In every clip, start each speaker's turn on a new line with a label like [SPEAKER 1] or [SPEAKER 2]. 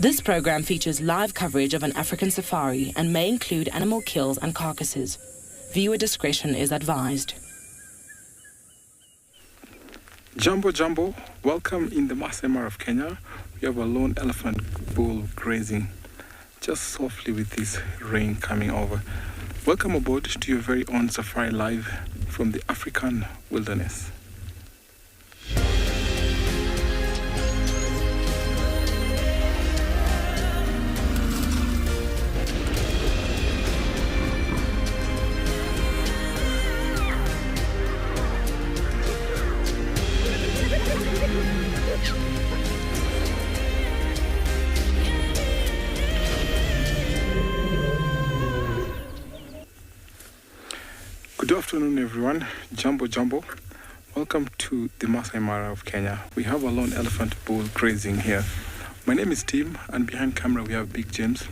[SPEAKER 1] This program features live coverage of an African safari and may include animal kills and carcasses. Viewer discretion is advised.
[SPEAKER 2] Jambo Jambo, welcome in the Masai Mara of Kenya. We have a lone elephant bull grazing just softly with this rain coming over. Welcome aboard to your very own safari live from the African wilderness. Good afternoon, everyone. Jambo Jambo. Welcome to the Masai Mara of Kenya. We have a lone elephant bull grazing here. My name is Tim, and behind camera we have Big James.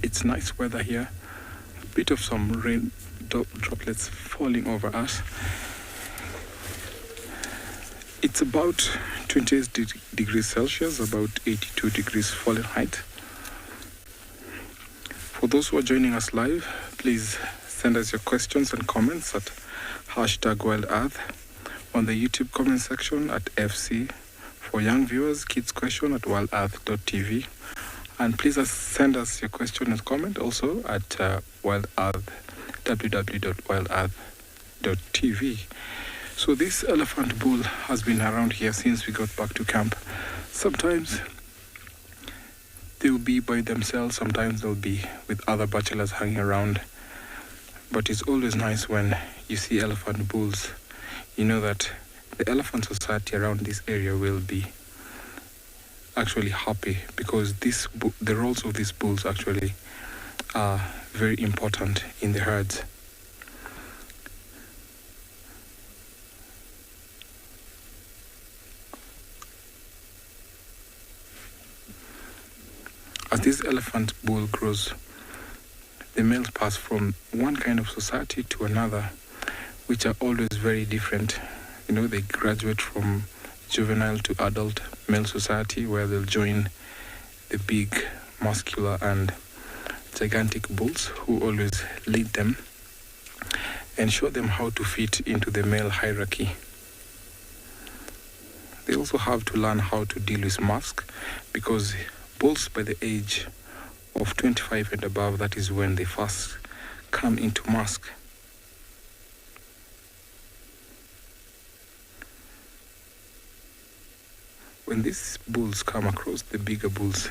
[SPEAKER 2] It's nice weather here. A bit of some rain droplets falling over us. It's about 28 degrees Celsius, about 82 degrees Fahrenheit. For those who are joining us live, please send us your questions and comments at #WildEarth on the YouTube comment section at FC. For young viewers, kids question at wildearth.tv. And please send us your question and comment also at WildEarth, www.wildearth.tv. So this elephant bull has been around here since we got back to camp. Sometimes they'll be by themselves, sometimes they'll be with other bachelors hanging around. But it's always nice when you see elephant bulls. You know that the elephant society around this area will be actually happy because the roles of these bulls actually are very important in the herds. As this elephant bull grows, the males pass from one kind of society to another, which are always very different. You know, they graduate from juvenile to adult male society, where they'll join the big, muscular and gigantic bulls who always lead them and show them how to fit into the male hierarchy. They also have to learn how to deal with masks, because bulls by the age of 25 and above, that is when they first come into mask. When these bulls come across the bigger bulls,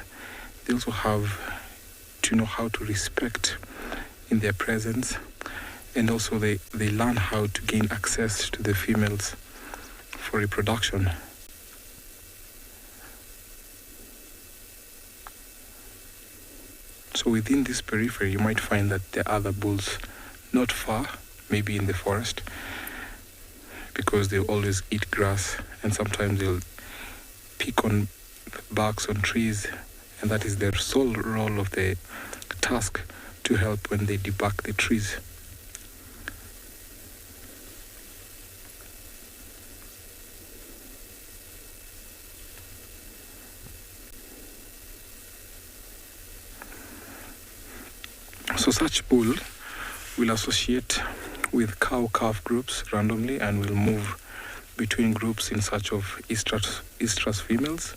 [SPEAKER 2] they also have to know how to respect in their presence, and also they learn how to gain access to the females for reproduction. So within this periphery, you might find that there are other bulls not far, maybe in the forest, because they always eat grass, and sometimes they'll pick on barks on trees, and that is their sole role of the task, to help when they debark the trees. So such bull will associate with cow-calf groups randomly and will move between groups in search of estrus females,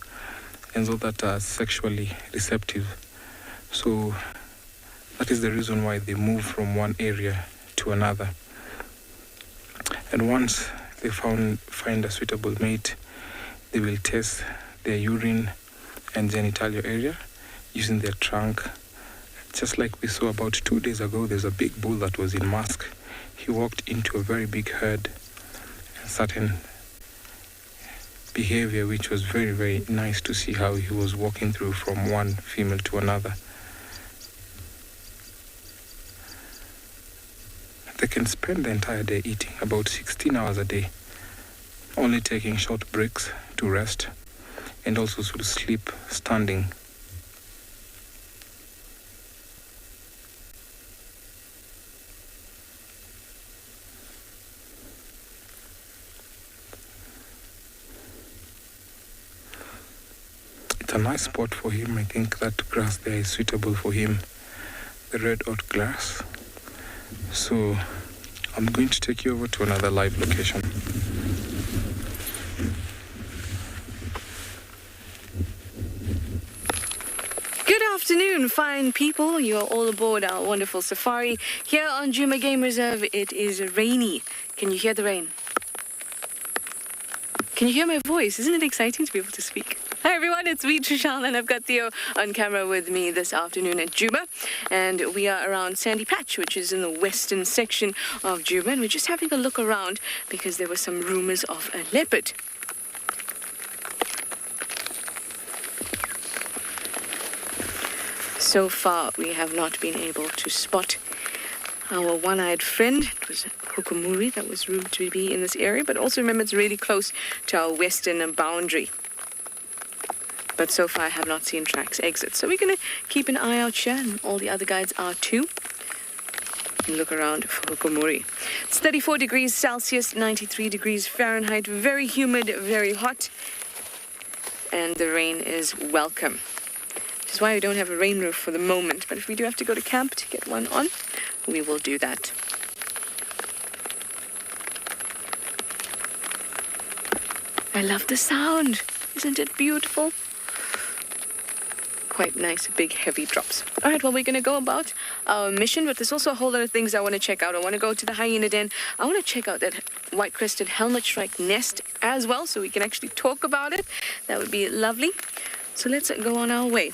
[SPEAKER 2] and so that are sexually receptive. So that is the reason why they move from one area to another. And once they find a suitable mate, they will test their urine and genitalia area using their trunk. Just like we saw about 2 days ago, there's a big bull that was in mask. He walked into a very big herd, and certain behavior which was very, very nice to see how he was walking through from one female to another. They can spend the entire day eating, about 16 hours a day, only taking short breaks to rest and also to sleep standing. a nice spot for him. I think that grass there is suitable for him, the red oat grass. So I'm going to take you over to another live location.
[SPEAKER 3] Good afternoon, fine people. You are all aboard our wonderful safari. Here on Djuma Game Reserve, it is rainy. Can you hear the rain? Can you hear my voice? Isn't it exciting to be able to speak? Hi everyone, it's me, Trishal, and I've got Theo on camera with me this afternoon at Djuma. And we are around Sandy Patch, which is in the western section of Djuma. And we're just having a look around because there were some rumors of a leopard. So far, we have not been able to spot our one-eyed friend. It was Hukumuri that was rumored to be in this area, but also remember it's really close to our western boundary. But so far, I have not seen tracks exit. So we're going to keep an eye out here, and all the other guides are too. And look around for Hukumuri. It's 34 degrees Celsius, 93 degrees Fahrenheit, very humid, very hot, and the rain is welcome. Which is why we don't have a rain roof for the moment. But if we do have to go to camp to get one on, we will do that. I love the sound. Isn't it beautiful? Quite nice, big, heavy drops. All right, well, we're going to go about our mission, but there's also a whole lot of things I want to check out. I want to go to the hyena den. I want to check out that white-crested helmet-shrike nest as well, so we can actually talk about it. That would be lovely. So let's go on our way.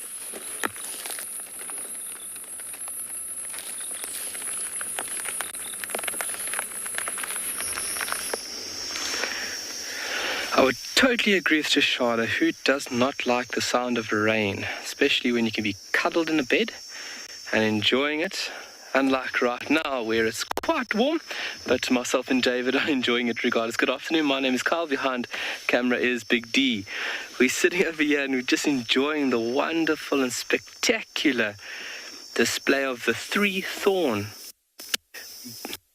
[SPEAKER 4] I would totally agree with Tishala. Who does not like the sound of rain, especially when you can be cuddled in a bed and enjoying it, unlike right now where it's quite warm, but myself and David are enjoying it regardless. Good afternoon, my name is Carl. Behind camera is Big D. We're sitting over here and we're just enjoying the wonderful and spectacular display of the three thorn,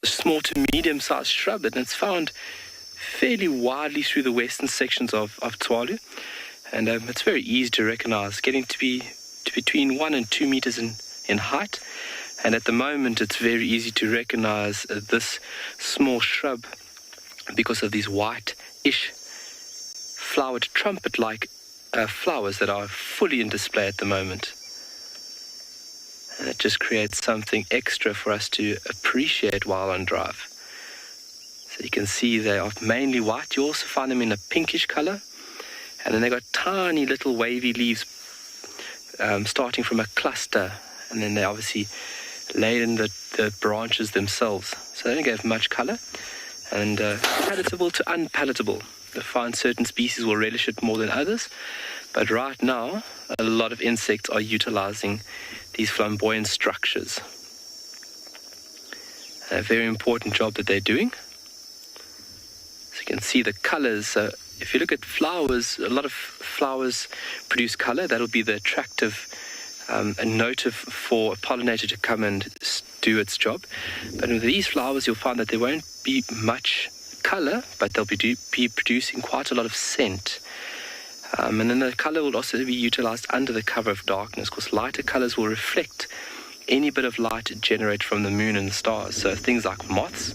[SPEAKER 4] small to medium-sized shrub, and it's found fairly widely through the western sections of Tswalu, and it's very easy to recognize, getting to be between 1 and 2 meters in height, and at the moment it's very easy to recognize this small shrub because of these white-ish flowered trumpet-like flowers that are fully in display at the moment. And it just creates something extra for us to appreciate while on drive. So you can see they are mainly white. You also find them in a pinkish color. And then they've got tiny little wavy leaves starting from a cluster. And then they obviously laid in the branches themselves. So they don't give much color. And palatable to unpalatable. I find certain species will relish it more than others. But right now, a lot of insects are utilizing these flamboyant structures. A very important job that they're doing. You can see the colors. So if you look at flowers, a lot of flowers produce color. That'll be the attractive a notive for a pollinator to come and do its job. But with these flowers, you'll find that there won't be much color, but they'll be producing quite a lot of scent. And then the color will also be utilized under the cover of darkness, because lighter colors will reflect any bit of light generated from the moon and the stars. So things like moths,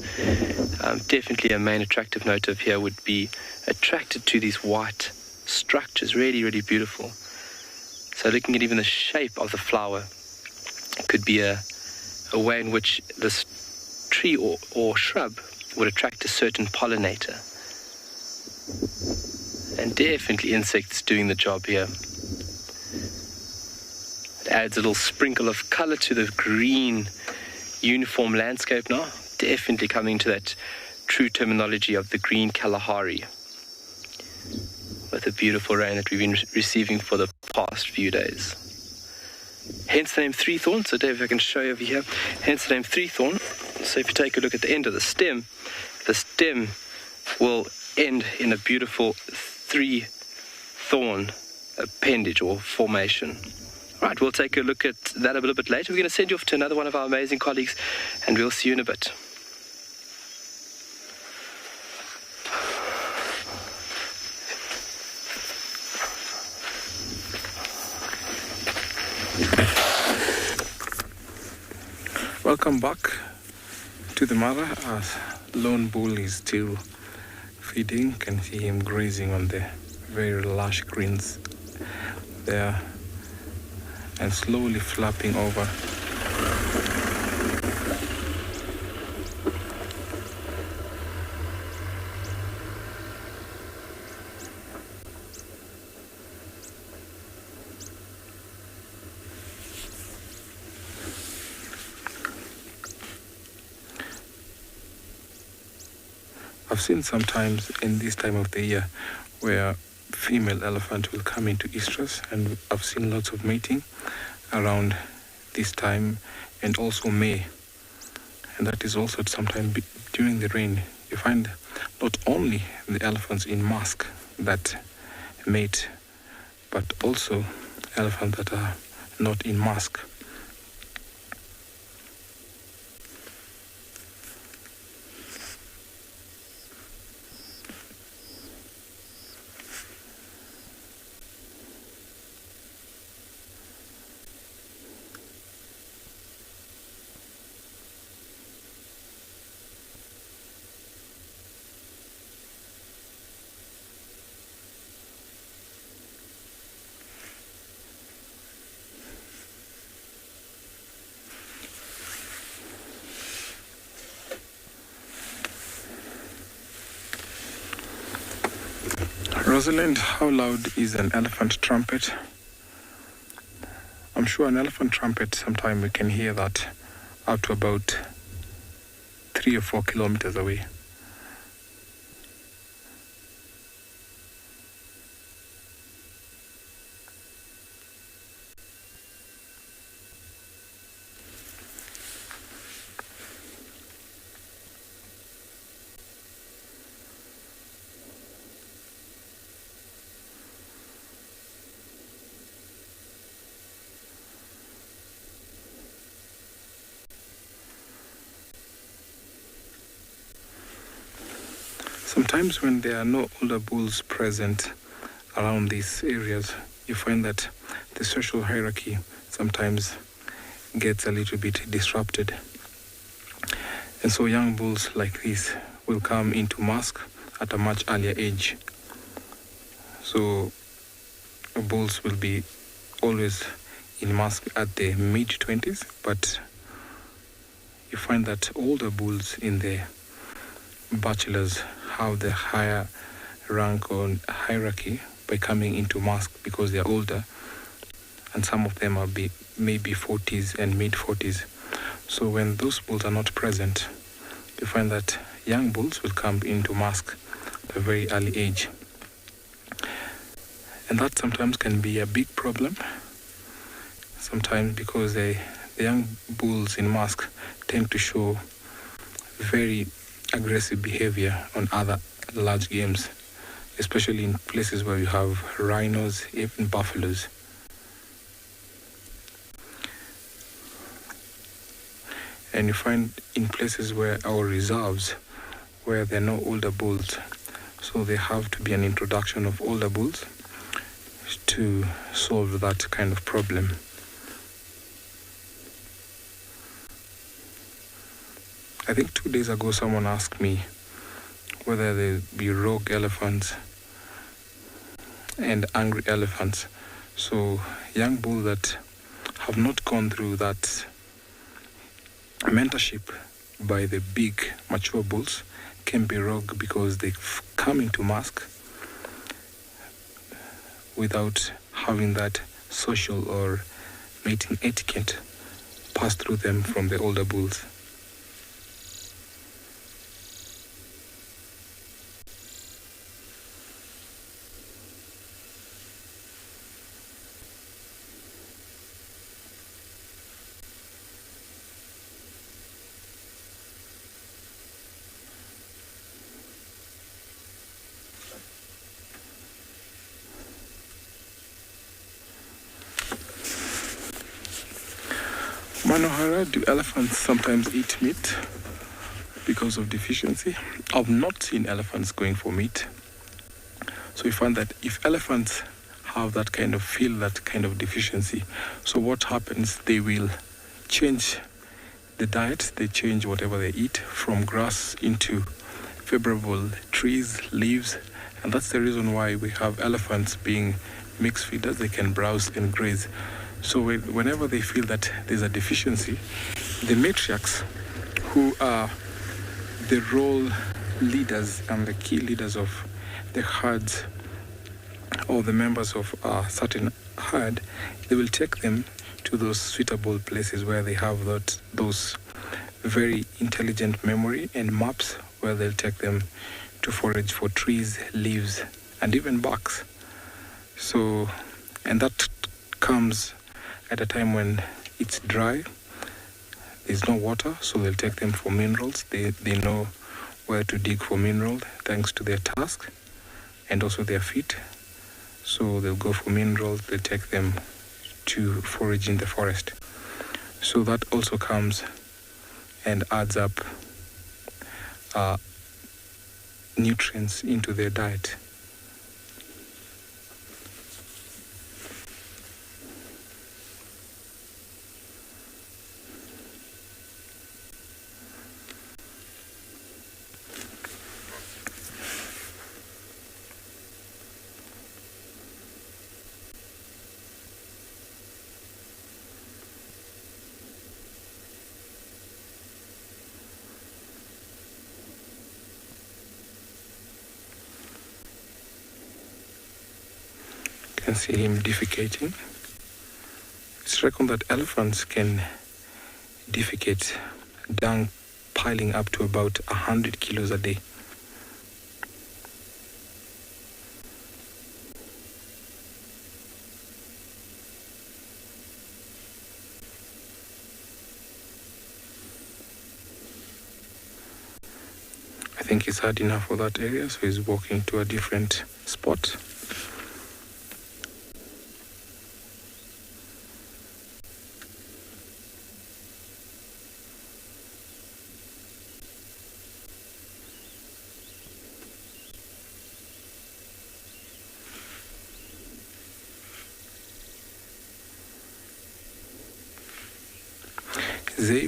[SPEAKER 4] definitely a main attractive notive here would be attracted to these white structures. Really, really beautiful. So looking at even the shape of the flower could be a way in which this tree or shrub would attract a certain pollinator. And definitely insects doing the job here. It adds a little sprinkle of color to the green uniform landscape now. Definitely coming to that true terminology of the green Kalahari. With the beautiful rain that we've been receiving for the past few days. Hence the name three thorn. So Dave, if I can show you over here. Hence the name three thorn. So if you take a look at the end of the stem will end in a beautiful three thorn appendage or formation. Right, we'll take a look at that a little bit later. We're going to send you off to another one of our amazing colleagues, and we'll see you in a bit.
[SPEAKER 2] Welcome back to the mother as lone bull is still feeding. You can see him grazing on the very lush greens there and slowly flapping over. I've seen sometimes in this time of the year where female elephant will come into estrus, and I've seen lots of mating around this time and also May. And that is also sometimes during the rain. You find not only the elephants in mask that mate, but also elephants that are not in mask. Rosalind, how loud is an elephant trumpet? I'm sure an elephant trumpet, sometime we can hear that up to about 3 or 4 kilometers away. Sometimes when there are no older bulls present around these areas, you find that the social hierarchy sometimes gets a little bit disrupted. And so young bulls like this will come into mask at a much earlier age. So bulls will be always in mask at the mid-20s, but you find that older bulls in the bachelors have the higher rank or hierarchy by coming into mask because they are older, and some of them are maybe 40s and mid-40s. So when those bulls are not present, you find that young bulls will come into mask at a very early age. And that sometimes can be a big problem, sometimes because the young bulls in mask tend to show very aggressive behavior on other large games, especially in places where you have rhinos, even buffaloes. And you find in places where our reserves, where there are no older bulls, so there have to be an introduction of older bulls to solve that kind of problem. I think 2 days ago someone asked me whether there be rogue elephants and angry elephants. So young bulls that have not gone through that mentorship by the big mature bulls can be rogue because they come into mask without having that social or mating etiquette passed through them from the older bulls. Manohara, do elephants sometimes eat meat because of deficiency? I've not seen elephants going for meat. So we find that if elephants have that kind of deficiency, so what happens? They will change the diet, they change whatever they eat from grass into favorable trees, leaves, and that's the reason why we have elephants being mixed feeders. They can browse and graze. So whenever they feel that there's a deficiency, the matriarchs, who are the role leaders and the key leaders of the herds or the members of a certain herd, they will take them to those suitable places where they have those very intelligent memory and maps, where they'll take them to forage for trees, leaves, and even barks. So, and that comes at a time when it's dry, there's no water, so they'll take them for minerals. They know where to dig for minerals thanks to their tusks and also their feet. So they'll go for minerals, they'll take them to forage in the forest. So that also comes and adds up nutrients into their diet. You can see him defecating. It's reckoned that elephants can defecate dung piling up to about 100 kilos a day. I think he's had enough for that area, so he's walking to a different spot.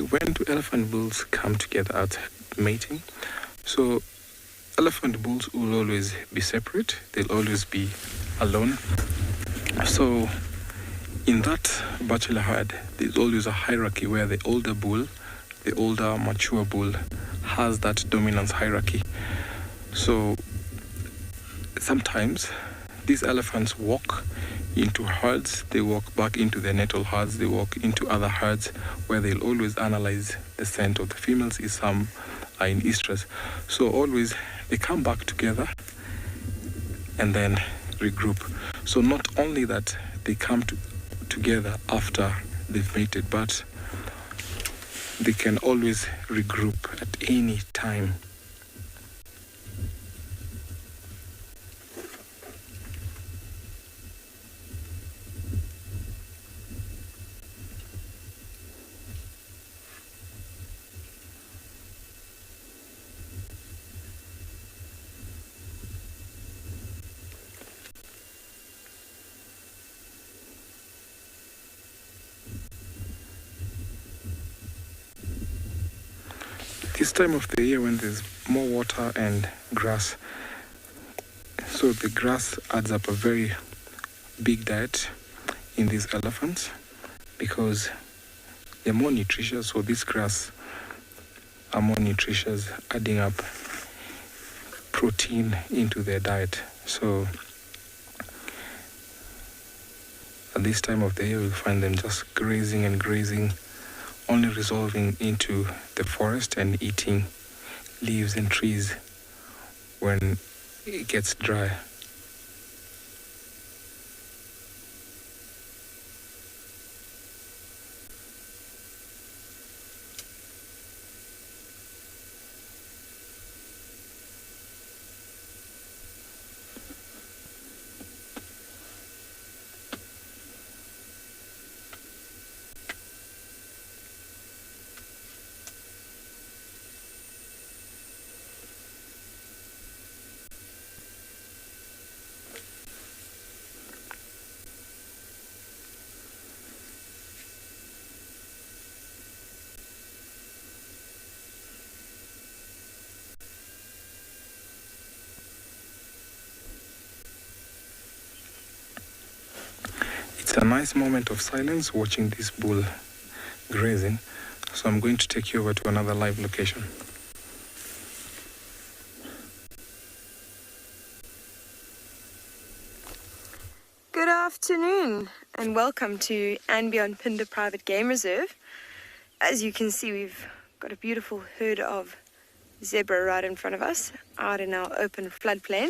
[SPEAKER 2] When do elephant bulls come together at mating? So elephant bulls will always be separate. They'll always be alone. So in that bachelor herd, there's always a hierarchy where the older bull, the older mature bull, has that dominance hierarchy. So sometimes these elephants walk into herds, they walk back into their natal herds, they walk into other herds where they'll always analyze the scent of the females if some are in estrus. So always they come back together and then regroup. So not only that they come together after they've mated, but they can always regroup at any time. This time of the year when there's more water and grass, so the grass adds up a very big diet in these elephants because they're more nutritious. So this grass are more nutritious, adding up protein into their diet. So at this time of the year, you'll find them just grazing and grazing, only resolving into the forest and eating leaves and trees when it gets dry. It's a nice moment of silence watching this bull grazing. So I'm going to take you over to another live location.
[SPEAKER 3] Good afternoon and welcome to andBeyond Phinda Private Game Reserve. As you can see, we've got a beautiful herd of zebra right in front of us, out in our open floodplain.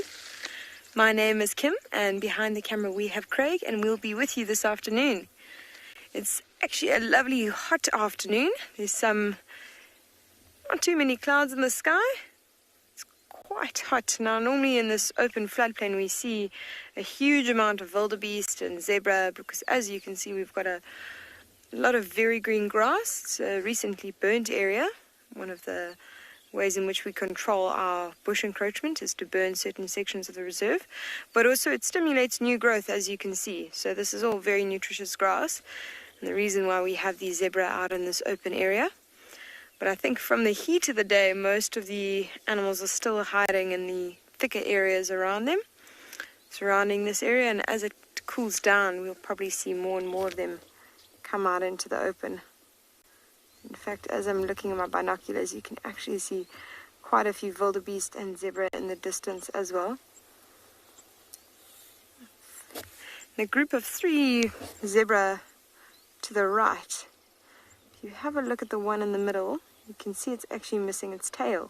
[SPEAKER 3] My name is Kim, and behind the camera we have Craig, and we'll be with you this afternoon. It's actually a lovely hot afternoon. There's not too many clouds in the sky. It's quite hot. Now, normally in this open floodplain we see a huge amount of wildebeest and zebra, because as you can see we've got a lot of very green grass. It's a recently burnt area. One of the ways in which we control our bush encroachment is to burn certain sections of the reserve, but also it stimulates new growth, as you can see. So this is all very nutritious grass, and the reason why we have the zebra out in this open area. But I think from the heat of the day, most of the animals are still hiding in the thicker areas around them, surrounding this area, and as it cools down we'll probably see more and more of them come out into the open. In fact, as I'm looking at my binoculars, you can actually see quite a few wildebeest and zebra in the distance as well. The group of 3 zebra to the right, if you have a look at the one in the middle, you can see it's actually missing its tail.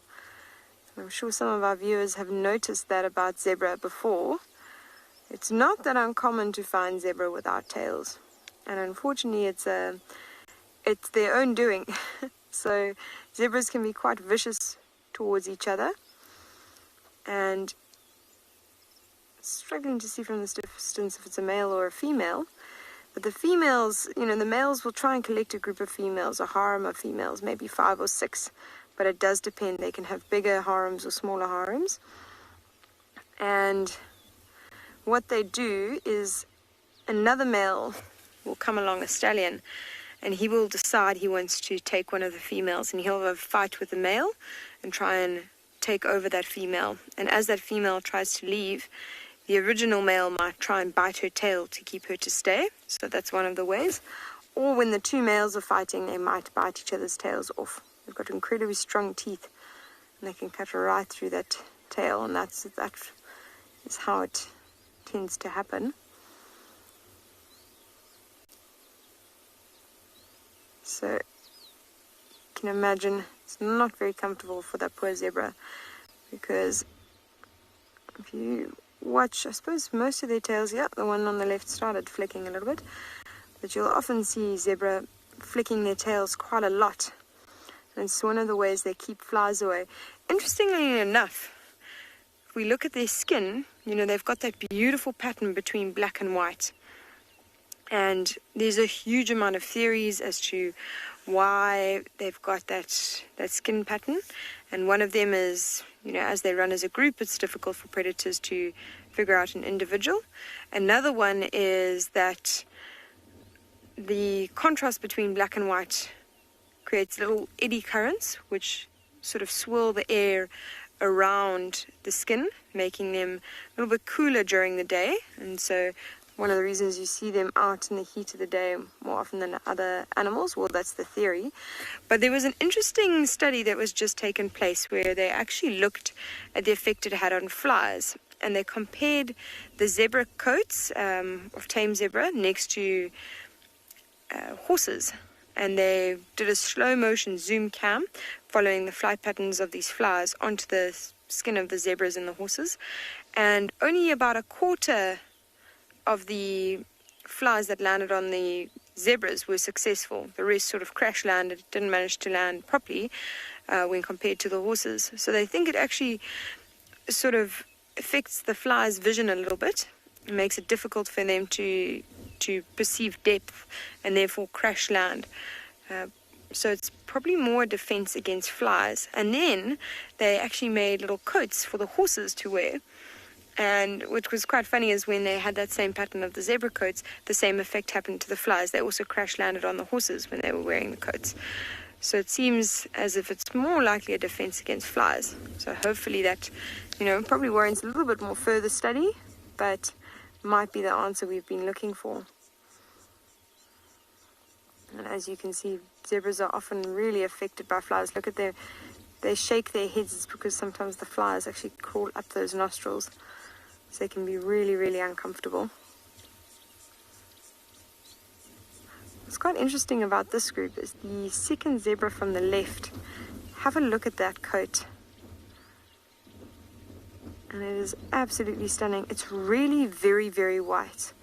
[SPEAKER 3] I'm sure some of our viewers have noticed that about zebra before. It's not that uncommon to find zebra without tails, and unfortunately it's their own doing. So zebras can be quite vicious towards each other, and struggling to see from this distance if it's a male or a female. But the females, the males will try and collect a group of females, a harem of females, maybe 5 or 6, but it does depend. They can have bigger harems or smaller harems. And what they do is another male will come along, a stallion, and he will decide he wants to take one of the females, and he'll have a fight with the male and try and take over that female. And as that female tries to leave, the original male might try and bite her tail to keep her to stay. So that's one of the ways. Or when the 2 males are fighting, they might bite each other's tails off. They've got incredibly strong teeth, and they can cut right through that tail, and that is how it tends to happen. So you can imagine it's not very comfortable for that poor zebra, because if you watch, I suppose most of their tails, the one on the left started flicking a little bit, but you'll often see zebra flicking their tails quite a lot, and it's one of the ways they keep flies away. Interestingly enough, if we look at their skin, they've got that beautiful pattern between black and white. And there's a huge amount of theories as to why they've got that skin pattern. And one of them is, as they run as a group, it's difficult for predators to figure out an individual. Another one is that the contrast between black and white creates little eddy currents, which sort of swirl the air around the skin, making them a little bit cooler during the day. And so one of the reasons you see them out in the heat of the day more often than other animals, well, that's the theory. But there was an interesting study that was just taken place where they actually looked at the effect it had on flies, and they compared the zebra coats of tame zebra next to horses, and they did a slow motion zoom cam following the flight patterns of these flies onto the skin of the zebras and the horses, and only about a quarter of the flies that landed on the zebras were successful. The rest sort of crash landed, didn't manage to land properly when compared to the horses. So they think it actually sort of affects the fly's vision a little bit. It makes it difficult for them to perceive depth and therefore crash land. So it's probably more a defense against flies. And then they actually made little coats for the horses to wear. And which was quite funny is when they had that same pattern of the zebra coats, the same effect happened to the flies. They also crash landed on the horses when they were wearing the coats. So it seems as if it's more likely a defense against flies. So hopefully that, probably warrants a little bit more further study, but might be the answer we've been looking for. And as you can see, zebras are often really affected by flies. Look at their, they shake their heads. It's because sometimes the flies actually crawl up those nostrils. So they can be really, really uncomfortable. What's quite interesting about this group is the second zebra from the left. Have a look at that coat. And it is absolutely stunning. It's really very, very white.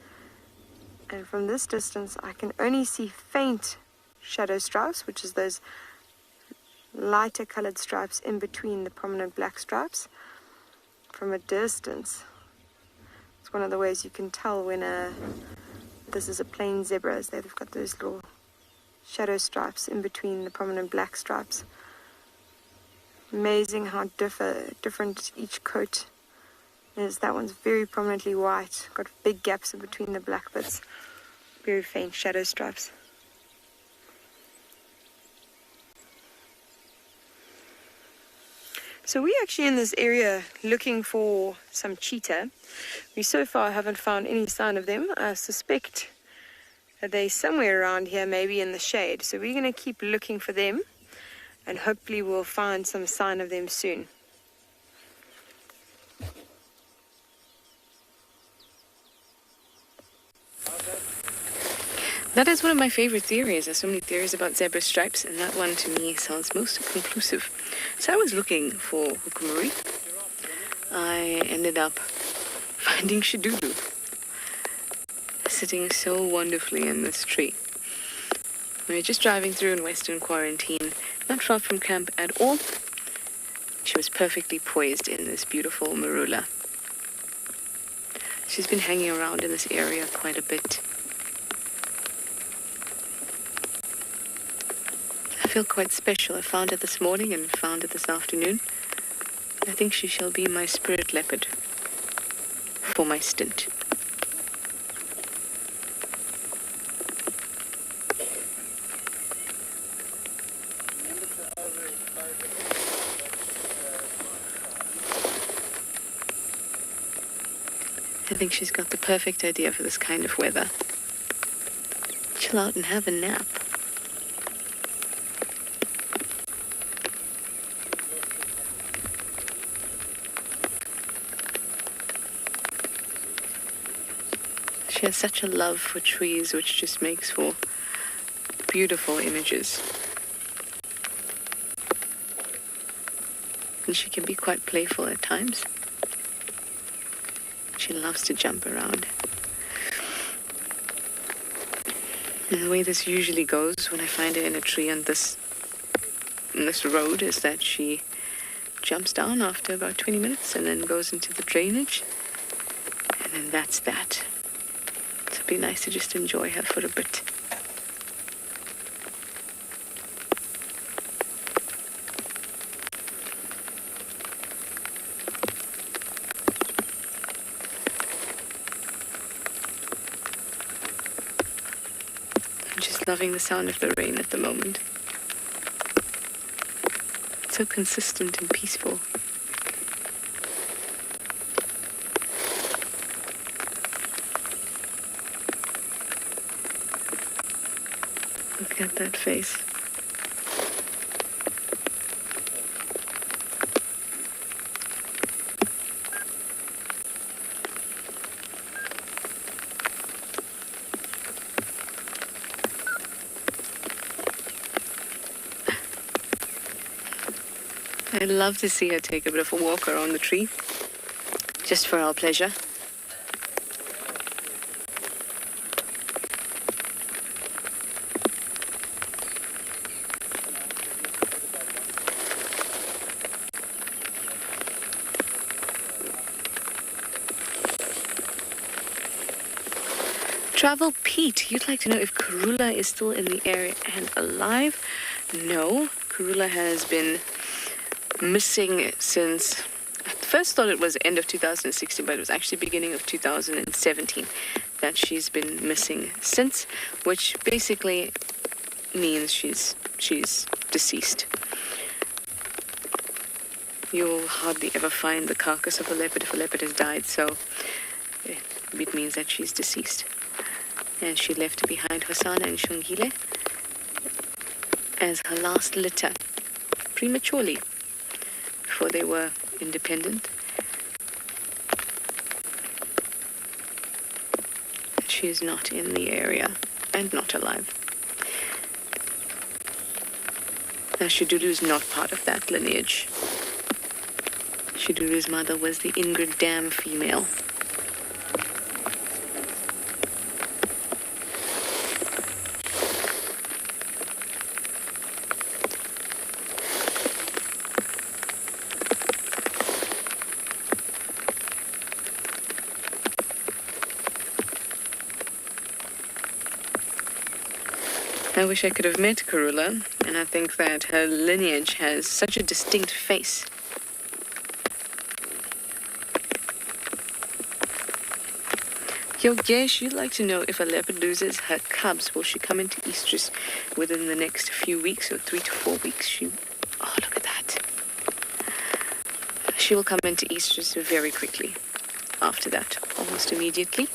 [SPEAKER 3] And from this distance, I can only see faint shadow stripes, which is those lighter colored stripes in between the prominent black stripes. From a distance, it's one of the ways you can tell when this is a plain zebra, is they've got those little shadow stripes in between the prominent black stripes. Amazing how different each coat is. That one's very prominently white, got big gaps in between the black bits, very faint shadow stripes. So we're actually in this area looking for some cheetah. We so far haven't found any sign of them. I suspect that they're somewhere around here, maybe in the shade. So we're going to keep looking for them, and hopefully we'll find some sign of them soon. That is one of my favorite theories. There's so many theories about zebra stripes, and that one to me sounds most conclusive. So I was looking for hukumuri. I ended up finding Shidudu sitting so wonderfully in this tree. We were just driving through in Western Quarantine, not far from camp at all. She was perfectly poised in this beautiful marula. She's been hanging around in this area quite a bit. I feel quite special. I found it this morning and found it this afternoon. I think she shall be my spirit leopard for my stint. I think she's got the perfect idea for this kind of weather. Chill out and have a nap. She has such a love for trees, which just makes for beautiful images. And she can be quite playful at times. She loves to jump around. And the way this usually goes when I find her in a tree on this road is that she jumps down after about 20 minutes and then goes into the drainage. And then that's that. So it'd be nice to just enjoy her for a bit. Loving the sound of the rain at the moment. It's so consistent and peaceful. Look at that face. I'd love to see her take a bit of a walk around the tree, just for our pleasure. Travel Pete, you'd like to know if Karula is still in the area and alive? No, Karula has been missing since, I first thought it was end of 2016, but it was actually beginning of 2017 that she's been missing since, which basically means she's deceased. You'll hardly ever find the carcass of a leopard if a leopard has died, so it means that she's deceased. And she left behind Hosana and Shungile, as her last litter prematurely before they were independent. She is not in the area and not alive. Now, Shidulu is not part of that lineage. Shidulu's mother was the Ingrid Dam female. I wish I could have met Karula, and I think that her lineage has such a distinct face. Yogesh, you'd like to know if a leopard loses her cubs, will she come into estrus within the next few weeks or 3 to 4 weeks? Oh, look at that. She will come into estrus very quickly after that, almost immediately.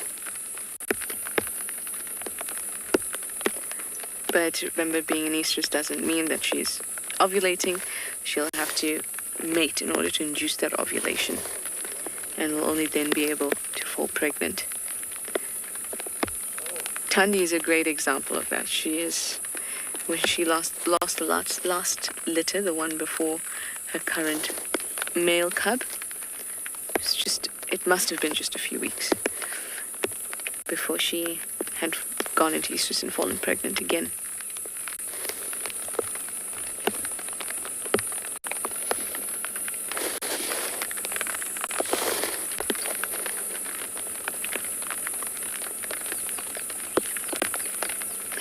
[SPEAKER 3] But remember, being in estrus doesn't mean that she's ovulating. She'll have to mate in order to induce that ovulation, and will only then be able to fall pregnant. Thandi is a great example of that. She is, when she lost the last litter, the one before her current male cub, it must have been just a few weeks before she had gone into estrus and fallen pregnant again.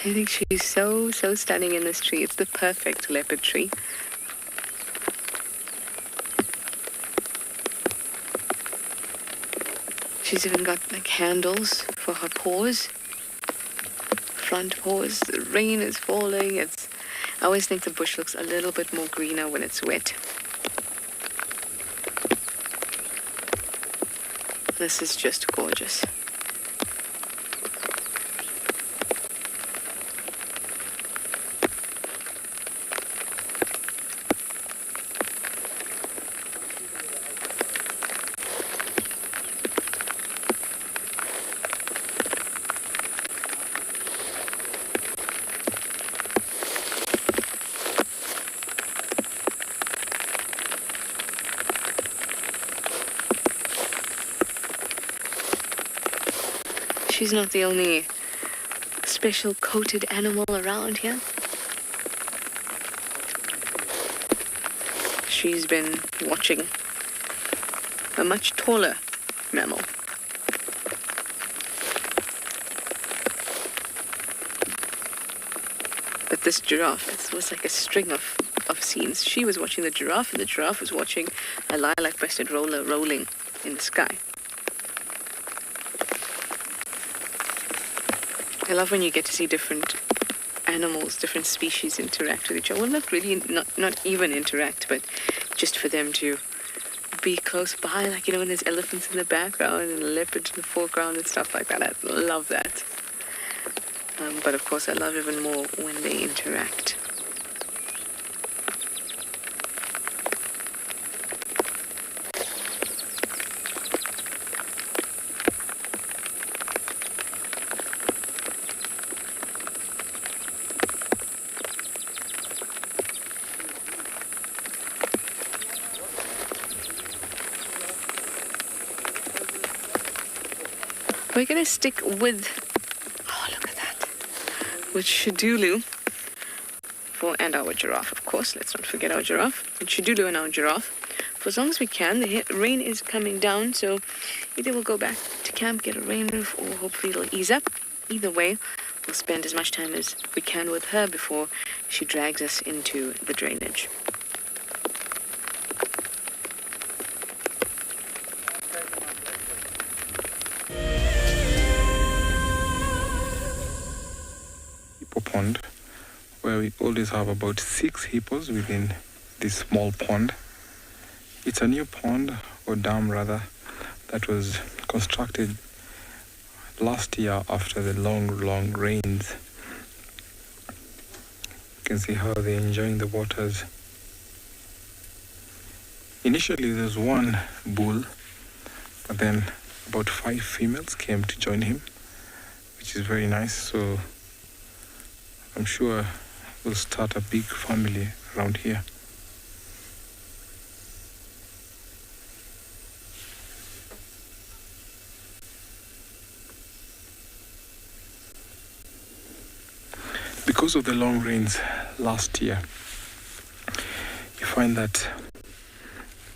[SPEAKER 3] I think she's so stunning in this tree. It's the perfect leopard tree. She's even got like handles for her paws, front paws. The rain is falling. I always think the bush looks a little bit more greener when it's wet. This is just gorgeous. She's not the only special coated animal around here. She's been watching a much taller mammal. But this giraffe, it was like a string of scenes. She was watching the giraffe, and the giraffe was watching a lilac-breasted roller rolling in the sky. I love when you get to see different animals, different species interact with each other. Well, not even interact, but just for them to be close by, like, when there's elephants in the background and leopards in the foreground and stuff like that. I love that. But of course, I love even more when they interact. We're going to stick with, look at that, with Shidulu and our giraffe, of course. Let's not forget our giraffe. And Shidulu and our giraffe, for as long as we can. The rain is coming down, so either we'll go back to camp, get a rain roof, or hopefully it'll ease up. Either way, we'll spend as much time as we can with her before she drags us into the drainage.
[SPEAKER 2] Pond, where we always have about 6 hippos within this small pond. It's a new pond, or dam rather, that was constructed last year after the long rains can see how they're enjoying the waters. Initially there's one bull, but then about 5 females came to join him, which is very nice. So I'm sure we'll start a big family around here. Because of the long rains last year, you find that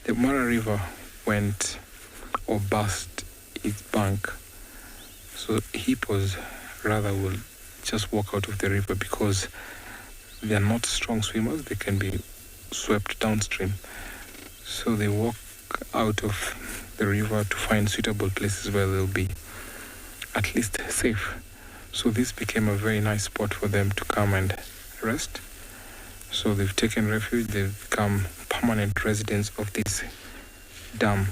[SPEAKER 2] the Mara River went or burst its bank. So hippos rather will just walk out of the river because they are not strong swimmers. They can be swept downstream. So they walk out of the river to find suitable places where they'll be at least safe. So this became a very nice spot for them to come and rest. So they've taken refuge. They've become permanent residents of this dam.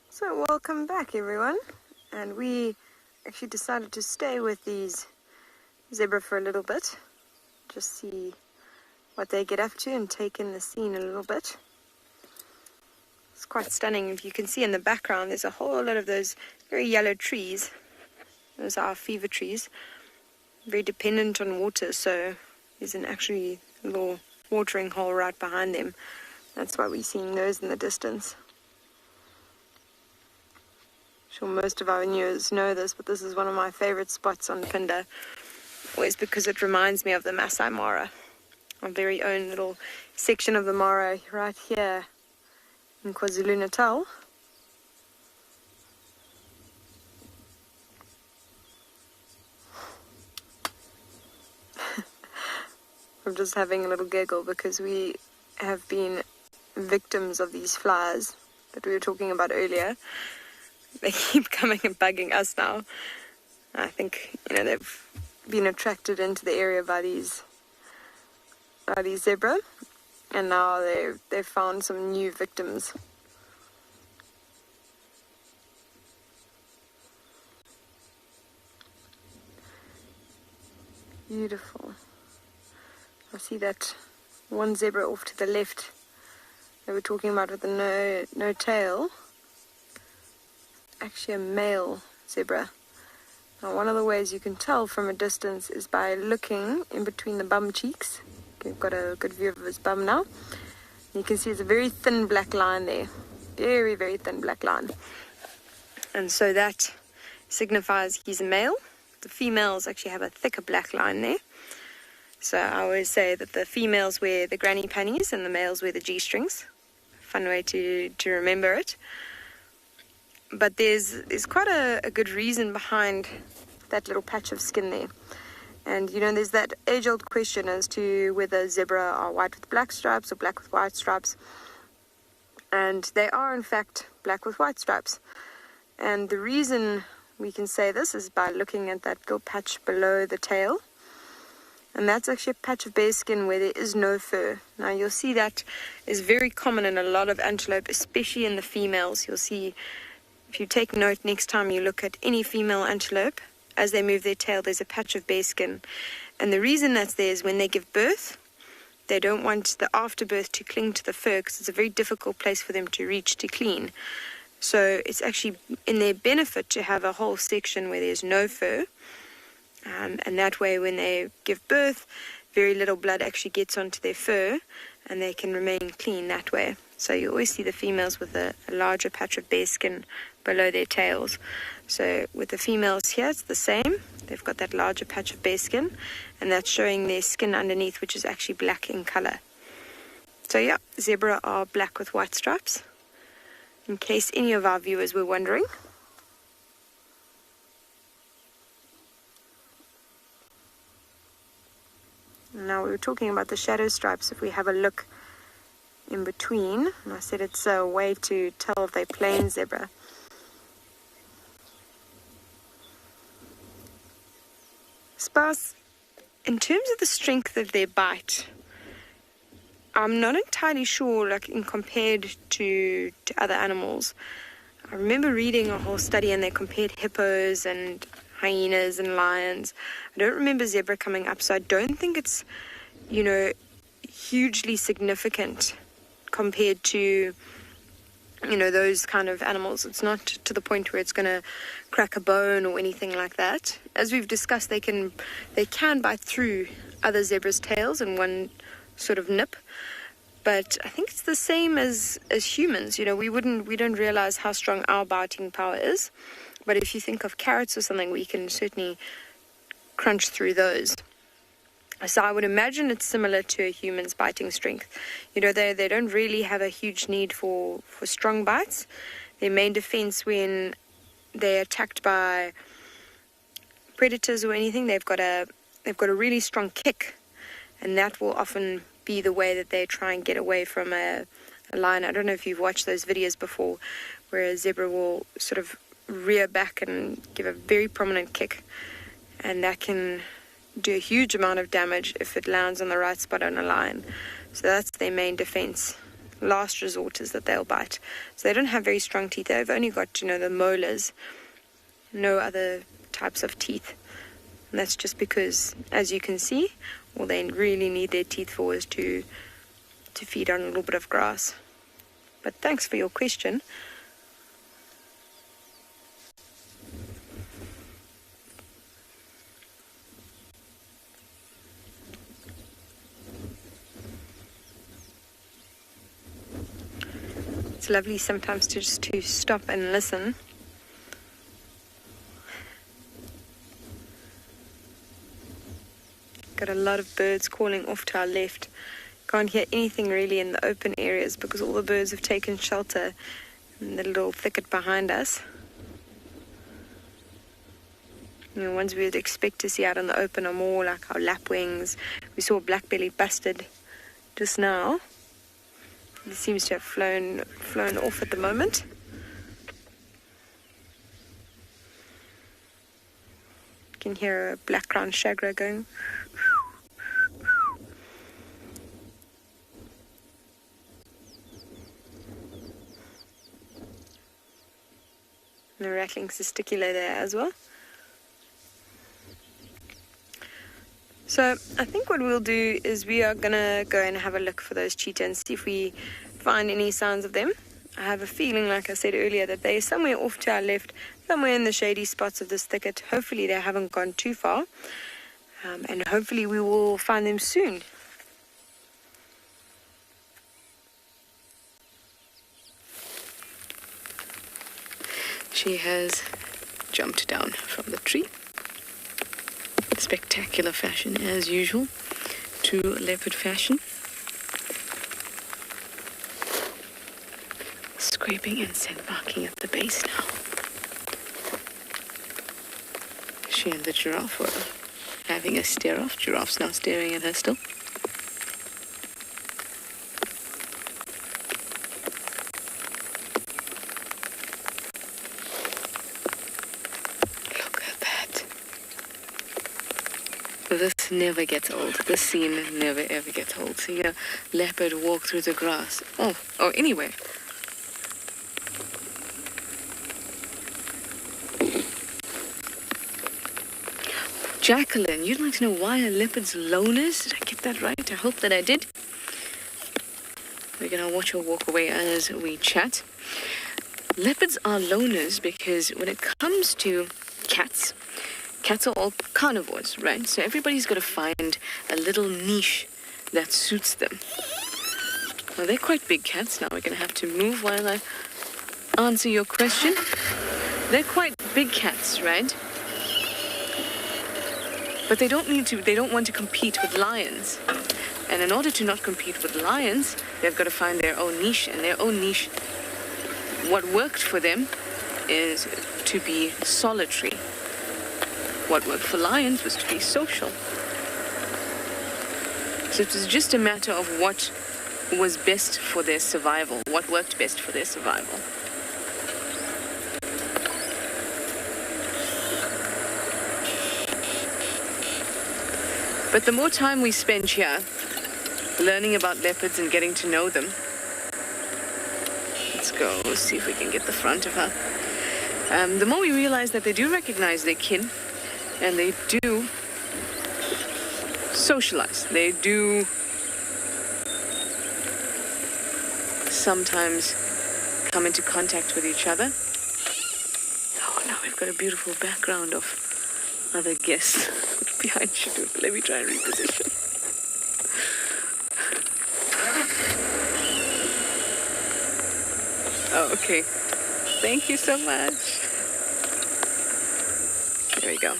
[SPEAKER 5] So welcome back everyone, and we actually decided to stay with these zebra for a little bit, just see what they get up to and take in the scene a little bit. It's quite stunning. If you can see in the background, there's a whole lot of those very yellow trees. Those are fever trees, very dependent on water, so there's an actually little watering hole right behind them. That's why we're seeing those in the distance. Sure most of our viewers know this, but this is one of my favorite spots on Phinda, always because it reminds me of the Masai Mara, our very own little section of the Mara right here in KwaZulu Natal. I'm just having a little giggle because we have been victims of these flies that we were talking about earlier. They keep coming and bugging us now. I think, they've been attracted into the area by these zebra, and now they've found some new victims. Beautiful. I see that one zebra off to the left they were talking about with the no tail. Actually a male zebra. Now one of the ways you can tell from a distance is by looking in between the bum cheeks. We've got a good view of his bum now. You can see it's a very thin black line there. Very, very thin black line. And so that signifies he's a male. The females actually have a thicker black line there. So I always say that the females wear the granny pannies and the males wear the G-strings. Fun way to remember it. But there's quite a good reason behind that little patch of skin there. And there's that age-old question as to whether zebra are white with black stripes or black with white stripes. And they are in fact black with white stripes. And the reason we can say this is by looking at that little patch below the tail. And that's actually a patch of bare skin where there is no fur. Now you'll see that is very common in a lot of antelope, especially in the females. You'll see, if you take note next time you look at any female antelope, as they move their tail, there's a patch of bare skin. And the reason that's there is when they give birth, they don't want the afterbirth to cling to the fur because it's a very difficult place for them to reach to clean. So it's actually in their benefit to have a whole section where there's no fur. And that way when they give birth, very little blood actually gets onto their fur and they can remain clean that way. So you always see the females with a larger patch of bare skin below their tails. So with the females here, it's the same. They've got that larger patch of bare skin, and that's showing their skin underneath, which is actually black in color. So yeah, zebra are black with white stripes, in case any of our viewers were wondering. Now we were talking about the shadow stripes. If we have a look in between, and I said it's a way to tell if they're plain zebra. Sparse, in terms of the strength of their bite, I'm not entirely sure, like in compared to other animals. I remember reading a whole study and they compared hippos and hyenas and lions. I don't remember zebra coming up, so I don't think it's, hugely significant compared to, those kind of animals. It's not to the point where it's going to crack a bone or anything like that. As we've discussed, they can bite through other zebras' tails in one sort of nip. But I think it's the same as humans. We don't realize how strong our biting power is. But if you think of carrots or something, we can certainly crunch through those. So I would imagine it's similar to a human's biting strength. They don't really have a huge need for strong bites. Their main defense when they're attacked by predators or anything, they've got a really strong kick, and that will often be the way that they try and get away from a lion. I don't know if you've watched those videos before, where a zebra will sort of rear back and give a very prominent kick, and that can do a huge amount of damage if it lands on the right spot on a lion. So that's their main defense. Last resort is that they'll bite. So they don't have very strong teeth. They've only got, the molars, no other types of teeth. And that's just because, as you can see, all they really need their teeth for is to feed on a little bit of grass. But thanks for your question. It's lovely sometimes to stop and listen. Got a lot of birds calling off to our left. Can't hear anything really in the open areas because all the birds have taken shelter in the little thicket behind us. Ones we would expect to see out in the open are more like our lapwings. We saw a black-bellied bustard just now. He seems to have flown off at the moment. You can hear a black-crowned shagra going. And a rattling testicula there as well. So I think what we'll do is we are going to go and have a look for those cheetah and see if we find any signs of them. I have a feeling, like I said earlier, that they're somewhere off to our left, somewhere in the shady spots of this thicket. Hopefully they haven't gone too far. And hopefully we will find them soon. She has jumped down from the tree. Spectacular fashion as usual, true leopard fashion. Scraping insect barking at the base now. She and the giraffe were having a stare off. Giraffe's now staring at her still. This never gets old. This scene never ever gets old. See a leopard walk through the grass. Oh, anyway. Jacqueline, you'd like to know why a leopard's loners? Did I get that right? I hope that I did. We're going to watch her walk away as we chat. Leopards are loners because when it comes to cats are all carnivores, right? So everybody's got to find a little niche that suits them. Well, they're quite big cats. Now we're going to have to move while I answer your question. They're quite big cats, right? But they don't want to compete with lions.
[SPEAKER 3] And in order to not compete with lions, they've got to find their own niche. And their own niche, what worked for them is to be solitary. What worked for lions was to be social. So it was just a matter of what was best for their survival, what worked best for their survival. But the more time we spend here learning about leopards and getting to know them, let's go see if we can get the front of her. The more we realize that they do recognize their kin and they do socialize. They do sometimes come into contact with each other. Oh, now we've got a beautiful background of other guests behind you. Let me try and reposition. Oh, okay. Thank you so much. There we go.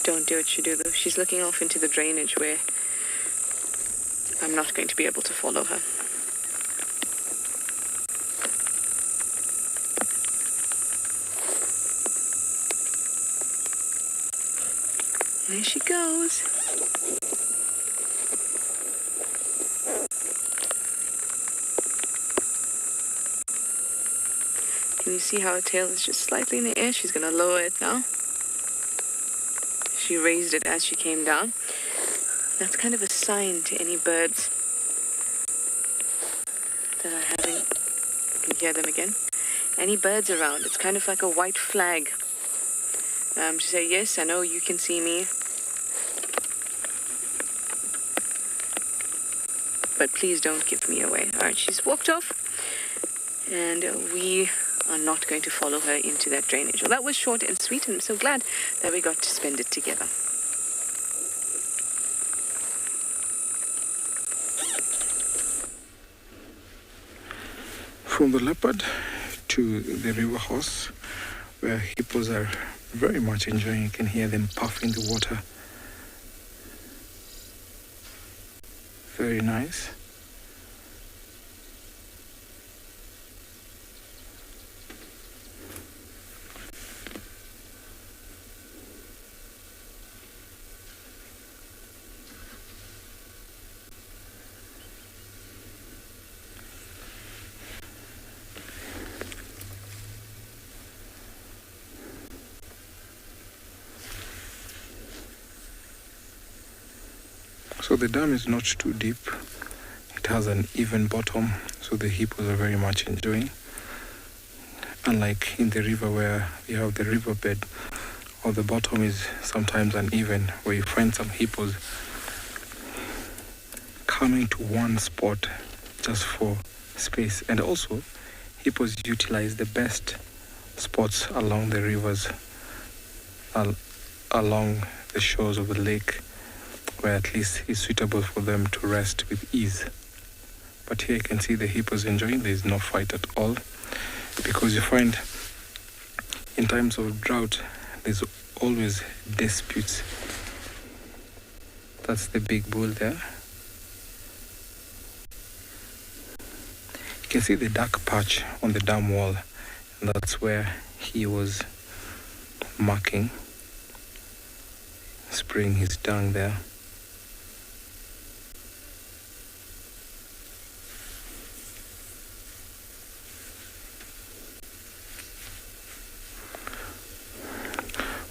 [SPEAKER 3] Don't do what you do, though. She's looking off into the drainage where I'm not going to be able to follow her. There she goes. Can you see how her tail is just slightly in the air? She's going to lower it now. She raised it as she came down. That's kind of a sign to any birds that are having, you can hear them again, any birds around. It's kind of like a white flag to say, yes, I know you can see me, but please don't give me away. All right, she's walked off, and we are not going to follow her into that drainage. Well, that was short and sweet, and I'm so glad that we got to spend it together.
[SPEAKER 2] From the leopard to the river horse, where hippos are very much enjoying. You can hear them puffing the water. Very nice. So the dam is not too deep. It has an even bottom, so the hippos are very much enjoying. Unlike in the river where you have the riverbed, or the bottom is sometimes uneven, where you find some hippos coming to one spot just for space. And also, hippos utilize the best spots along the rivers, along the shores of the lake, where at least it's suitable for them to rest with ease. But here you can see the hippos enjoying. There's no fight at all, because you find in times of drought there's always disputes. That's the big bull there. You can see the dark patch on the dam wall, and that's where he was marking, spraying his dung there.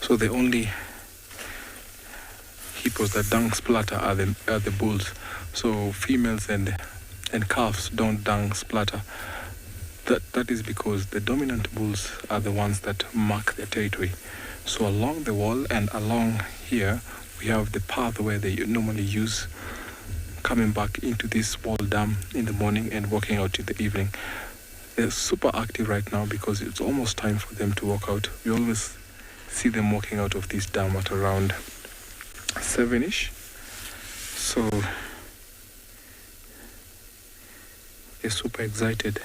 [SPEAKER 2] So the only hippos that dung splatter are the bulls. So females and calves don't dung splatter. That is because the dominant bulls are the ones that mark their territory. So along the wall and along here, we have the path where they normally use, coming back into this wall dam in the morning and walking out in the evening. They're super active right now because it's almost time for them to walk out. We always see them walking out of this dam at around 7ish. So they're super excited.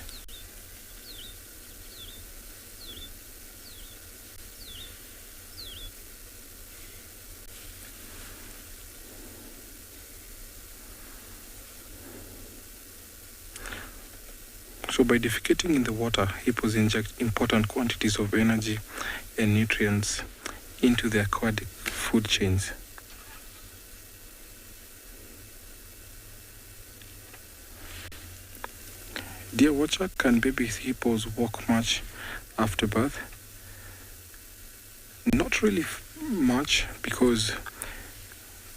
[SPEAKER 2] So by defecating in the water, hippos inject important quantities of energy and nutrients into the aquatic food chains. Dear watcher, can baby hippos walk much after birth? Not really much, because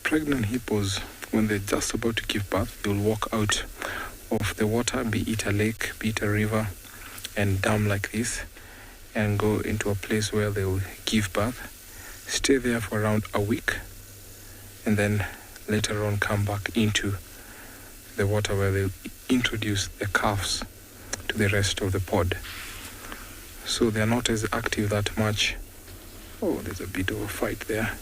[SPEAKER 2] pregnant hippos, when they're just about to give birth, they'll walk out of the water, be it a lake, be it a river, and dam like this, and go into a place where they'll give birth, stay there for around a week, and then later on come back into the water where they'll introduce the calves to the rest of the pod. So they're not as active that much. Oh, there's a bit of a fight there.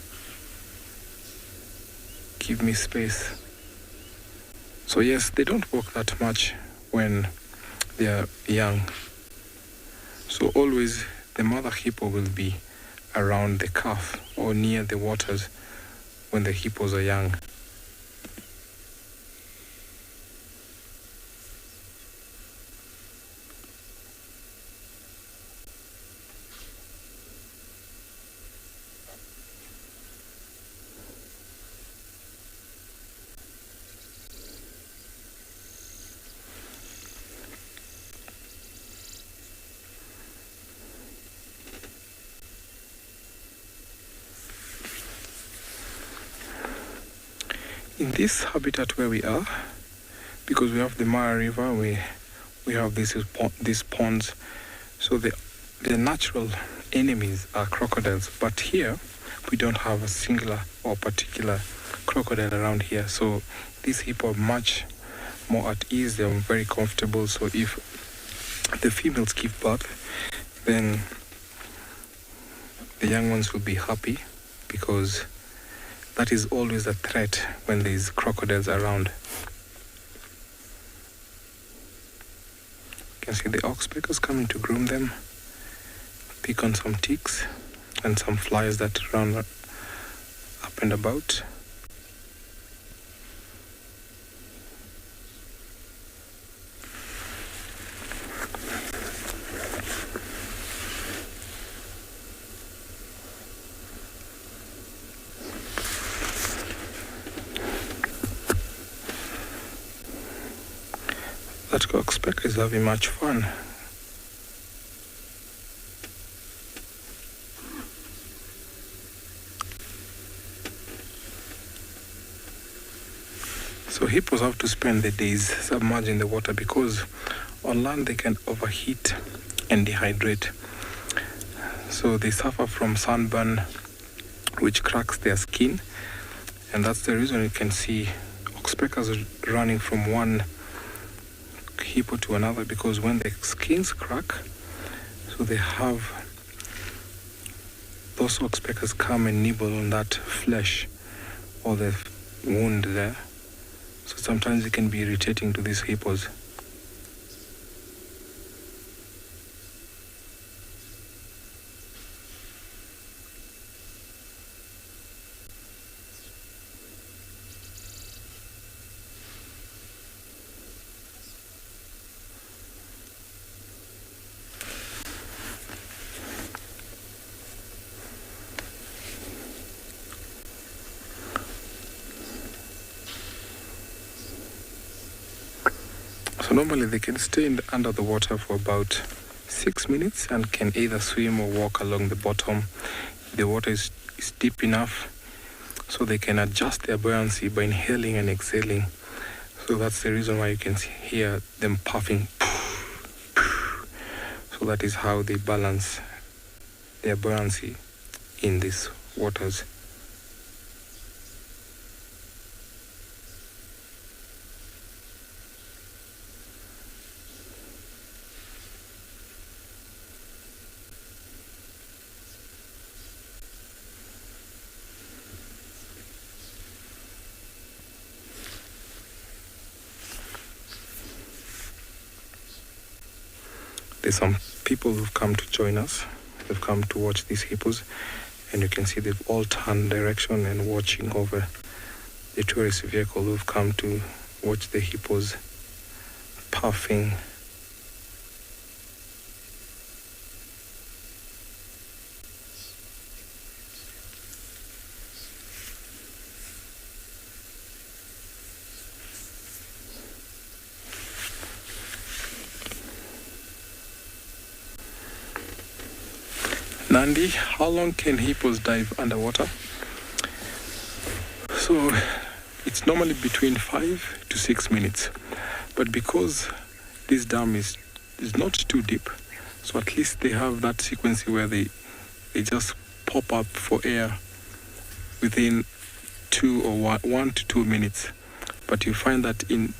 [SPEAKER 2] Give me space. So yes, they don't walk that much when they are young. So always the mother hippo will be around the calf or near the waters when the hippos are young. In this habitat where we are, because we have the Mara River, we have these ponds, so the natural enemies are crocodiles. But here, we don't have a singular or particular crocodile around here. So these hippo are much more at ease. They're very comfortable. So if the females give birth, then the young ones will be happy, because that is always a threat when there's crocodiles around. You can see the oxpeckers coming to groom them, pick on some ticks and some flies that run up and about. That oxpecker is having much fun. So hippos have to spend the days submerged in the water, because on land they can overheat and dehydrate. So they suffer from sunburn, which cracks their skin, and that's the reason you can see oxpeckers running from one hippo to another, because when the skins crack, so they have those oxpeckers come and nibble on that flesh or the wound there. So sometimes it can be irritating to these hippos. So normally they can stay under the water for about 6 minutes and can either swim or walk along the bottom. The water is deep enough so they can adjust their buoyancy by inhaling and exhaling. So that's the reason why you can hear them puffing. So that is how they balance their buoyancy in these waters. There's some people who've come to join us. They've come to watch these hippos, and you can see they've all turned direction and watching over the tourist vehicle who've come to watch the hippos puffing. Nandi, how long can hippos dive underwater? So it's normally between 5 to 6 minutes, but because this dam is not too deep, so at least they have that sequence where they just pop up for air within 1 to 2 minutes. But you find that in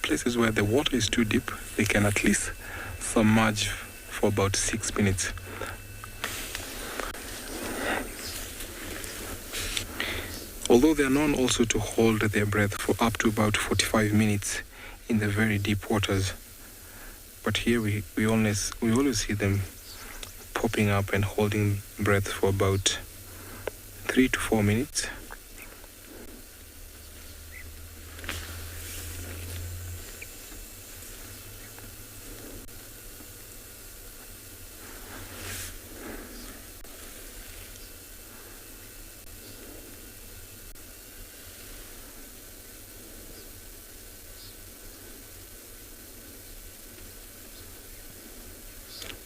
[SPEAKER 2] places where the water is too deep, they can at least submerge for about 6 minutes. Although they are known also to hold their breath for up to about 45 minutes in the very deep waters. But here we always see them popping up and holding breath for about 3 to 4 minutes.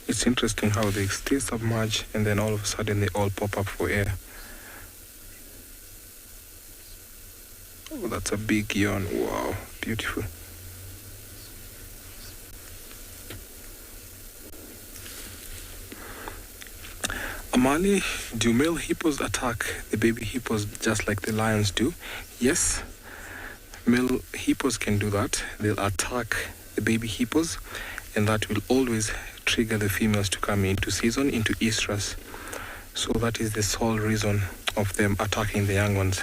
[SPEAKER 2] It's interesting how they stay submerged and then all of a sudden they all pop up for air. Oh, that's a big yawn. Wow, beautiful. Amali, do male hippos attack the baby hippos just like the lions do? Yes, male hippos can do that. They'll attack the baby hippos, and that will always trigger the females to come into season, into estrus. So that is the sole reason of them attacking the young ones.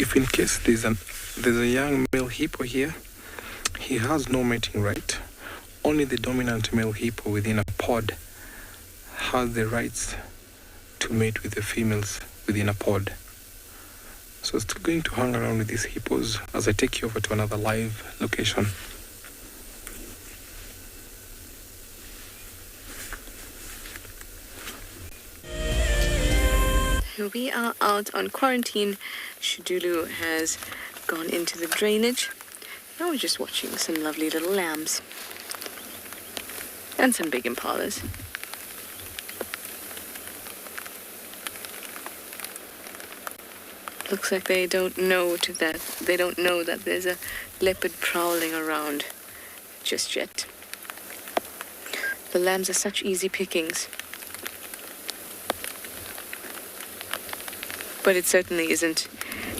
[SPEAKER 2] If in case there's a young male hippo here, he has no mating right. Only the dominant male hippo within a pod has the rights to mate with the females within a pod. So I'm still going to hang around with these hippos as I take you over to another live location.
[SPEAKER 3] We are out on quarantine. Shudulu has gone into the drainage. Now we're just watching some lovely little lambs. And some big impalas. Looks like they don't know that there's a leopard prowling around just yet. The lambs are such easy pickings. But it certainly isn't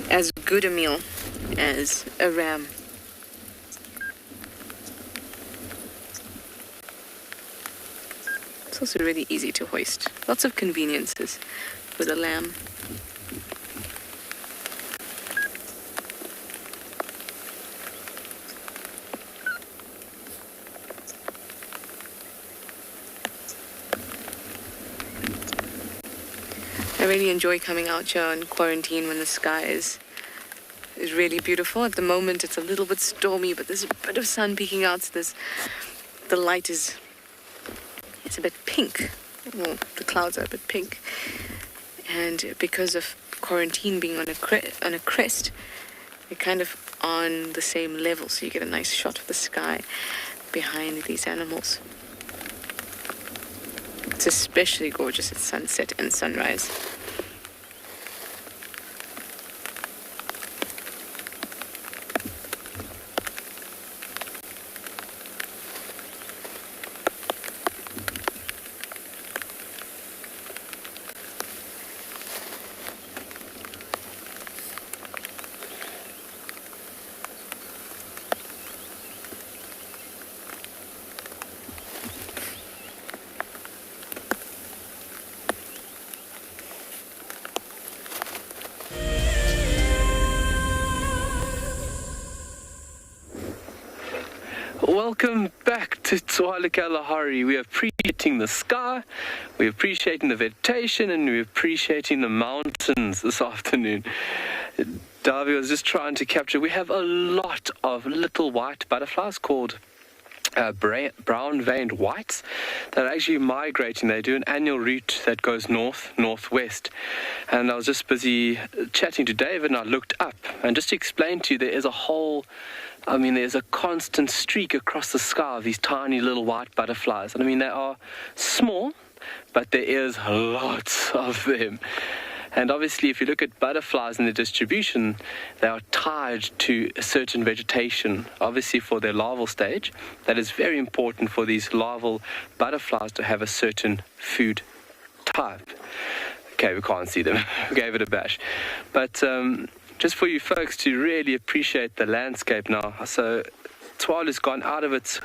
[SPEAKER 3] as good a meal as a ram. It's also really easy to hoist. Lots of conveniences with a lamb. I really enjoy coming out here on quarantine when the sky is really beautiful. At the moment it's a little bit stormy, but there's a bit of sun peeking out, so the light it's a bit pink. Well, the clouds are a bit pink. And because of quarantine being on a crest, we kind of on the same level, so you get a nice shot of the sky behind these animals. It's especially gorgeous at sunset and sunrise.
[SPEAKER 4] Welcome back to Tswalu Kalahari. We are appreciating the sky, we're appreciating the vegetation, and we're appreciating the mountains this afternoon. Davy was just trying to capture, we have a lot of little white butterflies called brown-veined whites that are actually migrating. They do an annual route that goes northwest. And I was just busy chatting to David, and I looked up. And just to explain to you, there is there's a constant streak across the sky of these tiny little white butterflies. And they are small, but there is lots of them. And obviously, if you look at butterflies and their distribution, they are tied to a certain vegetation. Obviously, for their larval stage, that is very important for these larval butterflies to have a certain food type. Okay, we can't see them. We gave it a bash. But just for you folks to really appreciate the landscape now. So Tswalu's gone out of its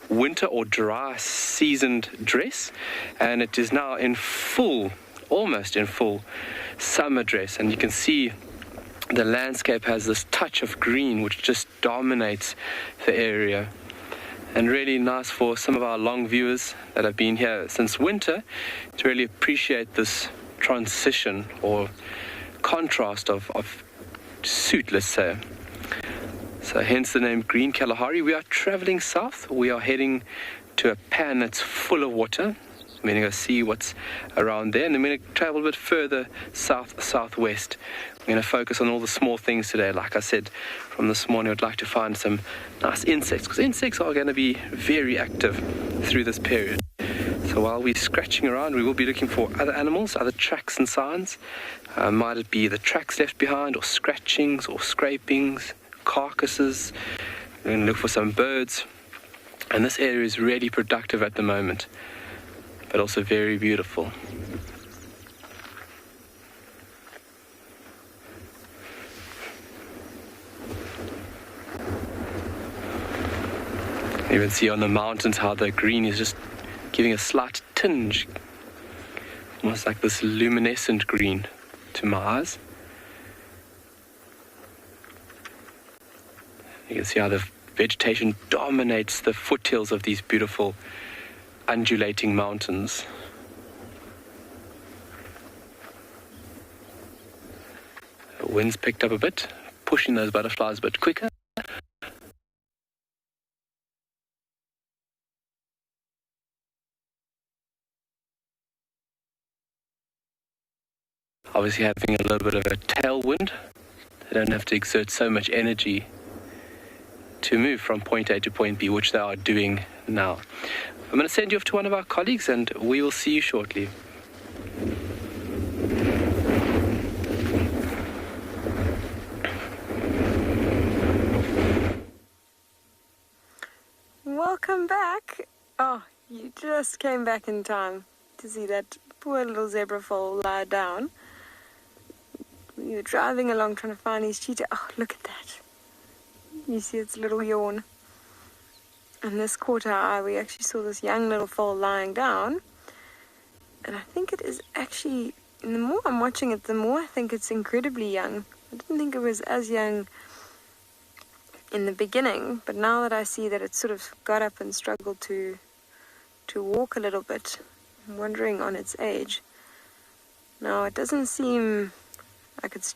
[SPEAKER 4] winter or dry seasoned dress, and it is now almost in full summer dress. And you can see the landscape has this touch of green which just dominates the area. And really nice for some of our long viewers that have been here since winter to really appreciate this transition or contrast of suit, let's say. So hence the name Green Kalahari. We are traveling south. We are heading to a pan that's full of water. I'm going to go see what's around there, and then we're going to travel a bit further southwest. We're going to focus on all the small things today. Like I said from this morning, I'd like to find some nice insects, because insects are going to be very active through this period. So while we're scratching around, we will be looking for other animals, other tracks and signs. Might it be the tracks left behind, or scratchings, or scrapings, carcasses. We're going to look for some birds. And this area is really productive at the moment, but also very beautiful. You can see on the mountains how the green is just giving a slight tinge, almost like this luminescent green to my eyes. You can see how the vegetation dominates the foothills of these beautiful undulating mountains. The wind's picked up a bit, pushing those butterflies a bit quicker. Obviously having a little bit of a tailwind, they don't have to exert so much energy to move from point A to point B, which they are doing now. I'm going to send you off to one of our colleagues, and we will see you shortly.
[SPEAKER 5] Welcome back. Oh, you just came back in time to see that poor little zebra foal lie down. We were driving along trying to find his cheetah. Oh, look at that. You see its little yawn. And this caught our eye. We actually saw this young little foal lying down. And I think it is actually, the more I'm watching it, the more I think it's incredibly young. I didn't think it was as young in the beginning, but now that I see that it sort of got up and struggled to walk a little bit, I'm wondering on its age. Now, it doesn't seem like it's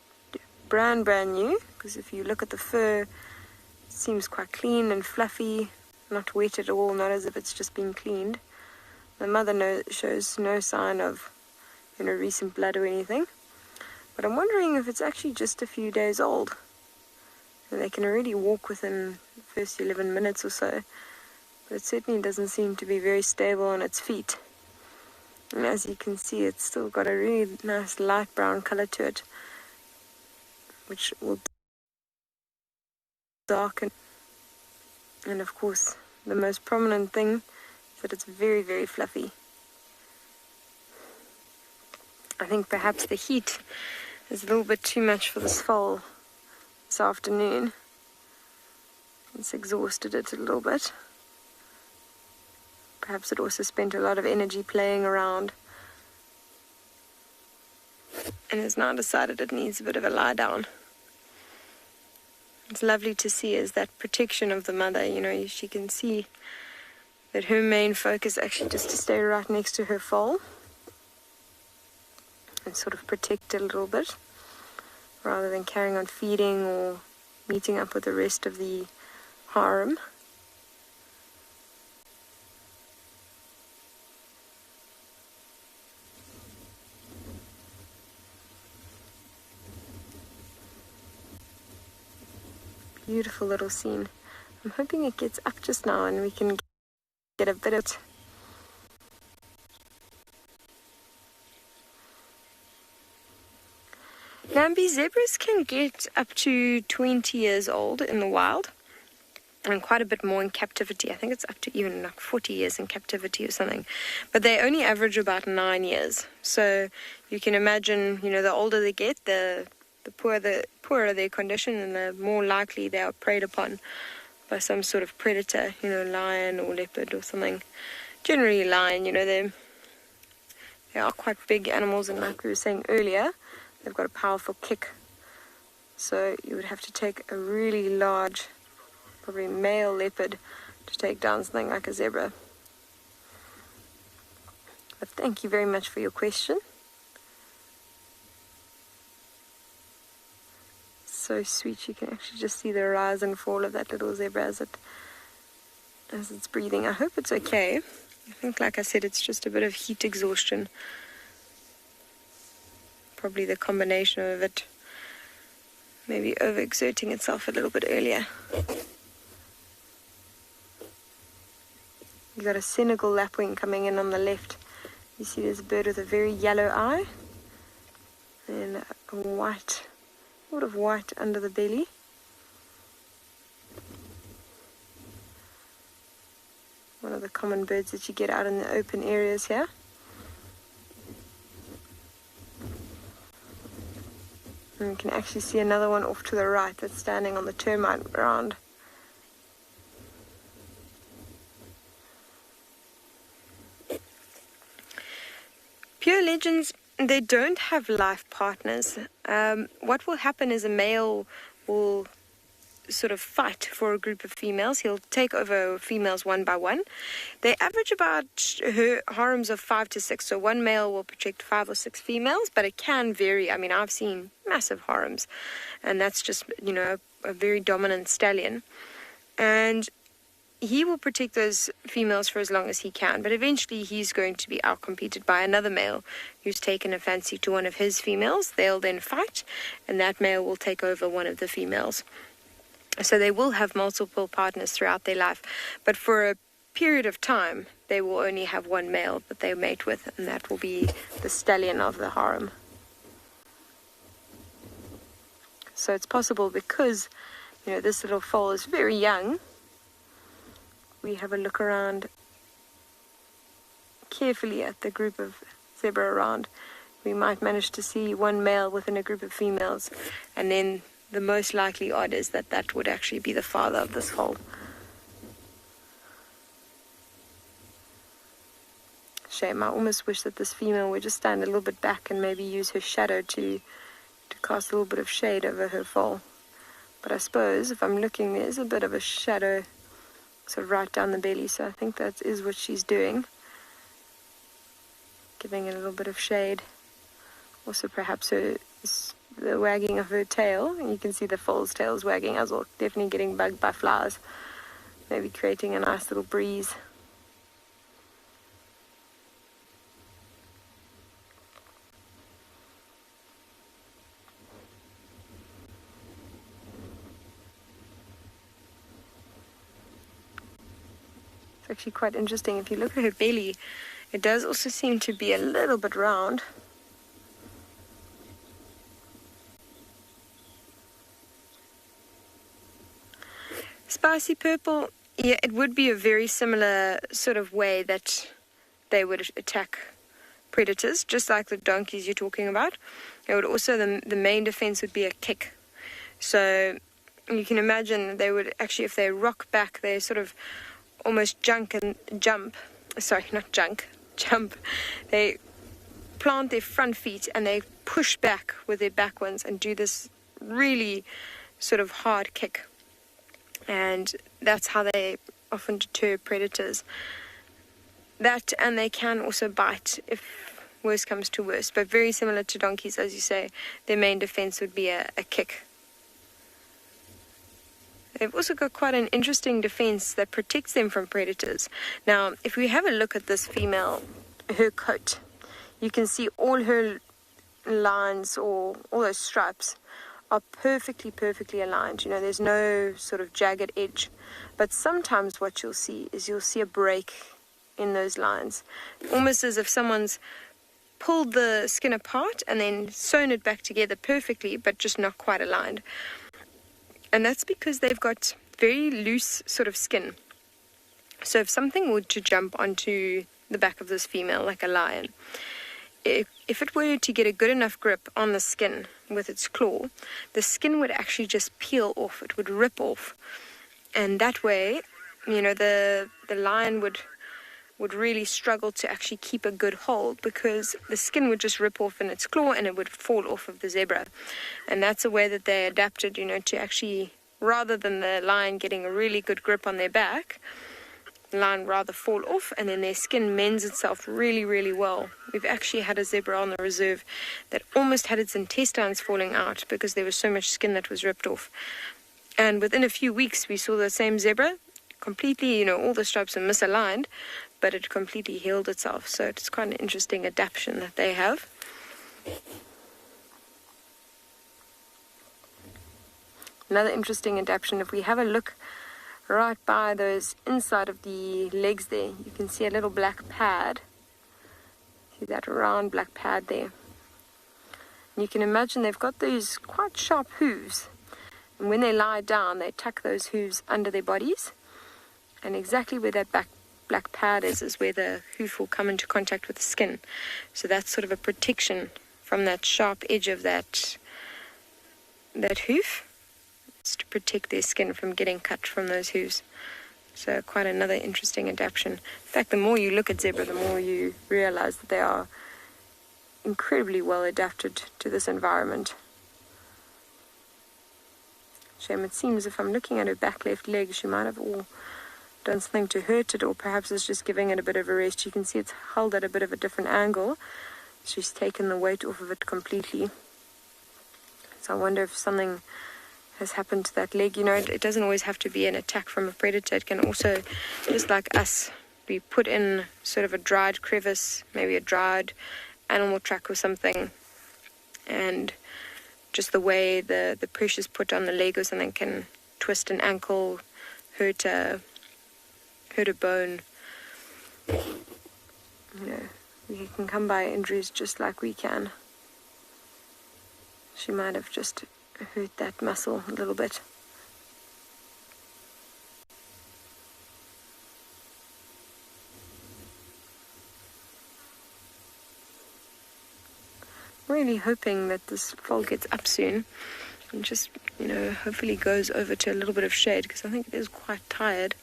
[SPEAKER 5] brand new, because if you look at the fur, it seems quite clean and fluffy, not wet at all, not as if it's just been cleaned. The mother shows no sign of recent blood or anything. But I'm wondering if it's actually just a few days old. And they can already walk within the first 11 minutes or so. But it certainly doesn't seem to be very stable on its feet. And as you can see, it's still got a really nice light brown color to it, which will darken. And of course, the most prominent thing is that it's very, very fluffy. I think perhaps the heat is a little bit too much for this foal this afternoon. It's exhausted it a little bit. Perhaps it also spent a lot of energy playing around and has now decided it needs a bit of a lie down. It's lovely to see is that protection of the mother. You know, she can see that her main focus actually just to stay right next to her foal and sort of protect it a little bit rather than carrying on feeding or meeting up with the rest of the harem. Beautiful little scene. I'm hoping it gets up just now and we can get a bit of it. Nambi zebras can get up to 20 years old in the wild and quite a bit more in captivity. I think it's up to even like 40 years in captivity or something. But they only average about 9 years. So you can imagine, you know, the older they get, the poorer their condition and the more likely they are preyed upon by some sort of predator, you know, lion or leopard or something. Generally lion, you know, they are quite big animals, and like we were saying earlier, they've got a powerful kick. So you would have to take a really large, probably male leopard to take down something like a zebra. But thank you very much for your question. So sweet. You can actually just see the rise and fall of that little zebra as it's breathing. I hope it's okay. I think, like I said, it's just a bit of heat exhaustion. Probably the combination of it maybe overexerting itself a little bit earlier. You've got a Senegal lapwing coming in on the left. You see there's a bird with a very yellow eye and a white, sort of white under the belly. One of the common birds that you get out in the open areas here. And you can actually see another one off to the right that's standing on the termite ground. Pure legends, they don't have life partners. What will happen is a male will sort of fight for a group of females. He'll take over females one by one. They average about harems of 5 to 6. So one male will protect 5 or 6 females, but it can vary. I mean, I've seen massive harems, and that's just, you know, a very dominant stallion. And he will protect those females for as long as he can, but eventually he's going to be outcompeted by another male who's taken a fancy to one of his females. They'll then fight, and that male will take over one of the females. So they will have multiple partners throughout their life, but for a period of time, they will only have one male that they mate with, and that will be the stallion of the harem. So it's possible because, you know, this little foal is very young. We have a look around carefully at the group of zebra around. We might manage to see one male within a group of females, and then the most likely odd is that that would actually be the father of this foal. Shame. I almost wish that this female would just stand a little bit back and maybe use her shadow to cast a little bit of shade over her foal. But I suppose if I'm looking, there's a bit of a shadow sort of right down the belly, so I think that is what she's doing. Giving it a little bit of shade. Also perhaps the wagging of her tail. And you can see the foal's tail is wagging as well. Definitely getting bugged by flies. Maybe creating a nice little breeze. It's actually quite interesting. If you look at her belly, it does also seem to be a little bit round. Spicy purple, yeah, it would be a very similar sort of way that they would attack predators, just like the donkeys you're talking about. It would also, the main defense would be a kick. So you can imagine they would actually, if they rock back, they sort of almost jump. They plant their front feet and they push back with their back ones and do this really sort of hard kick. And that's how they often deter predators. That, and they can also bite if worse comes to worse. But very similar to donkeys, as you say, their main defense would be a kick. They've also got quite an interesting defense that protects them from predators. Now, if we have a look at this female, her coat, you can see all her lines, or all those stripes, are perfectly aligned. You know, there's no sort of jagged edge. But sometimes what you'll see is a break in those lines, almost as if someone's pulled the skin apart and then sewn it back together perfectly, but just not quite aligned. And that's because they've got very loose sort of skin. So if something were to jump onto the back of this female, like a lion, if it were to get a good enough grip on the skin with its claw, the skin would actually just peel off. It would rip off. And that way, you know, the lion would really struggle to actually keep a good hold, because the skin would just rip off in its claw and it would fall off of the zebra. And that's a way that they adapted, you know, to actually, rather than the lion getting a really good grip on their back, the lion rather fall off, and then their skin mends itself really well. We've actually had a zebra on the reserve that almost had its intestines falling out because there was so much skin that was ripped off. And within a few weeks we saw the same zebra completely, you know, all the stripes are misaligned, but it completely healed itself. So it's quite an interesting adaptation that they have. Another interesting adaptation, if we have a look right by those inside of the legs there, you can see a little black pad. See that round black pad there? And you can imagine they've got these quite sharp hooves. And when they lie down, they tuck those hooves under their bodies. And exactly where that black pad is where the hoof will come into contact with the skin. So that's sort of a protection from that sharp edge of that hoof. It's to protect their skin from getting cut from those hooves. So quite another interesting adaptation. In fact, the more you look at zebra, the more you realize that they are incredibly well adapted to this environment. Shame, it seems if I'm looking at her back left leg, she might have all done something to hurt it, or perhaps it's just giving it a bit of a rest. You can see it's held at a bit of a different angle. She's taken the weight off of it completely. So I wonder if something has happened to that leg. You know, it doesn't always have to be an attack from a predator. It can also, just like us, be put in sort of a dried crevice, maybe a dried animal track or something, and just the way the pressure's put on the leg or something can twist an ankle, hurt a bone. You know, we can come by injuries just like we can. She might have just hurt that muscle a little bit. Really hoping that this foal gets up soon and just, you know, hopefully goes over to a little bit of shade, because I think it is quite tired.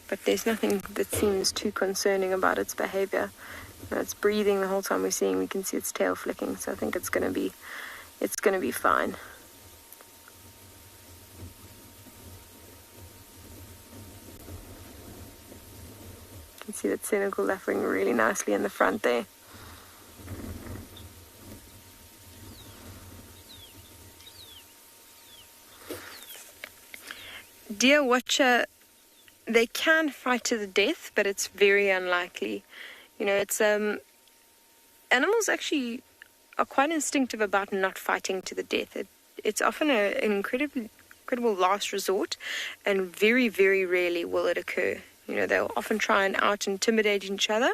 [SPEAKER 5] But there's nothing that seems too concerning about its behavior. You know, it's breathing the whole time we're seeing. We can see its tail flicking, so I think it's going to be fine. You can see that Senegal lapping really nicely in the front there. Deer watcher, they can fight to the death, but it's very unlikely. You know, it's animals actually are quite instinctive about not fighting to the death. it's often an incredible last resort, and very, very rarely will it occur. You know, they'll often try and out-intimidate each other,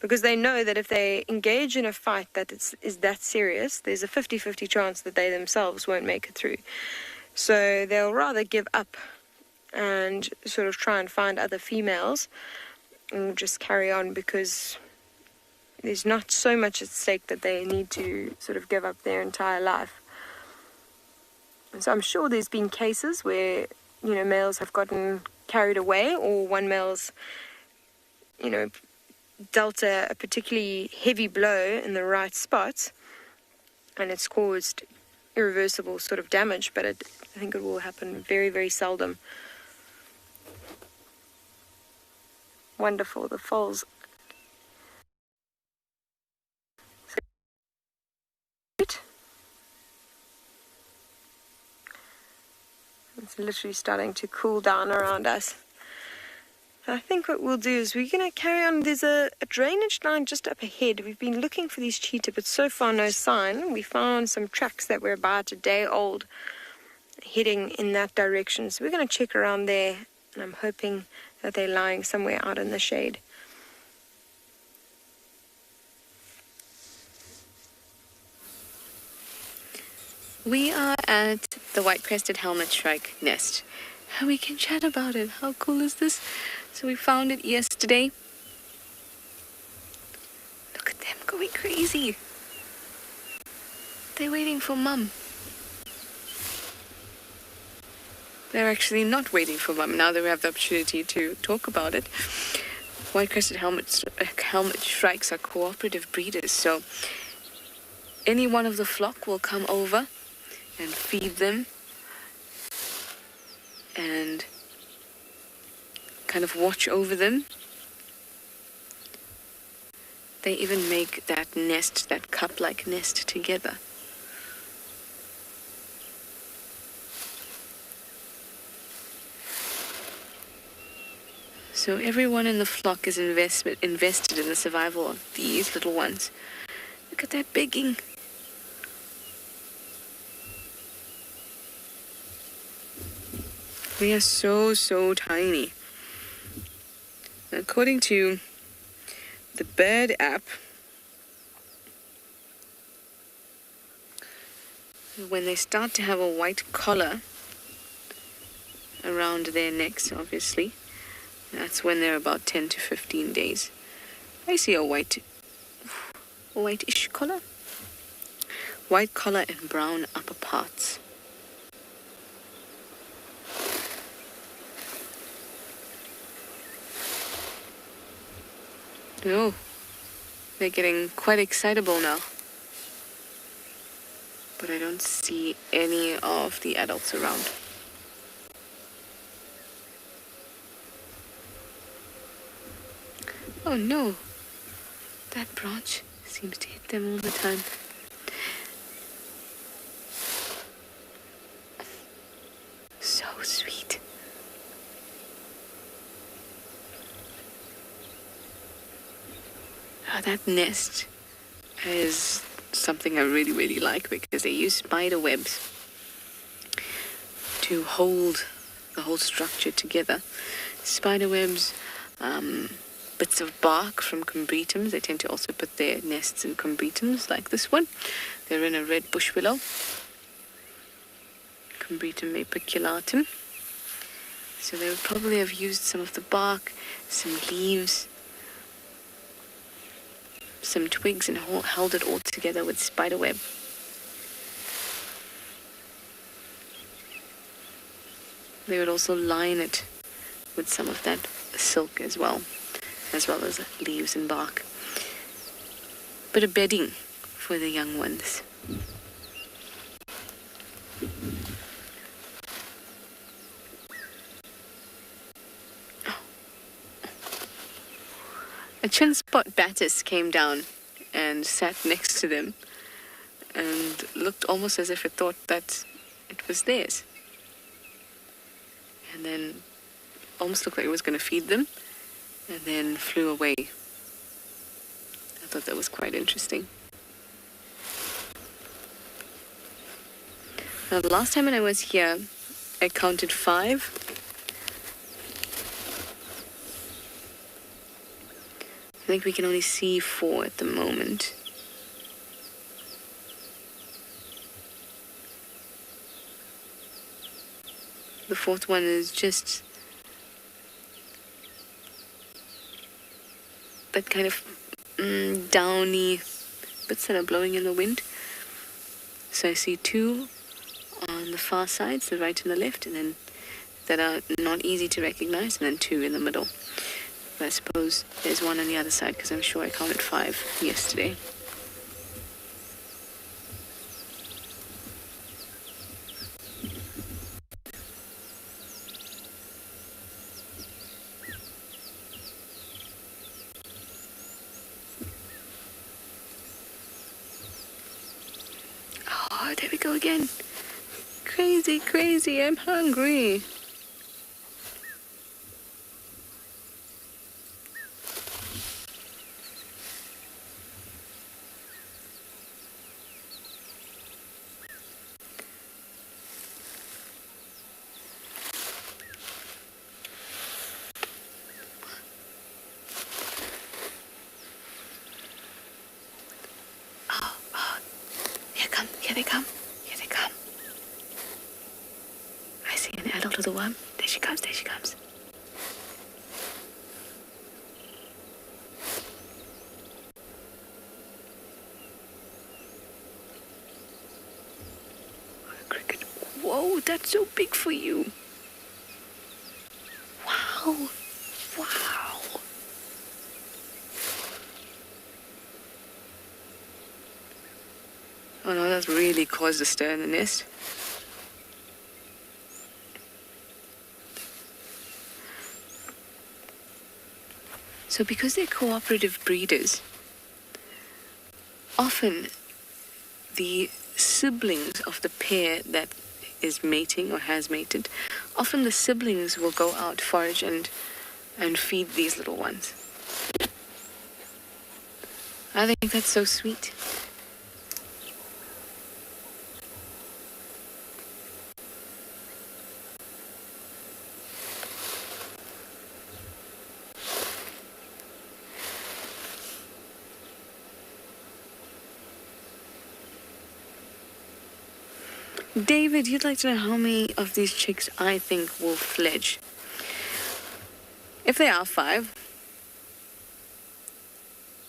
[SPEAKER 5] because they know that if they engage in a fight that is that serious, there's a 50-50 chance that they themselves won't make it through. So they'll rather give up and sort of try and find other females and just carry on, because there's not so much at stake that they need to sort of give up their entire life. And so I'm sure there's been cases where, you know, males have gotten carried away, or one male's, you know, dealt a particularly heavy blow in the right spot, and it's caused irreversible sort of damage, but I think it will happen very, very seldom. Wonderful, the foals. It's literally starting to cool down around us. I think what we'll do is we're going to carry on. There's a drainage line just up ahead. We've been looking for these cheetah, but so far no sign. We found some tracks that were about a day old heading in that direction. So we're going to check around there, and I'm hoping that they're lying somewhere out in the shade.
[SPEAKER 3] We are at the white-crested helmet shrike nest, and we can chat about it. How cool is this? So we found it yesterday. Look at them going crazy. They're waiting for Mum. They're actually not waiting for Mum. Now that we have the opportunity to talk about it. White-crested helmet shrikes are cooperative breeders, so any one of the flock will come over and feed them and kind of watch over them. They even make that nest, that cup-like nest together. So everyone in the flock is invested in the survival of these little ones. Look at that begging. We are so tiny. According to the bird app, when they start to have a white collar around their necks, obviously, that's when they're about 10 to 15 days. I see a whitish collar. White collar and brown upper parts. Oh, they're getting quite excitable now. But I don't see any of the adults around. Oh no, that branch seems to hit them all the time. So sweet. That nest is something I really like, because they use spider webs to hold the whole structure together. Spider webs, bits of bark from combretums. They tend to also put their nests in combretums like this one. They're in a red bush willow, Combretum apiculatum. So they would probably have used some of the bark, some leaves, some twigs, and held it all together with spider web. They would also line it with some of that silk as well as leaves and bark. Bit of bedding for the young ones. A chin spot batis came down and sat next to them and looked almost as if it thought that it was theirs. And then almost looked like it was going to feed them, and then flew away. I thought that was quite interesting. Now, the last time when I was here, I counted 5. I think we can only see 4 at the moment. The 4th one is just that kind of downy bits that are blowing in the wind. So I see 2 on the far sides, the right and the left, and then that are not easy to recognize, and then 2 in the middle. But I suppose there's 1 on the other side because I'm sure I counted 5 yesterday. Oh, there we go again. Crazy, crazy, I'm hungry. Here they come. Here they come. I see an adult of the worm. There she comes, there she comes. A cricket. Whoa, that's so big for you. Wow. Wow. Oh no, that's really caused a stir in the nest. So because they're cooperative breeders, often the siblings of the pair that is mating or has mated, often the siblings will go out, forage and feed these little ones. I think that's so sweet. David, you'd like to know how many of these chicks I think will fledge. If they are 5,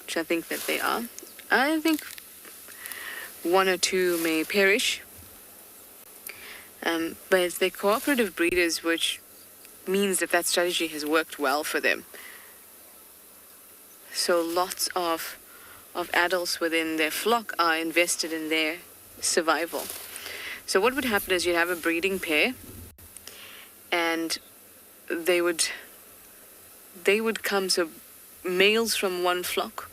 [SPEAKER 3] which I think that they are, I think 1 or 2 may perish. But they're cooperative breeders, which means that that strategy has worked well for them. So lots of adults within their flock are invested in their survival. So what would happen is you'd have a breeding pair, and they would come, so males from one flock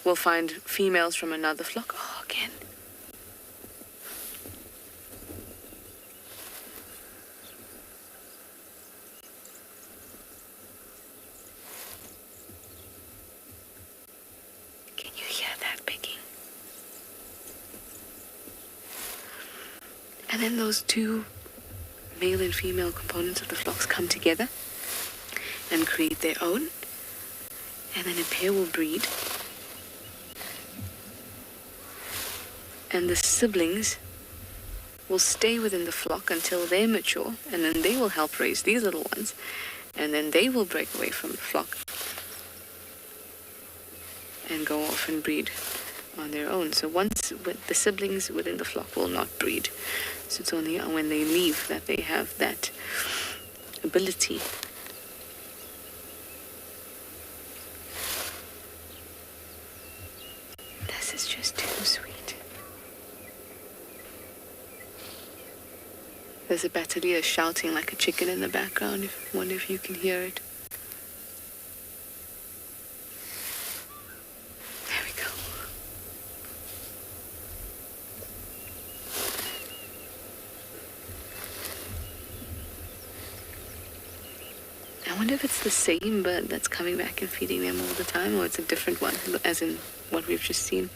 [SPEAKER 3] will find females from another flock. Oh, again. Can you hear that picking? And then those 2 male and female components of the flocks come together and create their own. And then a pair will breed. And the siblings will stay within the flock until they're mature, and then they will help raise these little ones. And then they will break away from the flock and go off and breed on their own. So once the siblings within the flock will not breed. So it's only when they leave that they have that ability. This is just too sweet. There's a battalier shouting like a chicken in the background. I wonder if you can hear it. There we go. I wonder if it's the same bird that's coming back and feeding them all the time, or it's a different one, as in what we've just seen.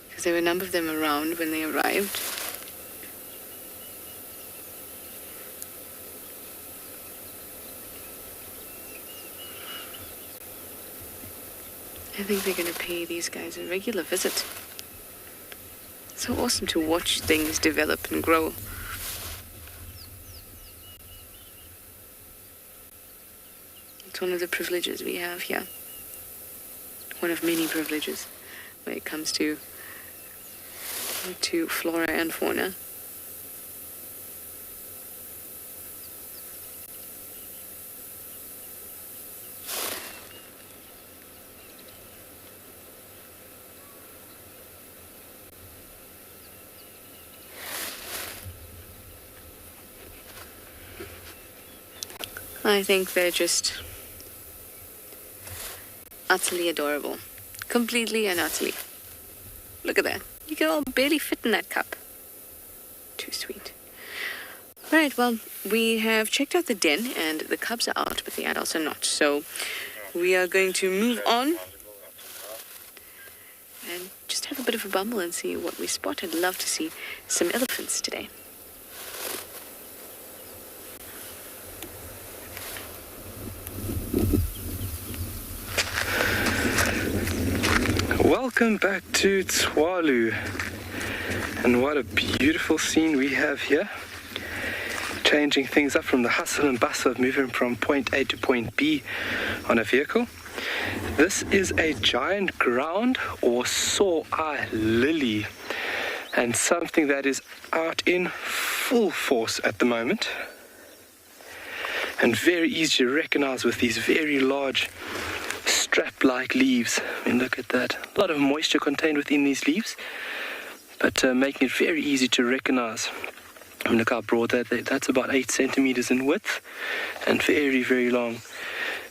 [SPEAKER 3] Because because there were a number of them around when they arrived. I think they're going to pay these guys a regular visit. So awesome to watch things develop and grow. It's one of the privileges we have here. One of many privileges when it comes to flora and fauna. I think they're just utterly adorable. Completely and utterly. Look at that. You can all barely fit in that cup. Too sweet. Alright, well, we have checked out the den and the cubs are out, but the adults are not. So we are going to move on and just have a bit of a bumble and see what we spot. I'd love to see some elephants today.
[SPEAKER 4] Welcome back to Tswalu, and what a beautiful scene we have here, changing things up from the hustle and bustle of moving from point A to point B on a vehicle. This is a giant ground or saw-eye lily, and something that is out in full force at the moment, and very easy to recognize with these very large strap-like leaves. I mean, look at that. A lot of moisture contained within these leaves, but making it very easy to recognize. I mean, look how broad that's about 8 centimeters in width and very, very long.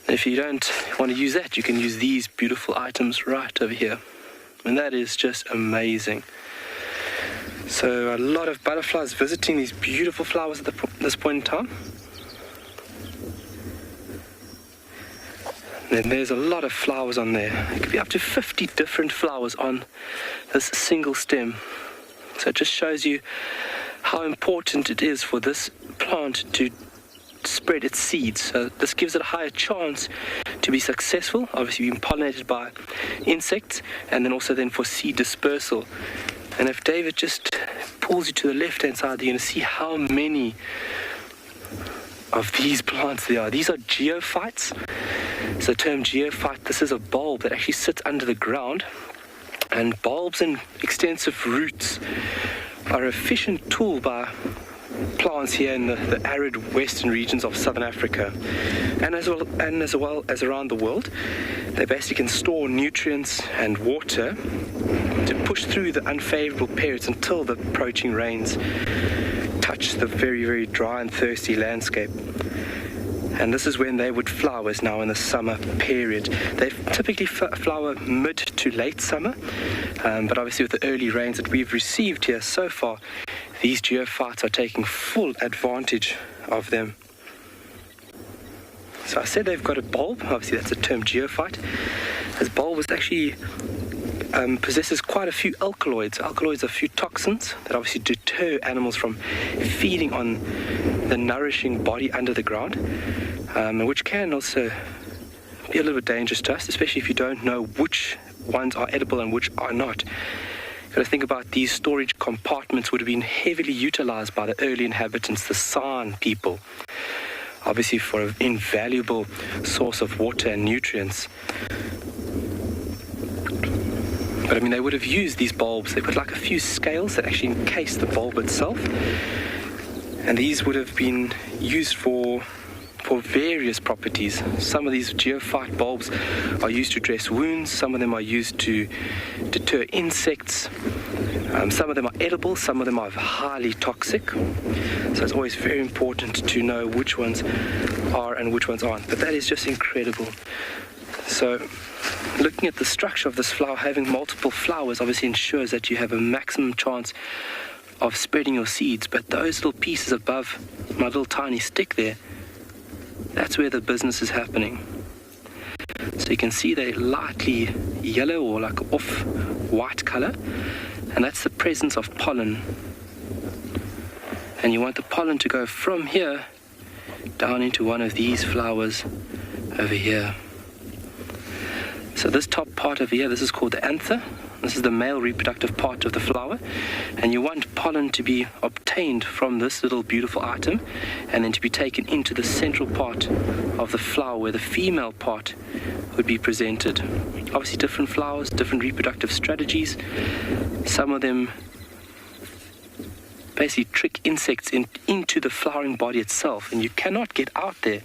[SPEAKER 4] And if you don't want to use that, you can use these beautiful items right over here. And that is just amazing. So a lot of butterflies visiting these beautiful flowers at this point in time. And there's a lot of flowers on there. It could be up to 50 different flowers on this single stem. So it just shows you how important it is for this plant to spread its seeds. So this gives it a higher chance to be successful, obviously being pollinated by insects, and then also then for seed dispersal. And if David just pulls you to the left-hand side, you're going to see how many of these plants there are. These are geophytes. So the term geophyte, this is a bulb that actually sits under the ground, and bulbs and extensive roots are an efficient tool by plants here in the arid western regions of southern Africa, and as well as around the world. They basically can store nutrients and water to push through the unfavorable periods until the approaching rains touch the very, very dry and thirsty landscape. And this is when they would flower, is now in the summer period. They typically flower mid to late summer, but obviously with the early rains that we've received here so far, these geophytes are taking full advantage of them. So I said they've got a bulb. Obviously that's the term geophyte. This bulb is actually possesses quite a few alkaloids. Alkaloids are a few toxins that obviously deter animals from feeding on the nourishing body under the ground, which can also be a little bit dangerous to us, especially if you don't know which ones are edible and which are not. You've got to think about these storage compartments would have been heavily utilized by the early inhabitants, the San people, obviously for an invaluable source of water and nutrients. But I mean, they would have used these bulbs. They put like a few scales that actually encase the bulb itself. And these would have been used for various properties. Some of these geophyte bulbs are used to dress wounds. Some of them are used to deter insects. Some of them are edible. Some of them are highly toxic. So it's always very important to know which ones are and which ones aren't. But that is just incredible. So looking at the structure of this flower, having multiple flowers obviously ensures that you have a maximum chance of spreading your seeds. But those little pieces above my little tiny stick there, that's where the business is happening. So you can see they're lightly yellow or like off-white color, and that's the presence of pollen. And you want the pollen to go from here down into one of these flowers over here. So this top part over here, this is called the anther. This is the male reproductive part of the flower, and you want pollen to be obtained from this little beautiful item and then to be taken into the central part of the flower where the female part would be presented. Obviously different flowers, different reproductive strategies. Some of them basically trick insects into the flowering body itself, and you cannot get out there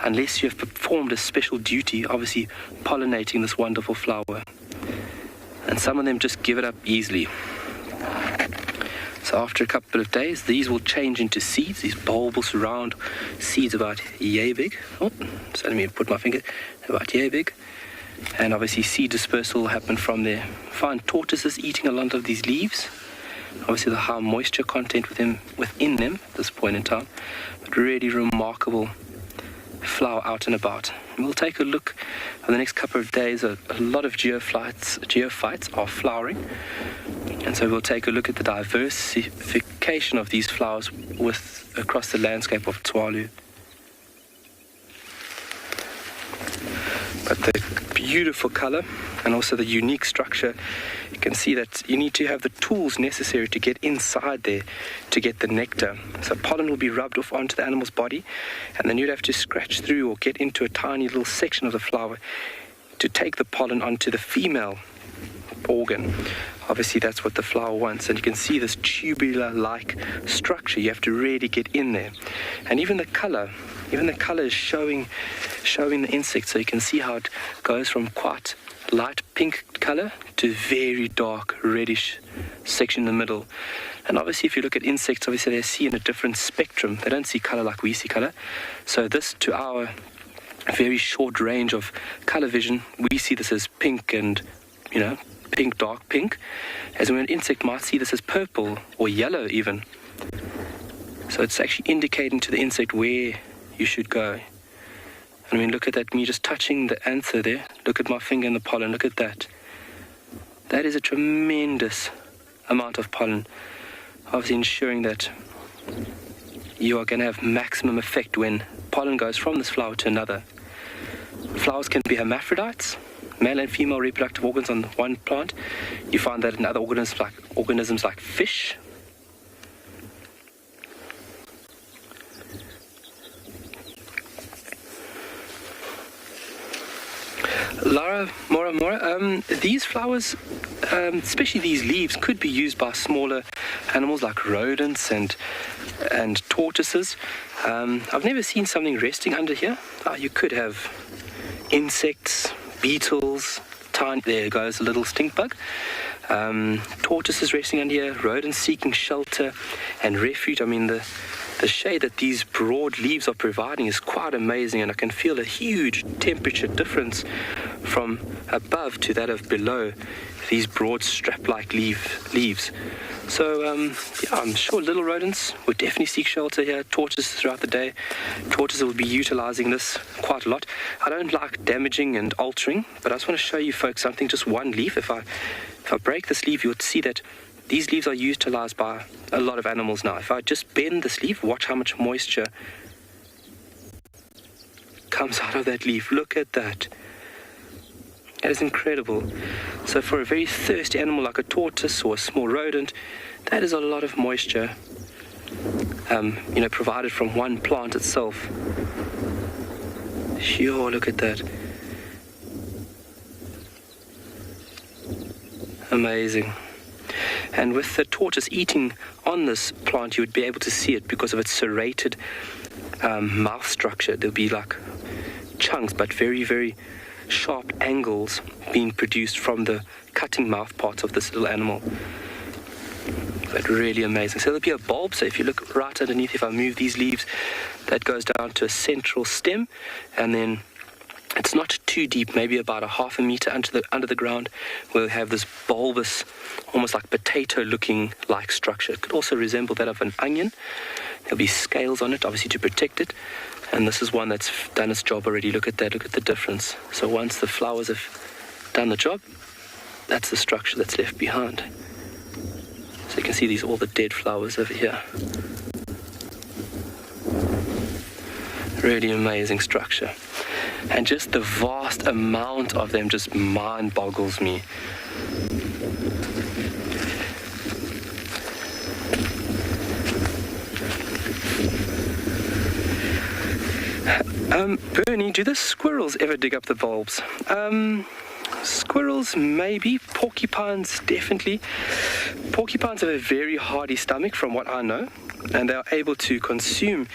[SPEAKER 4] unless you have performed a special duty, obviously pollinating this wonderful flower. And some of them just give it up easily. So after a couple of days, these will change into seeds, these bulbous round seeds about yay big. Oh, so let me put my finger, about yay big. And obviously seed dispersal will happen from there. Find tortoises eating a lot of these leaves. Obviously the high moisture content within them at this point in time. But really remarkable flower out and about. And we'll take a look in the next couple of days. A lot of geophytes are flowering, and so we'll take a look at the diversification of these flowers across the landscape of Tswalu. But the beautiful color and also the unique structure, you can see that you need to have the tools necessary to get inside there to get the nectar. So pollen will be rubbed off onto the animal's body, and then you'd have to scratch through or get into a tiny little section of the flower to take the pollen onto the female organ. Obviously that's what the flower wants, and you can see this tubular-like structure. You have to really get in there. And even the color is showing the insect, so you can see how it goes from quite light pink color to very dark reddish section in the middle. And obviously if you look at insects, obviously they see in a different spectrum. They don't see color like we see color. So this, to our very short range of color vision, we see this as pink and, pink, dark pink, as when an insect might see this as purple or yellow even. So it's actually indicating to the insect where you should go. I mean, look at that, me just touching the anther there. Look at my finger in the pollen, look at that. That is a tremendous amount of pollen. Obviously ensuring that you are going to have maximum effect when pollen goes from this flower to another. Flowers can be hermaphrodites, male and female reproductive organs on one plant. You find that in other organisms like fish. Lara, Mora, these flowers, especially these leaves, could be used by smaller animals like rodents and tortoises. I've never seen something resting under here. You could have insects, beetles, there goes a little stink bug. Tortoises resting under here, rodents seeking shelter and refuge. I mean, the shade that these broad leaves are providing is quite amazing, and I can feel a huge temperature difference from above to that of below these broad strap-like leaves. So I'm sure little rodents would definitely seek shelter here. Tortoises throughout the day. Tortoises will be utilizing this quite a lot. I don't like damaging and altering, but I just want to show you folks something, just one leaf. If I break this leaf, you would see that these leaves are utilized by a lot of animals now. If I just bend this leaf, watch how much moisture comes out of that leaf. Look at that. That is incredible. So for a very thirsty animal like a tortoise or a small rodent, that is a lot of moisture, provided from one plant itself. Sure, look at that. Amazing. And with the tortoise eating on this plant, you would be able to see it because of its serrated mouth structure. There'll be like chunks, but very, very sharp angles being produced from the cutting mouth parts of this little animal. But really amazing. So there'll be a bulb. So if you look right underneath, if I move these leaves, that goes down to a central stem, and then it's not too deep, maybe about a half a meter under the ground. We'll have this bulbous, almost like potato-looking like structure. It could also resemble that of an onion. There'll be scales on it, obviously, to protect it. And this is one that's done its job already. Look at that. Look at the difference. So once the flowers have done the job, that's the structure that's left behind. So you can see all the dead flowers over here. Really amazing structure. And just the vast amount of them just mind boggles me. Bernie, do the squirrels ever dig up the bulbs? Squirrels, maybe. Porcupines, definitely. Porcupines have a very hardy stomach, from what I know, and they are able to consume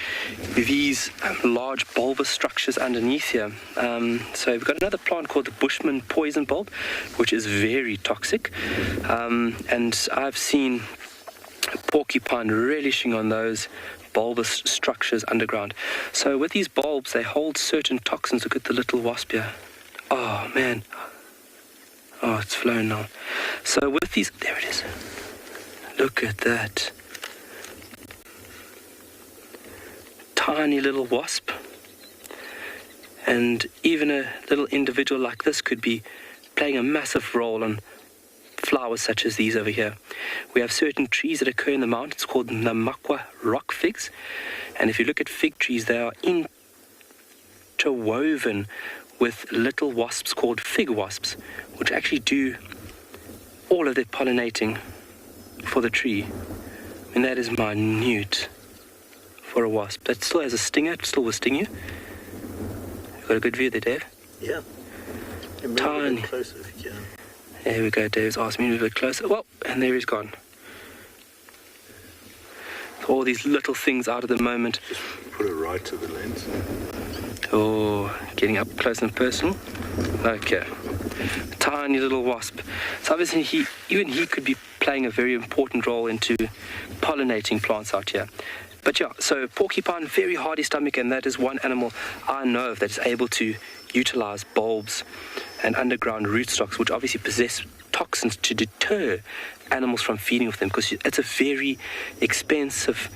[SPEAKER 4] these large bulbous structures underneath here. So we've got another plant called the Bushman poison bulb, which is very toxic, and I've seen porcupine relishing on those bulbous structures underground. So with these bulbs, they hold certain toxins. Look at the little wasp here. Oh, man. Oh, it's flown now. So with these, there it is. Look at that. Tiny little wasp. And even a little individual like this could be playing a massive role on flowers such as these over here. We have certain trees that occur in the mountains called Namakwa rock figs. And if you look at fig trees, they are interwoven with little wasps called fig wasps, which actually do all of their pollinating for the tree. I mean, that is minute for a wasp. That still has a stinger, it still will sting you. You've got a good view there, Dave?
[SPEAKER 6] Yeah.
[SPEAKER 4] Tiny.
[SPEAKER 6] Closer if you can.
[SPEAKER 4] There we go, Dave's asked me to move a bit closer. Well, and there he's gone. All these little things out at the moment.
[SPEAKER 6] Just put it right to the lens.
[SPEAKER 4] Oh, getting up close and personal. Okay. Tiny little wasp. So obviously even he could be playing a very important role into pollinating plants out here. But yeah, so porcupine, very hardy stomach, and that is one animal I know of that is able to utilize bulbs and underground rootstocks, which obviously possess toxins to deter animals from feeding with them, because it's a very expensive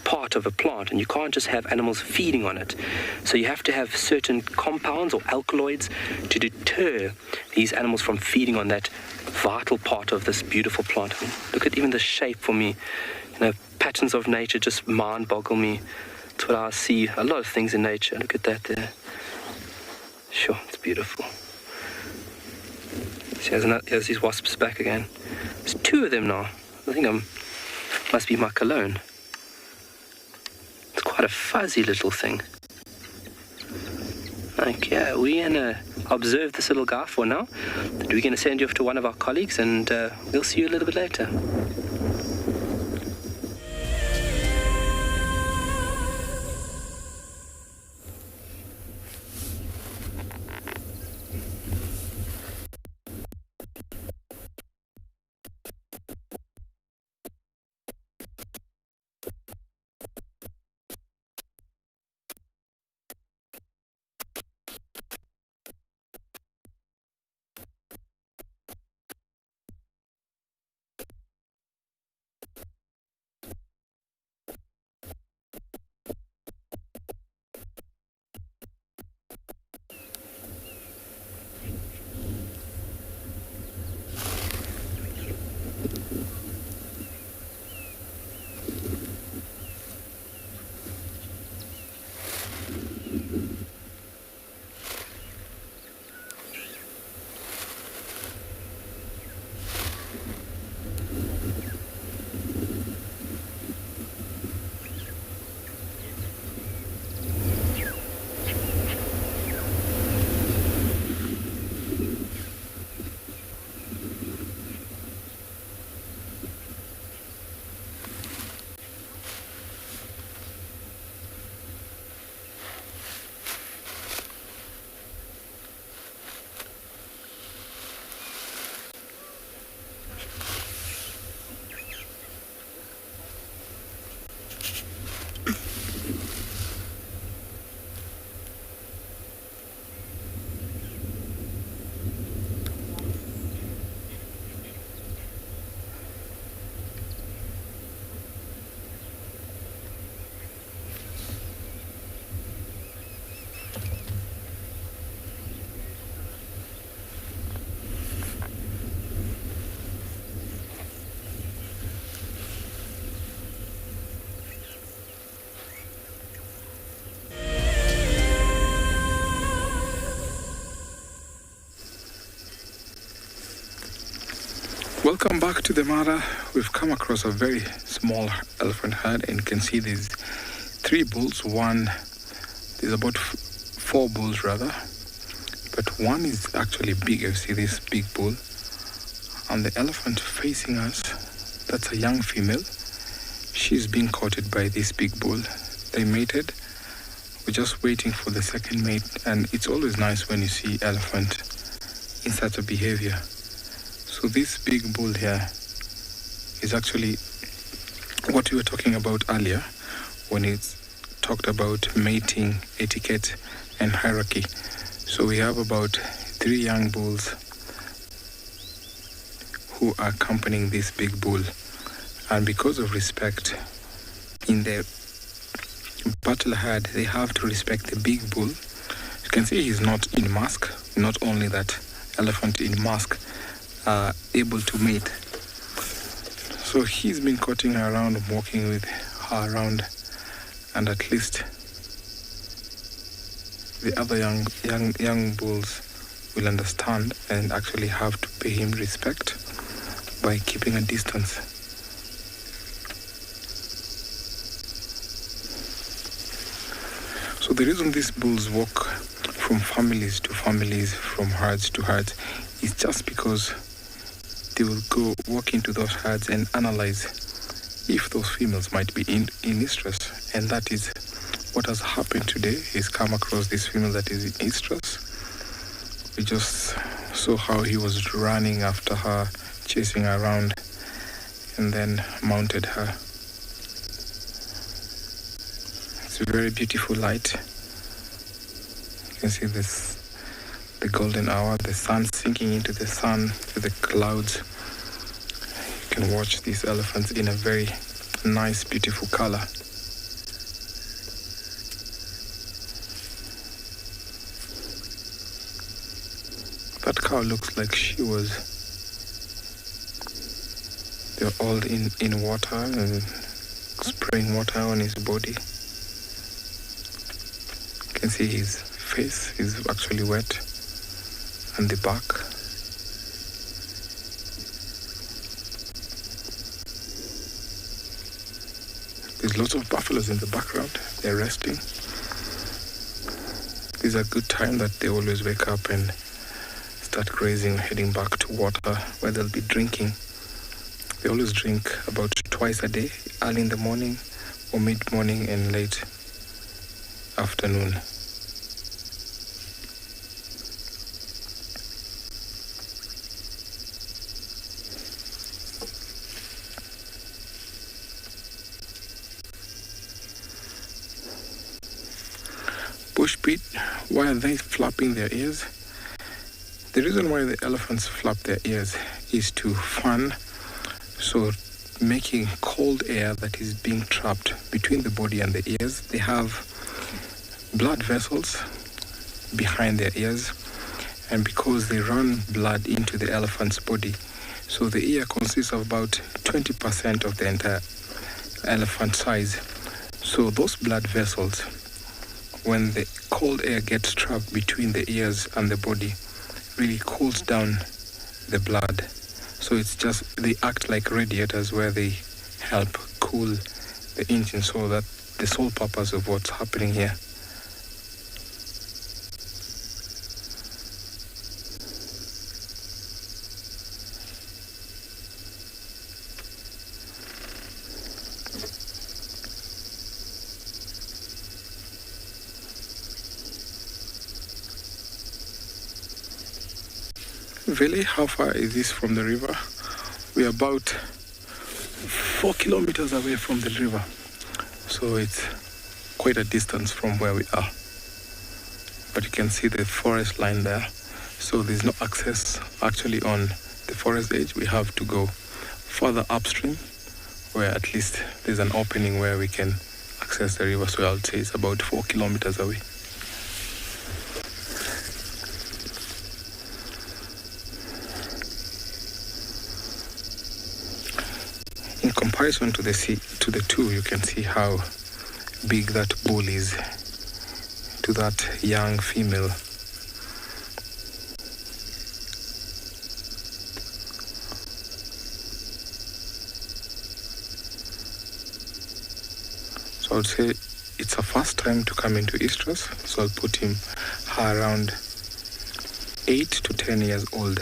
[SPEAKER 4] part of a plant, and you can't just have animals feeding on it. So you have to have certain compounds or alkaloids to deter these animals from feeding on that vital part of this beautiful plant. I mean, look at even the shape for me. Patterns of nature just mind boggle me. It's what I see. A lot of things in nature. Look at that there. Sure, it's beautiful. See, here's these wasps back again. There's two of them now. I think must be my cologne. It's quite a fuzzy little thing. Okay, we're going to observe this little guy for now. We're going to send you off to one of our colleagues, and we'll see you a little bit later.
[SPEAKER 2] Welcome back to the Mara. We've come across a very small elephant herd, and you can see there's 3 bulls. There's about 4 bulls rather, but one is actually big. You see this big bull, and the elephant facing us, that's a young female. She's being courted by this big bull. They mated. We're just waiting for the second mate, and it's always nice when you see elephant in such a behavior. So this big bull here is actually what we were talking about earlier when it talked about mating, etiquette, and hierarchy. So we have about 3 young bulls who are accompanying this big bull. And because of respect in the battle herd, they have to respect the big bull. You can see he's not in mask. Not only that, elephant in mask are able to mate. So he's been courting her around, walking with her around, and at least the other young bulls will understand and actually have to pay him respect by keeping a distance. So the reason these bulls walk from families to families, from herds to herds, is just because they will go walk into those herds and analyze if those females might be in estrus. And that is what has happened today. He's come across this female that is in estrus. We just saw how he was running after her, chasing her around, and then mounted her. It's a very beautiful light. You can see this, the golden hour, the sun sinking into the sun with the clouds. You can watch these elephants in a very nice, beautiful color. That cow looks like they're all in water and spraying water on his body. You can see his face is actually wet, and the back. There's lots of buffaloes in the background. They're resting. These are a good time that they always wake up and start grazing, heading back to water where they'll be drinking. They always drink about twice a day, early in the morning or mid-morning and late afternoon. Bushbeat, why are they flapping their ears? The reason why the elephants flap their ears is to fan, so making cold air that is being trapped between the body and the ears. They have blood vessels behind their ears, and because they run blood into the elephant's body, so the ear consists of about 20% of the entire elephant size. So those blood vessels, when the cold air gets trapped between the ears and the body, really cools down the blood. So it's just, they act like radiators where they help cool the engine. So that the sole purpose of what's happening here. Valley, how far is this from the river? We are about 4 kilometers away from the river. So it's quite a distance from where we are. But you can see the forest line there. So there's no access actually on the forest edge. We have to go further upstream where at least there's an opening where we can access the river. So I would say it's about 4 kilometers away. In comparison to the two, you can see how big that bull is to that young female. So I would say it's a first time to come into estrus, so I'll put him around 8 to 10 years old.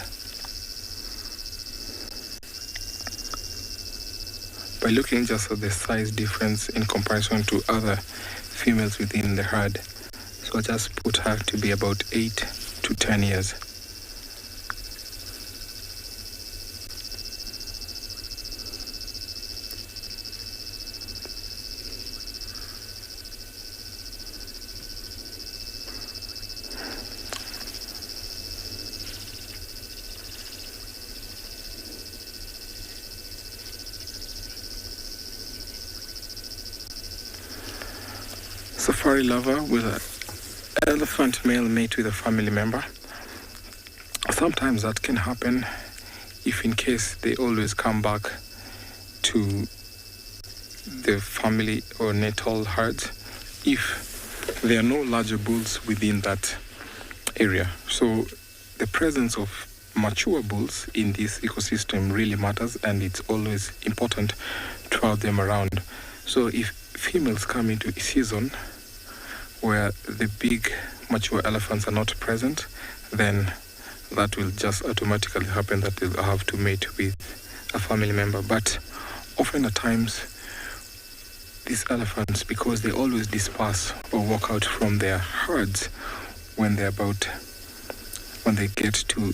[SPEAKER 2] By looking just at the size difference in comparison to other females within the herd, so I just put her to be about 8 to 10 years. Safari lover with an elephant male mate with a family member. Sometimes that can happen if in case they always come back to the family or natal herds if there are no larger bulls within that area. So the presence of mature bulls in this ecosystem really matters, and it's always important to have them around. So if females come into a season where the big mature elephants are not present, then that will just automatically happen that they'll have to mate with a family member. But often at times, these elephants, because they always disperse or walk out from their herds when they get to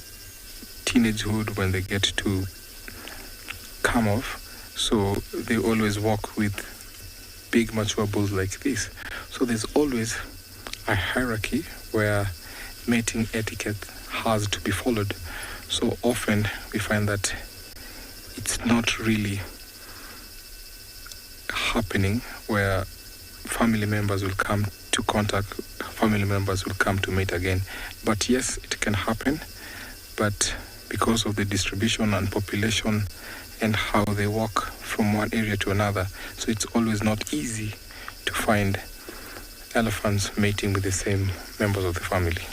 [SPEAKER 2] teenagehood, when they get to come off, so they always walk with big mature bulls like this. So there's always a hierarchy where mating etiquette has to be followed. So often we find that it's not really happening where family members will come to contact, family members will come to mate again. But yes, it can happen, but because of the distribution and population and how they walk from one area to another, so it's always not easy to find elephants mating with the same members of the family.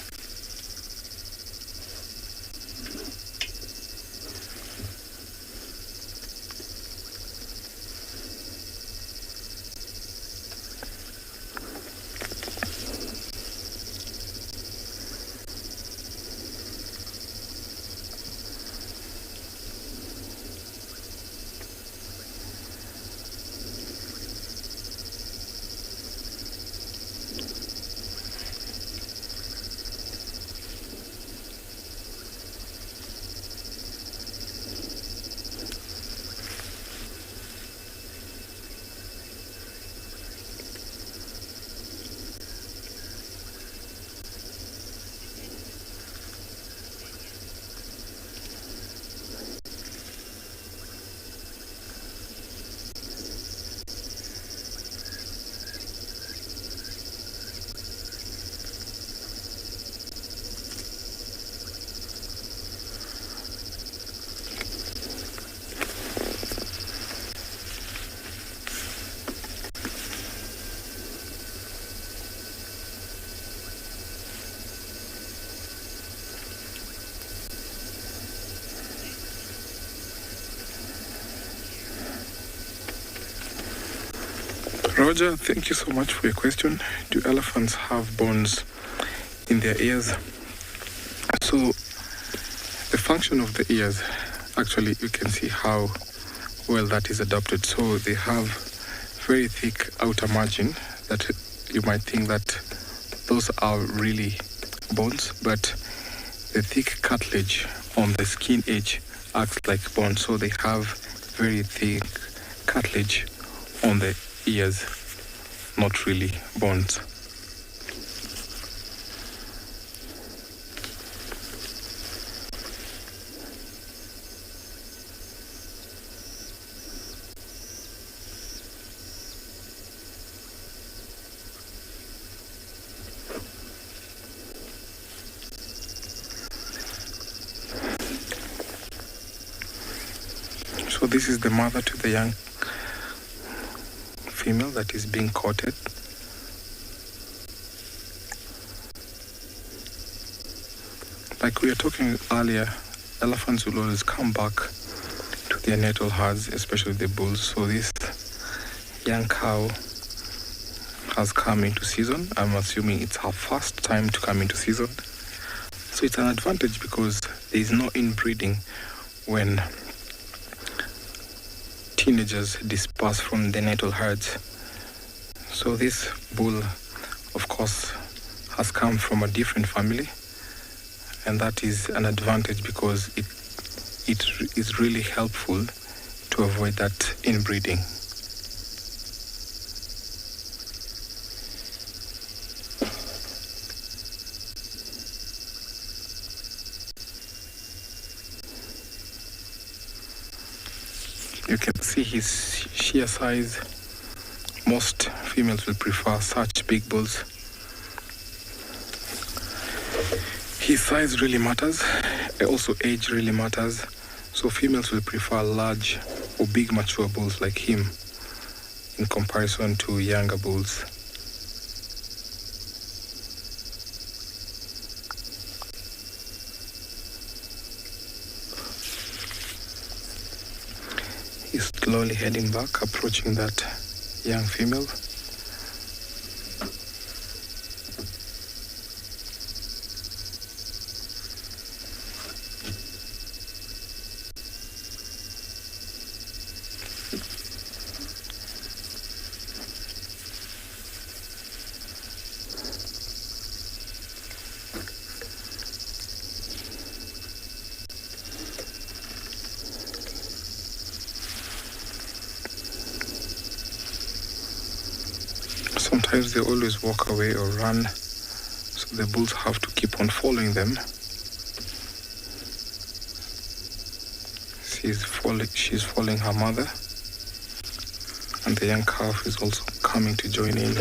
[SPEAKER 2] Roger, thank you so much for your question. Do elephants have bones in their ears? So the function of the ears, actually you can see how well that is adopted. So they have very thick outer margin that you might think that those are really bones, but the thick cartilage on the skin edge acts like bones. So they have very thick cartilage on the ears, not really bones. So this is the mother to the young female that is being courted. Like we were talking earlier, elephants will always come back to their natal herds, especially the bulls. So this young cow has come into season. I'm assuming it's her first time to come into season. So it's an advantage because there is no inbreeding when teenagers disperse from the natal herds. So this bull, of course, has come from a different family, and that is an advantage because it is really helpful to avoid that inbreeding. You can see his sheer size. Most females will prefer such big bulls. His size really matters. Also age really matters. So females will prefer large or big mature bulls like him in comparison to younger bulls. He's slowly heading back, approaching that young female. Sometimes they always walk away or run, so the bulls have to keep on following them. She's following her mother, and the young calf is also coming to join in.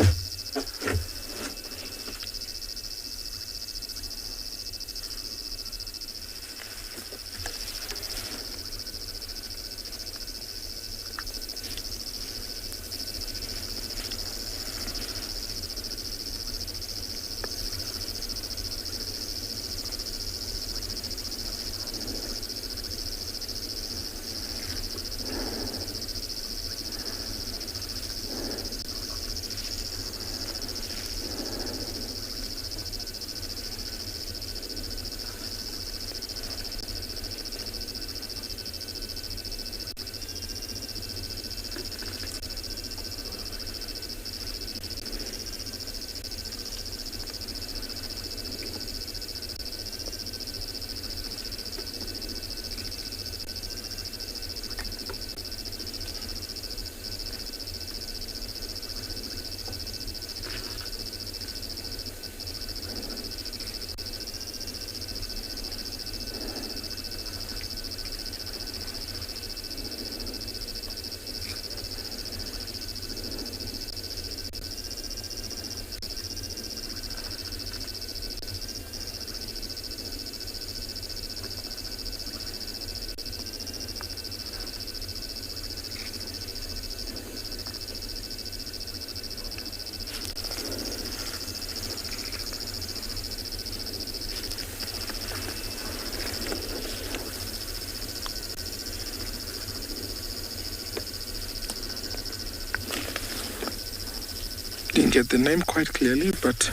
[SPEAKER 2] Didn't get the name quite clearly, but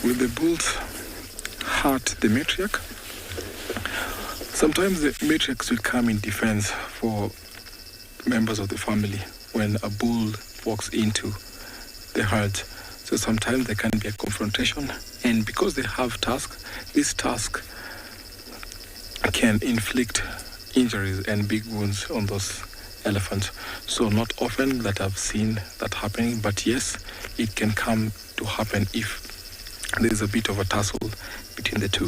[SPEAKER 2] with the bull's heart, the matriarch, sometimes the matriarchs will come in defense for members of the family when a bull walks into the herd. So sometimes there can be a confrontation, and because they have tusk, this tusk can inflict injuries and big wounds on those elephants. So not often that I've seen that happening, but yes, it can come to happen if there is a bit of a tussle between the two.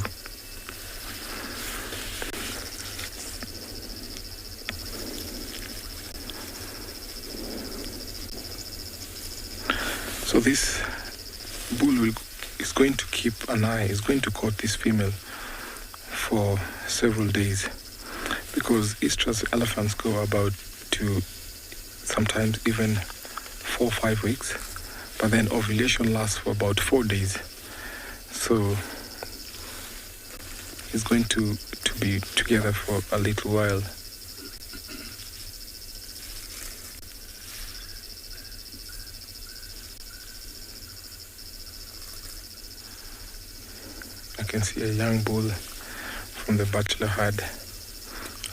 [SPEAKER 2] So this bull is going to keep an eye, is going to court this female for several days, because estrus elephants go about to sometimes even 4 or 5 weeks, but then ovulation lasts for about 4 days. So it's going to be together for a little while. see a young bull from the bachelor herd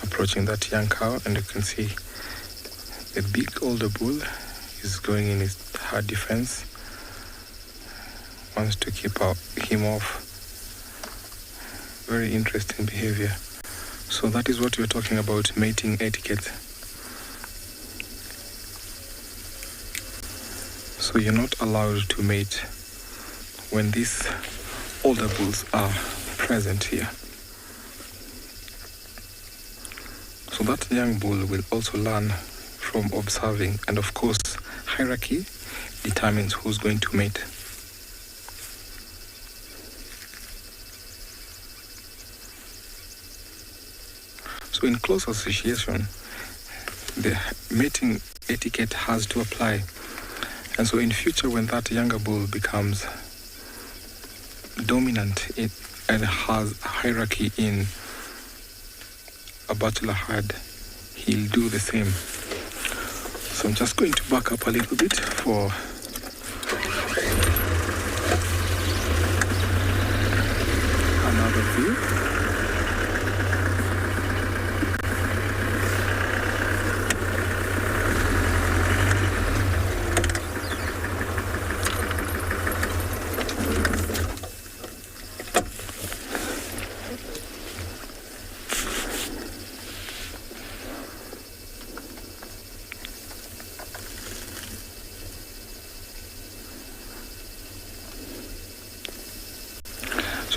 [SPEAKER 2] approaching that young cow, and you can see the big older bull is going in his hard defense, wants to keep him off. Very interesting behavior. So that is what we're talking about, mating etiquette. So you're not allowed to mate when these older bulls are present here. So that young bull will also learn from observing, and of course, hierarchy determines who's going to mate. So in close association, the mating etiquette has to apply. And so in future, when that younger bull becomes dominant and has hierarchy in a bachelor herd, he'll do the same. So I'm just going to back up a little bit for another view.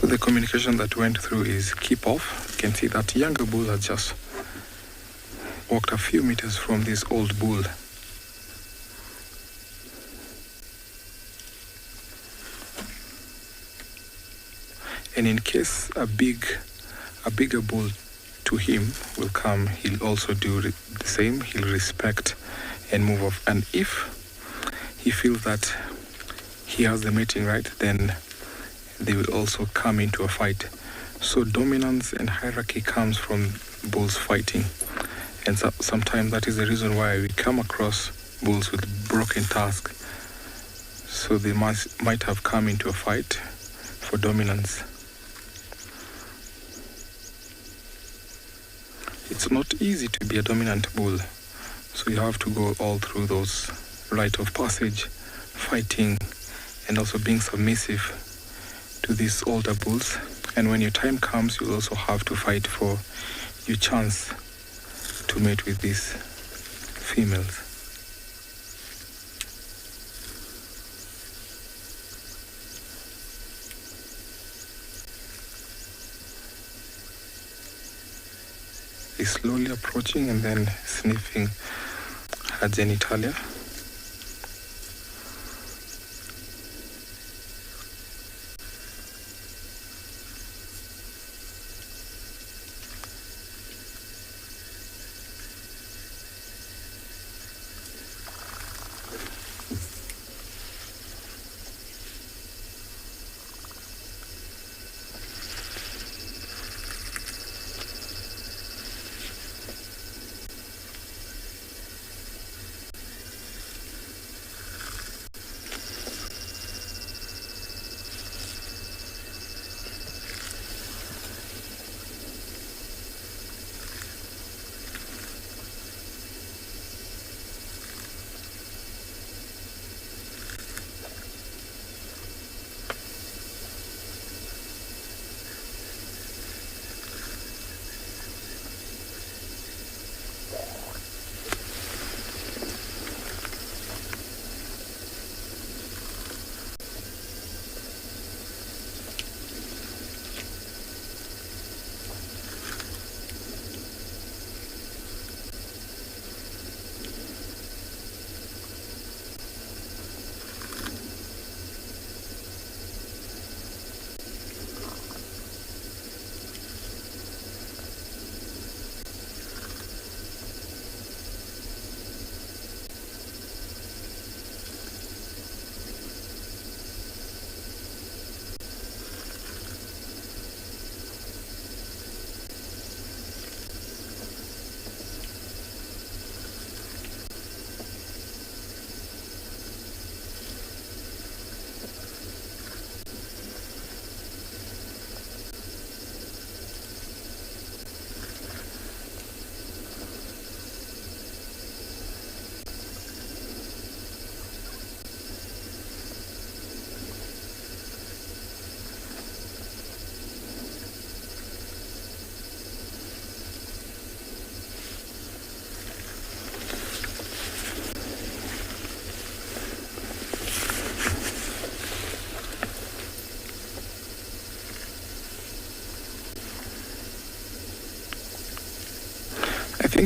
[SPEAKER 2] The communication that went through is keep off. You can see that younger bull has just walked a few meters from this old bull. And in case a bigger bull to him will come, he'll also do the same. He'll respect and move off. And if he feels that he has the mating right, then they will also come into a fight. So dominance and hierarchy comes from bulls fighting. And sometimes that is the reason why we come across bulls with broken tusks. So they might have come into a fight for dominance. It's not easy to be a dominant bull. So you have to go all through those rite of passage, fighting, and also being submissive to these older bulls. And when your time comes, you'll also have to fight for your chance to mate with these females. He's slowly approaching and then sniffing her genitalia.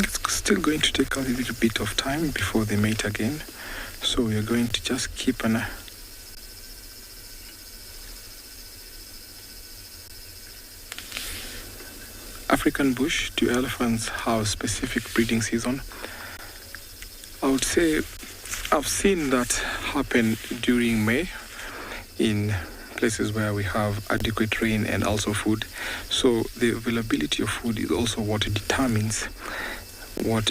[SPEAKER 2] think it's still going to take a little bit of time before they mate again. So we're going to just keep an African bush. Do elephants have specific breeding season? I would say I've seen that happen during May in places where we have adequate rain and also food. So the availability of food is also what determines what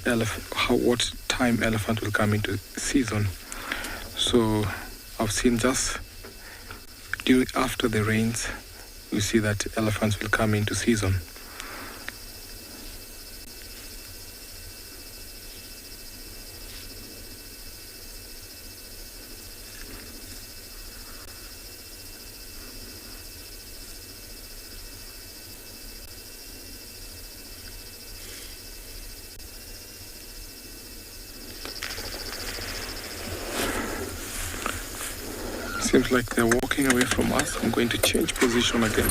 [SPEAKER 2] time elephant will come into season. So I've seen just after the rains, you see that elephants will come into season. Seems like they're walking away from us. I'm going to change position again.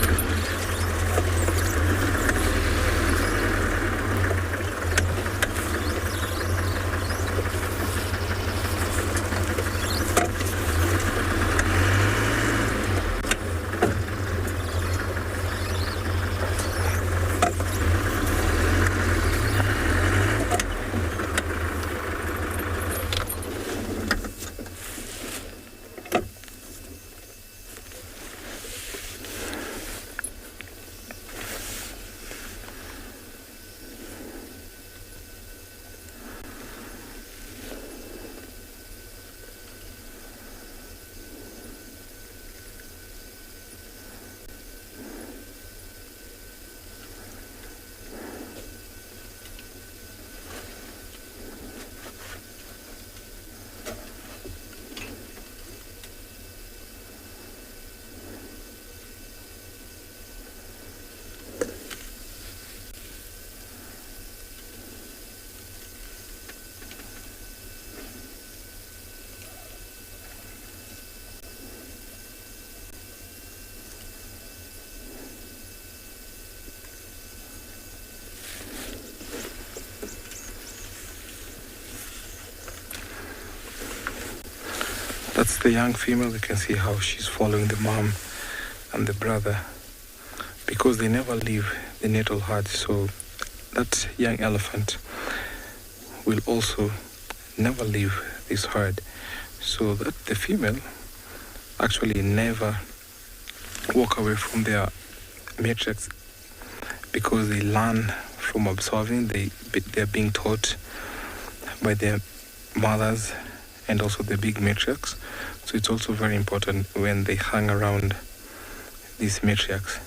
[SPEAKER 2] That's the young female. You can see how she's following the mom and the brother because they never leave the natal herd. So that young elephant will also never leave this herd. So that the female actually never walk away from their matriarchs because they learn from observing. They're being taught by their mothers and also the big matriarchs. So it's also very important when they hang around these matriarchs.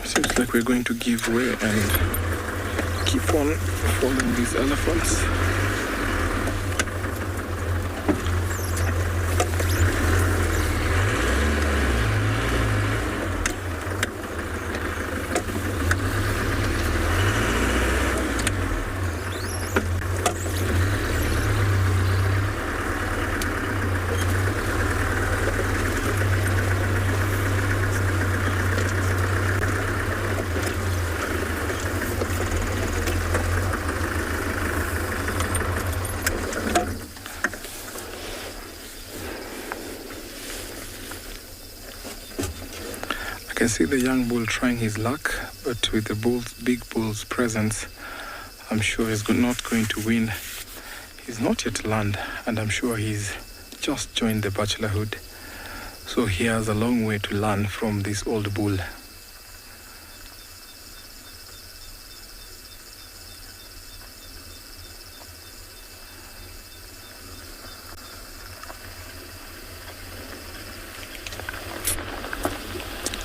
[SPEAKER 2] Seems like we're going to give way and keep on following these elephants. I can see the young bull trying his luck, but with the big bull's presence, I'm sure he's not going to win. He's not yet learned, and I'm sure he's just joined the bachelorhood. So he has a long way to learn from this old bull.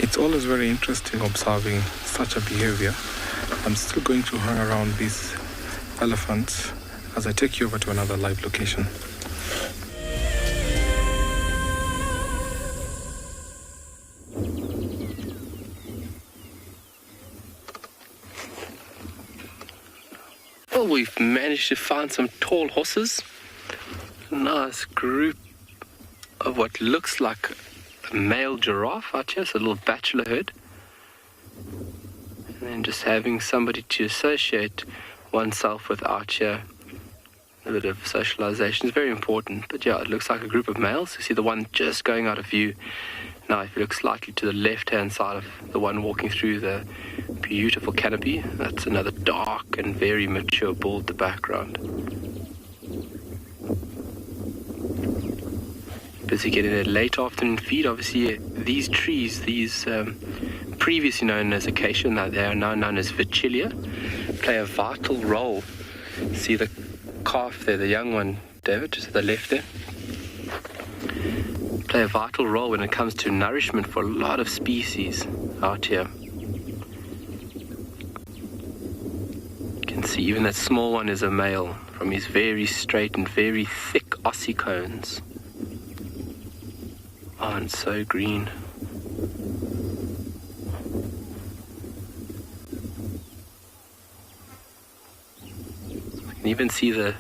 [SPEAKER 2] It's always very interesting observing such a behavior. I'm still going to hang around these elephants as I take you over to another live location.
[SPEAKER 4] Well, we've managed to find some tall horses. Nice group of what looks like a male giraffe out here, so a little bachelor herd. And then just having somebody to associate oneself with out here. A bit of socialization is very important. But yeah, it looks like a group of males. You see the one just going out of view. Now, if you look slightly to the left-hand side of the one walking through the beautiful canopy, that's another dark and very mature bull in the background. Busy getting a late afternoon feed. Obviously, these trees, previously known as acacia, now they are now known as Vichilia, play a vital role. See the calf there, the young one, David, just to the left there. Play a vital role when it comes to nourishment for a lot of species out here. You can see even that small one is a male from his very straight and very thick ossicones. Oh, and so green. You can even see the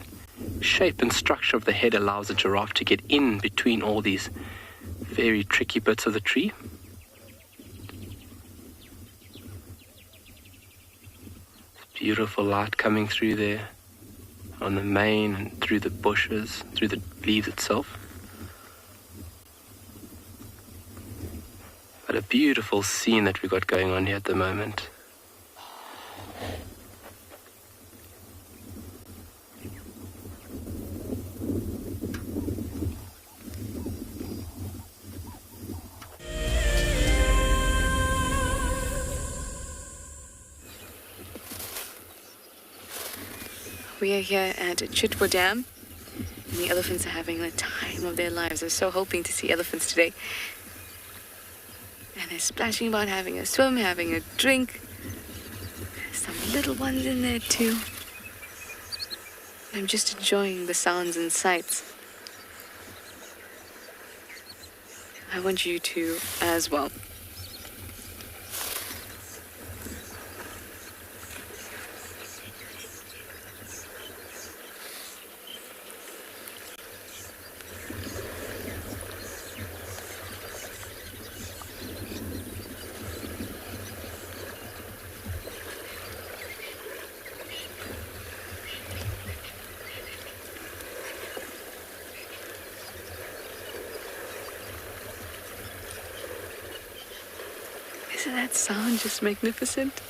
[SPEAKER 4] shape and structure of the head allows a giraffe to get in between all these very tricky bits of the tree. Beautiful light coming through there on the mane and through the bushes, through the leaves itself. But a beautiful scene that we've got going on here at the moment.
[SPEAKER 3] We are here at Chitwa Dam, and the elephants are having the time of their lives. I was so hoping to see elephants today. And they're splashing about, having a swim, having a drink. There's some little ones in there too. I'm just enjoying the sounds and sights. I want you to as well. Isn't that sound just magnificent?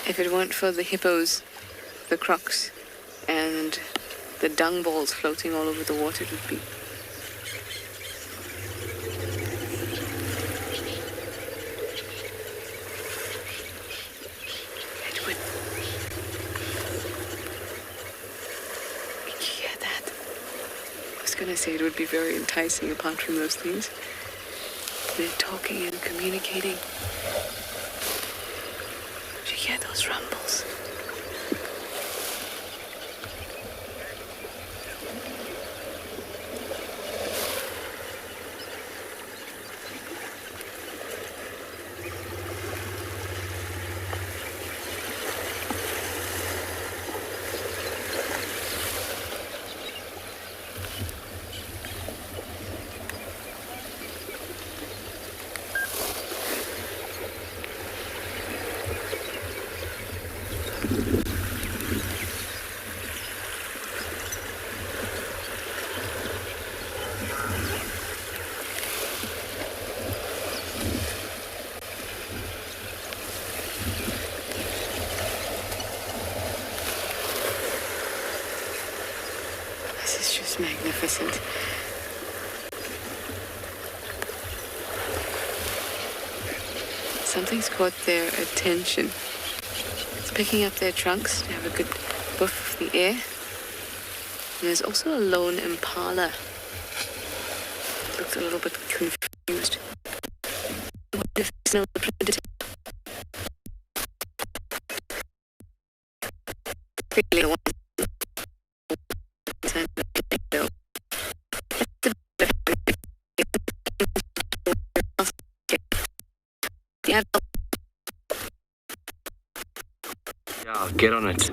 [SPEAKER 3] If it weren't for the hippos, the crocs, and the dung balls floating all over the water, it would be say it would be very enticing apart from those things. They're talking and communicating. Do you hear those rumbles? magnificent. Something's caught their attention. It's picking up their trunks to have a good whiff of the air. And there's also a lone impala. Looks a little bit confused. I wonder if it's another predator. Really one.
[SPEAKER 4] Yeah, get on it.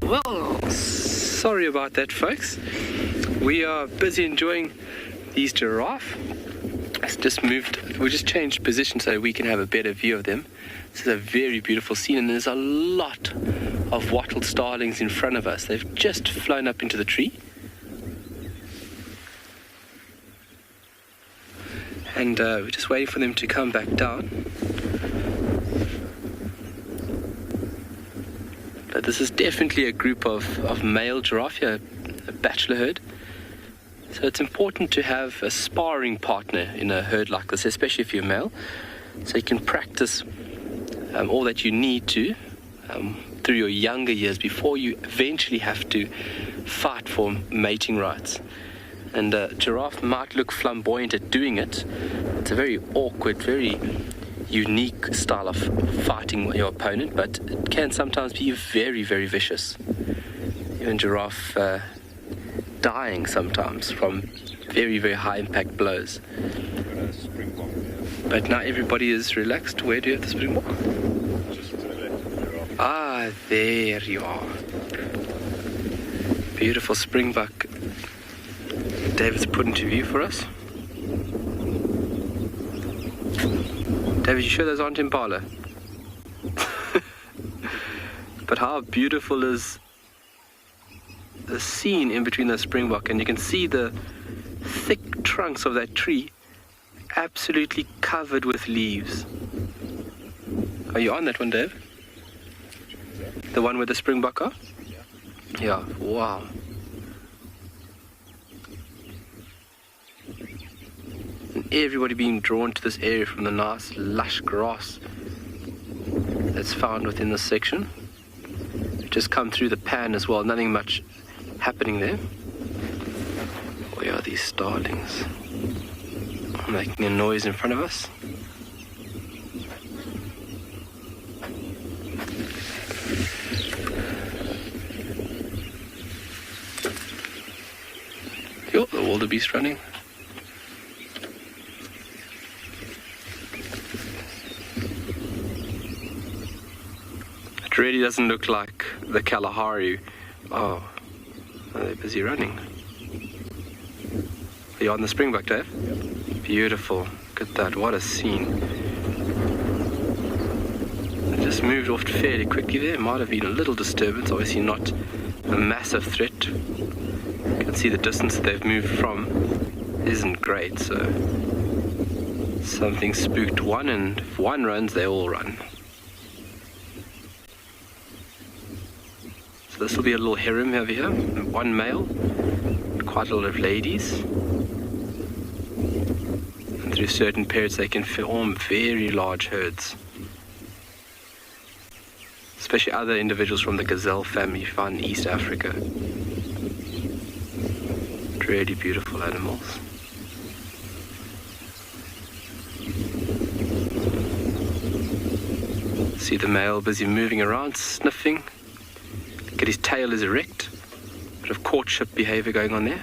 [SPEAKER 4] Well, sorry about that, folks. We are busy enjoying these giraffe. We just changed position so we can have a better view of them. This is a very beautiful scene, and there's a lot of wattled starlings in front of us. They've just flown up into the tree. And we're just waiting for them to come back down. But this is definitely a group of male giraffe here, a bachelor herd. So it's important to have a sparring partner in a herd like this, especially if you're male, so you can practice all that you need to through your younger years before you eventually have to fight for mating rights. And a giraffe might look flamboyant at doing it. It's a very awkward, very unique style of fighting your opponent, but it can sometimes be very, very vicious. Even giraffe dying sometimes from very, very high impact blows. But now everybody is relaxed. Where do you have the springbok? Ah, there you are. Beautiful springbok. David's put into view for us. David, you sure those aren't impala? But how beautiful is the scene in between the springbok, and you can see the thick trunks of that tree absolutely covered with leaves. Are you on that one, Dave? The one with the springbok are? Yeah, wow. And everybody being drawn to this area from the nice lush grass that's found within this section. Just come through the pan as well, nothing much happening there. Where are these starlings? Making a noise in front of us. Yo, the wildebeest running. It really doesn't look like the Kalahari. Oh, they're busy running. Are you on the springbok, Dave? Yep. Beautiful. Look at that. What a scene. It just moved off fairly quickly there. Might have been a little disturbance. Obviously not a massive threat. You can see the distance that they've moved from isn't great. So something spooked one, and if one runs, they all run. So this will be a little harem over here. One male, quite a lot of ladies. And through certain periods they can form very large herds. Especially other individuals from the gazelle family found in East Africa. Really beautiful animals. See the male busy moving around, sniffing. Look at his tail is erect. Bit of courtship behavior going on there.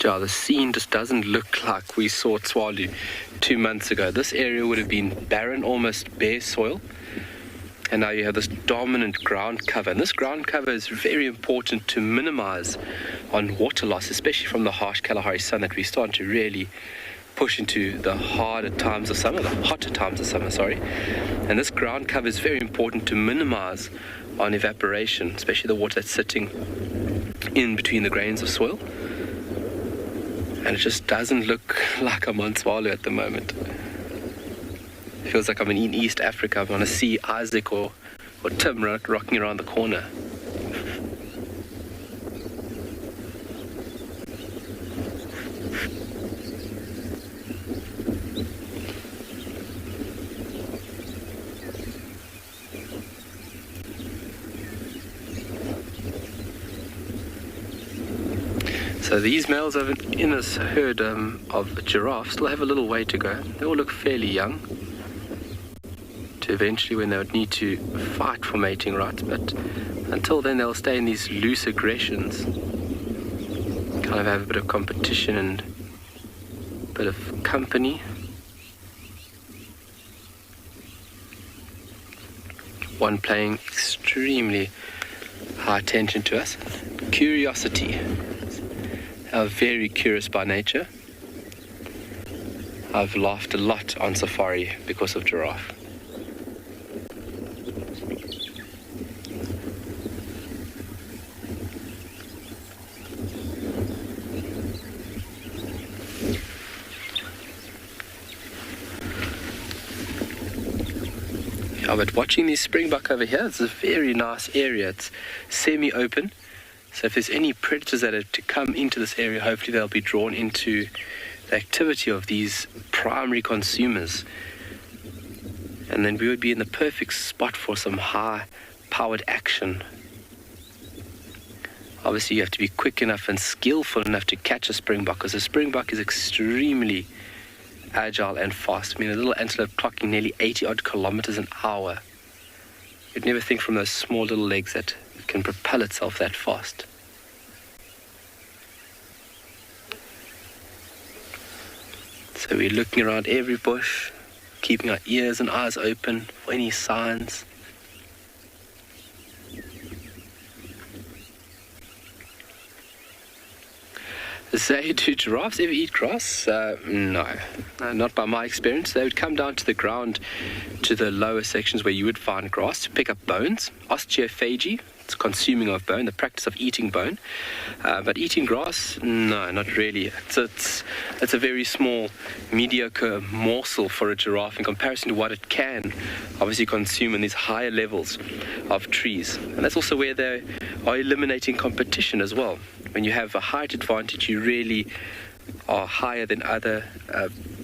[SPEAKER 4] Yeah, the scene just doesn't look like we saw Tswalu 2 months ago. This area would have been barren, almost bare soil. And now you have this dominant ground cover. And this ground cover is very important to minimize on water loss, especially from the harsh Kalahari sun that we're starting to really push into the hotter times of summer. And this ground cover is very important to minimize on evaporation, especially the water that's sitting in between the grains of soil. And it just doesn't look like I'm on Tswalu at the moment. It feels like I'm in East Africa. I'm on a sea Isaac or Tim rocking around the corner. So these males in this herd of giraffes still have a little way to go. They all look fairly young to eventually when they would need to fight for mating rights, but until then they'll stay in these loose aggressions, kind of have a bit of competition and a bit of company. One paying extremely high attention to us. Curiosity. Are very curious by nature. I've laughed a lot on safari because of giraffe. Yeah, but watching these springbuck over here, it's a very nice area. It's semi-open. So if there's any predators that are to come into this area, hopefully they'll be drawn into the activity of these primary consumers. And then we would be in the perfect spot for some high-powered action. Obviously, you have to be quick enough and skillful enough to catch a springbuck, because a springbuck is extremely agile and fast. I mean, a little antelope clocking nearly 80-odd kilometers an hour. You'd never think from those small little legs that it can propel itself that fast. So we're looking around every bush, keeping our ears and eyes open for any signs. Say, do giraffes ever eat grass? No, not by my experience. They would come down to the ground, to the lower sections where you would find grass, to pick up bones. Osteophagy, it's consuming of bone, the practice of eating bone. But eating grass, no, not really. It's a very small, mediocre morsel for a giraffe in comparison to what it can obviously consume in these higher levels of trees. And that's also where they are eliminating competition as well. When you have a height advantage, you really are higher than other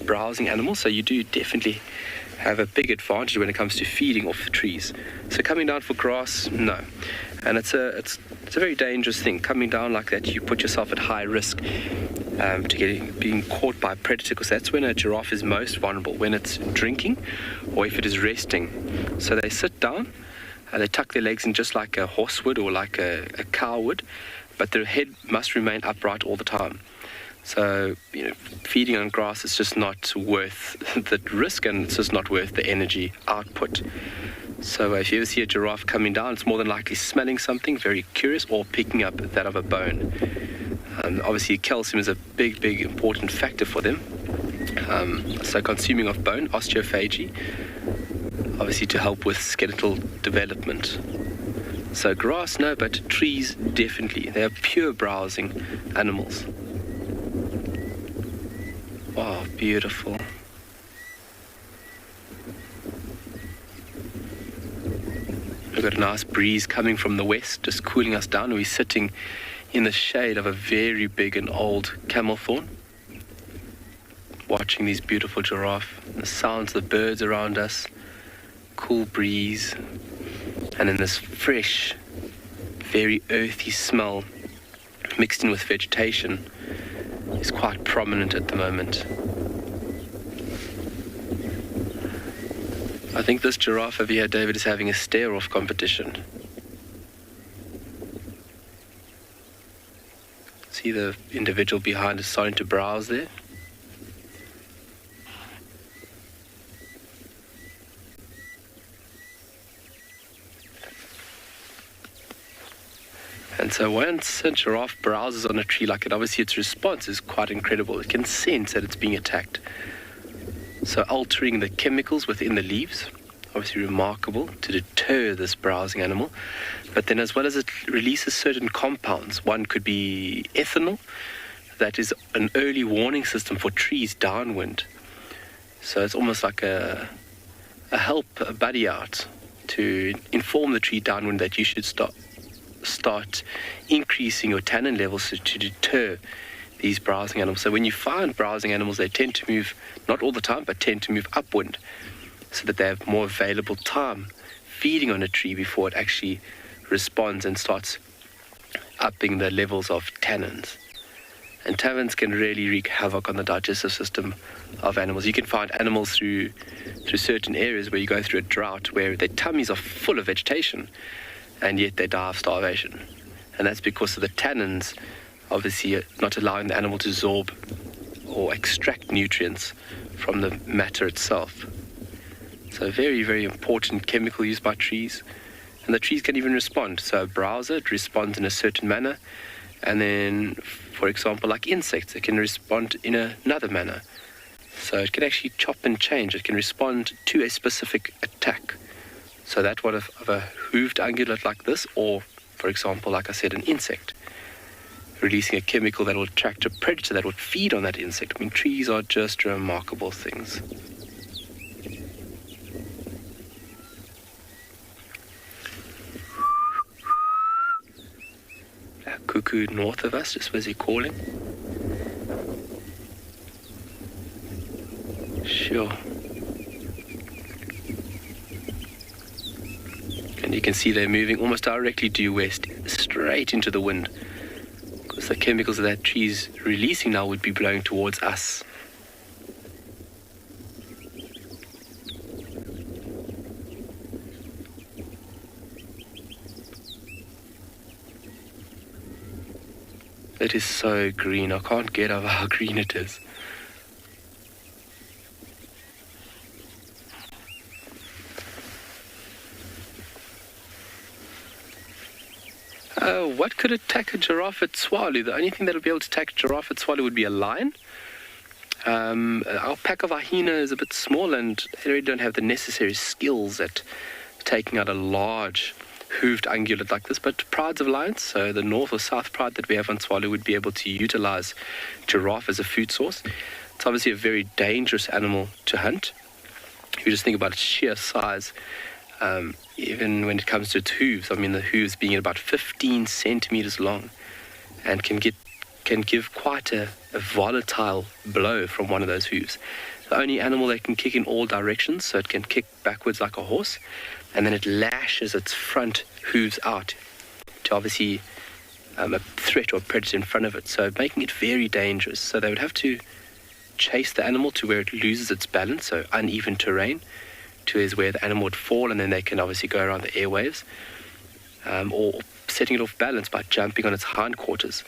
[SPEAKER 4] browsing animals, so you do definitely have a big advantage when it comes to feeding off the trees. So coming down for grass, no. And it's a very dangerous thing. Coming down like that, you put yourself at high risk to being caught by a predator, because that's when a giraffe is most vulnerable, when it's drinking or if it is resting. So they sit down and they tuck their legs in just like a horse would or like a cow would, but their head must remain upright all the time. So, feeding on grass is just not worth the risk, and it's just not worth the energy output. So if you ever see a giraffe coming down, it's more than likely smelling something, very curious, or picking up that of a bone. Obviously, calcium is a big, important factor for them. So consuming of bone, osteophagy, obviously to help with skeletal development. So grass, no, but trees, definitely. They are pure browsing animals. Wow, beautiful. We've got a nice breeze coming from the west, just cooling us down. We're sitting in the shade of a very big and old camel thorn, watching these beautiful giraffe, the sounds of the birds around us, cool breeze, and then this fresh, very earthy smell mixed in with vegetation is quite prominent at the moment. I think this giraffe over here, David, is having a stare-off competition. See the individual behind is starting to browse there. And so once a giraffe browses on a tree like it, obviously its response is quite incredible. It can sense that it's being attacked. So altering the chemicals within the leaves obviously remarkable to deter this browsing animal. But then as well as it releases certain compounds, one could be ethanol, that is an early warning system for trees downwind. So it's almost like a buddy out to inform the tree downwind that you should start increasing your tannin levels to deter these browsing animals. So when you find browsing animals, they tend to move, not all the time, but tend to move upwind so that they have more available time feeding on a tree before it actually responds and starts upping the levels of tannins. And tannins can really wreak havoc on the digestive system of animals. You can find animals through certain areas where you go through a drought where their tummies are full of vegetation and yet they die of starvation. And that's because of the tannins obviously not allowing the animal to absorb or extract nutrients from the matter itself. So a very, very important chemical used by trees. And the trees can even respond. So a browser, it responds in a certain manner. And then, for example, like insects, it can respond in another manner. So it can actually chop and change. It can respond to a specific attack. So that one of a hooved ungulate like this, or, for example, like I said, an insect, releasing a chemical that will attract a predator that would feed on that insect. I mean, trees are just remarkable things. A cuckoo north of us, just busy calling. Sure. And you can see they're moving almost directly due west, straight into the wind. Because the chemicals that tree's releasing now would be blowing towards us. It is so green. I can't get over how green it is. What could attack a giraffe at Tswalu? The only thing that would be able to attack a giraffe at Tswalu would be a lion. Our pack of hyena is a bit small and they really don't have the necessary skills at taking out a large hooved ungulate like this, but prides of lions, so the north or south pride that we have on Tswalu, would be able to utilize giraffe as a food source. It's obviously a very dangerous animal to hunt. If you just think about its sheer size, even when it comes to its hooves, I mean the hooves being about 15 centimeters long and can give quite a volatile blow from one of those hooves. The only animal that can kick in all directions, so it can kick backwards like a horse, and then it lashes its front hooves out to obviously a threat or a predator in front of it, so making it very dangerous. So they would have to chase the animal to where it loses its balance, so uneven terrain, to is where the animal would fall, and then they can obviously go around the airwaves, or setting it off balance by jumping on its hindquarters,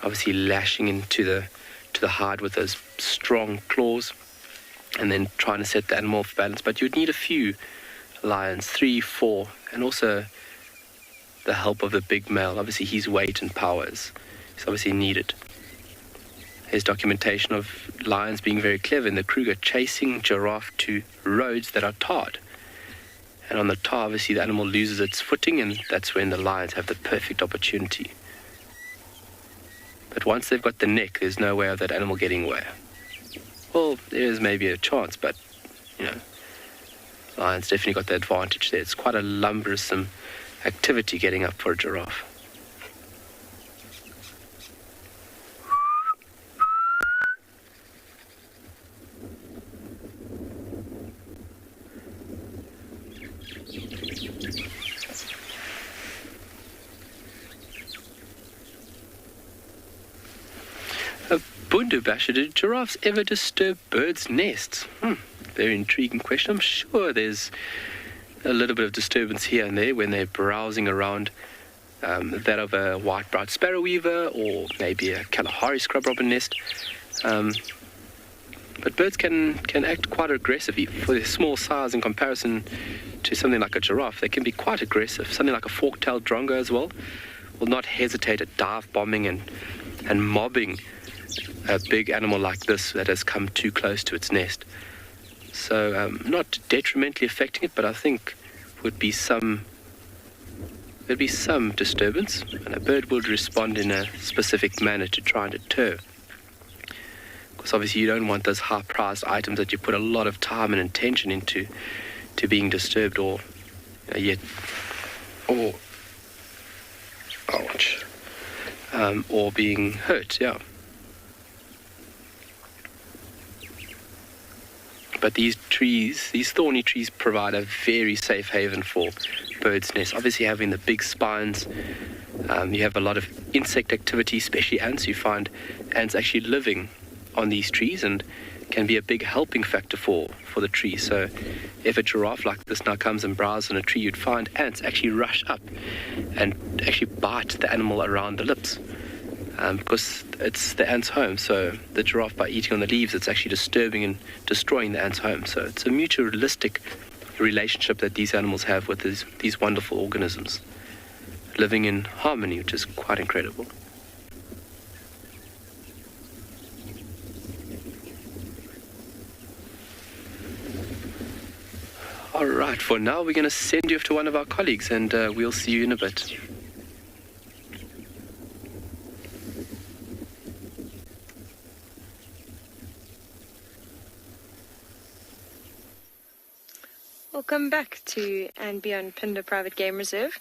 [SPEAKER 4] obviously lashing into the hide with those strong claws, and then trying to set the animal off balance. But you'd need a few lions, 3, 4, and also the help of the big male. Obviously his weight and power is obviously needed. There's documentation of lions being very clever in the Kruger, chasing giraffe to roads that are tarred. And on the tar, obviously the animal loses its footing, and that's when the lions have the perfect opportunity. But once they've got the neck, there's no way of that animal getting away. Well, there is maybe a chance, but, lions definitely got the advantage there. It's quite a lumbersome activity getting up for a giraffe. Basher, did giraffes ever disturb birds' nests? Very intriguing question. I'm sure there's a little bit of disturbance here and there when they're browsing around, that of a white-browed sparrowweaver or maybe a Kalahari scrub robin nest. But birds can act quite aggressively. For their small size in comparison to something like a giraffe, they can be quite aggressive. Something like a fork-tailed drongo as well will not hesitate at dive bombing and mobbing a big animal like this that has come too close to its nest. So not detrimentally affecting it, but I think there'd be some disturbance, and a bird would respond in a specific manner to try and deter. Because obviously you don't want those high-priced items that you put a lot of time and attention into to being disturbed or or being hurt, yeah. But these thorny trees provide a very safe haven for birds' nests. Obviously having the big spines, you have a lot of insect activity, especially ants. You find ants actually living on these trees and can be a big helping factor for the tree. So if a giraffe like this now comes and browses on a tree, you'd find ants actually rush up and actually bite the animal around the lips, because it's the ant's home. So the giraffe, by eating on the leaves, it's actually disturbing and destroying the ant's home. So it's a mutualistic relationship that these animals have with these wonderful organisms, living in harmony, which is quite incredible. All right, for now we're going to send you off to one of our colleagues, and we'll see you in a bit.
[SPEAKER 5] Welcome back to andBeyond Phinda Private Game Reserve.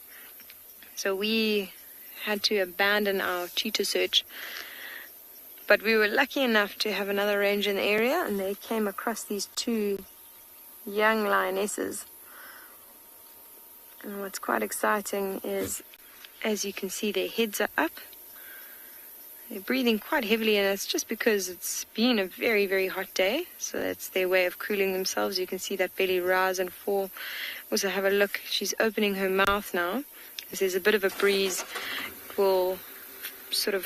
[SPEAKER 5] So we had to abandon our cheetah search, but we were lucky enough to have another ranger in the area, and they came across these two young lionesses. And what's quite exciting is, as you can see, their heads are up. They're breathing quite heavily, and it's just because it's been a very, very hot day. So that's their way of cooling themselves. You can see that belly rise and fall. Also have a look. She's opening her mouth now. As there's a bit of a breeze, it will sort of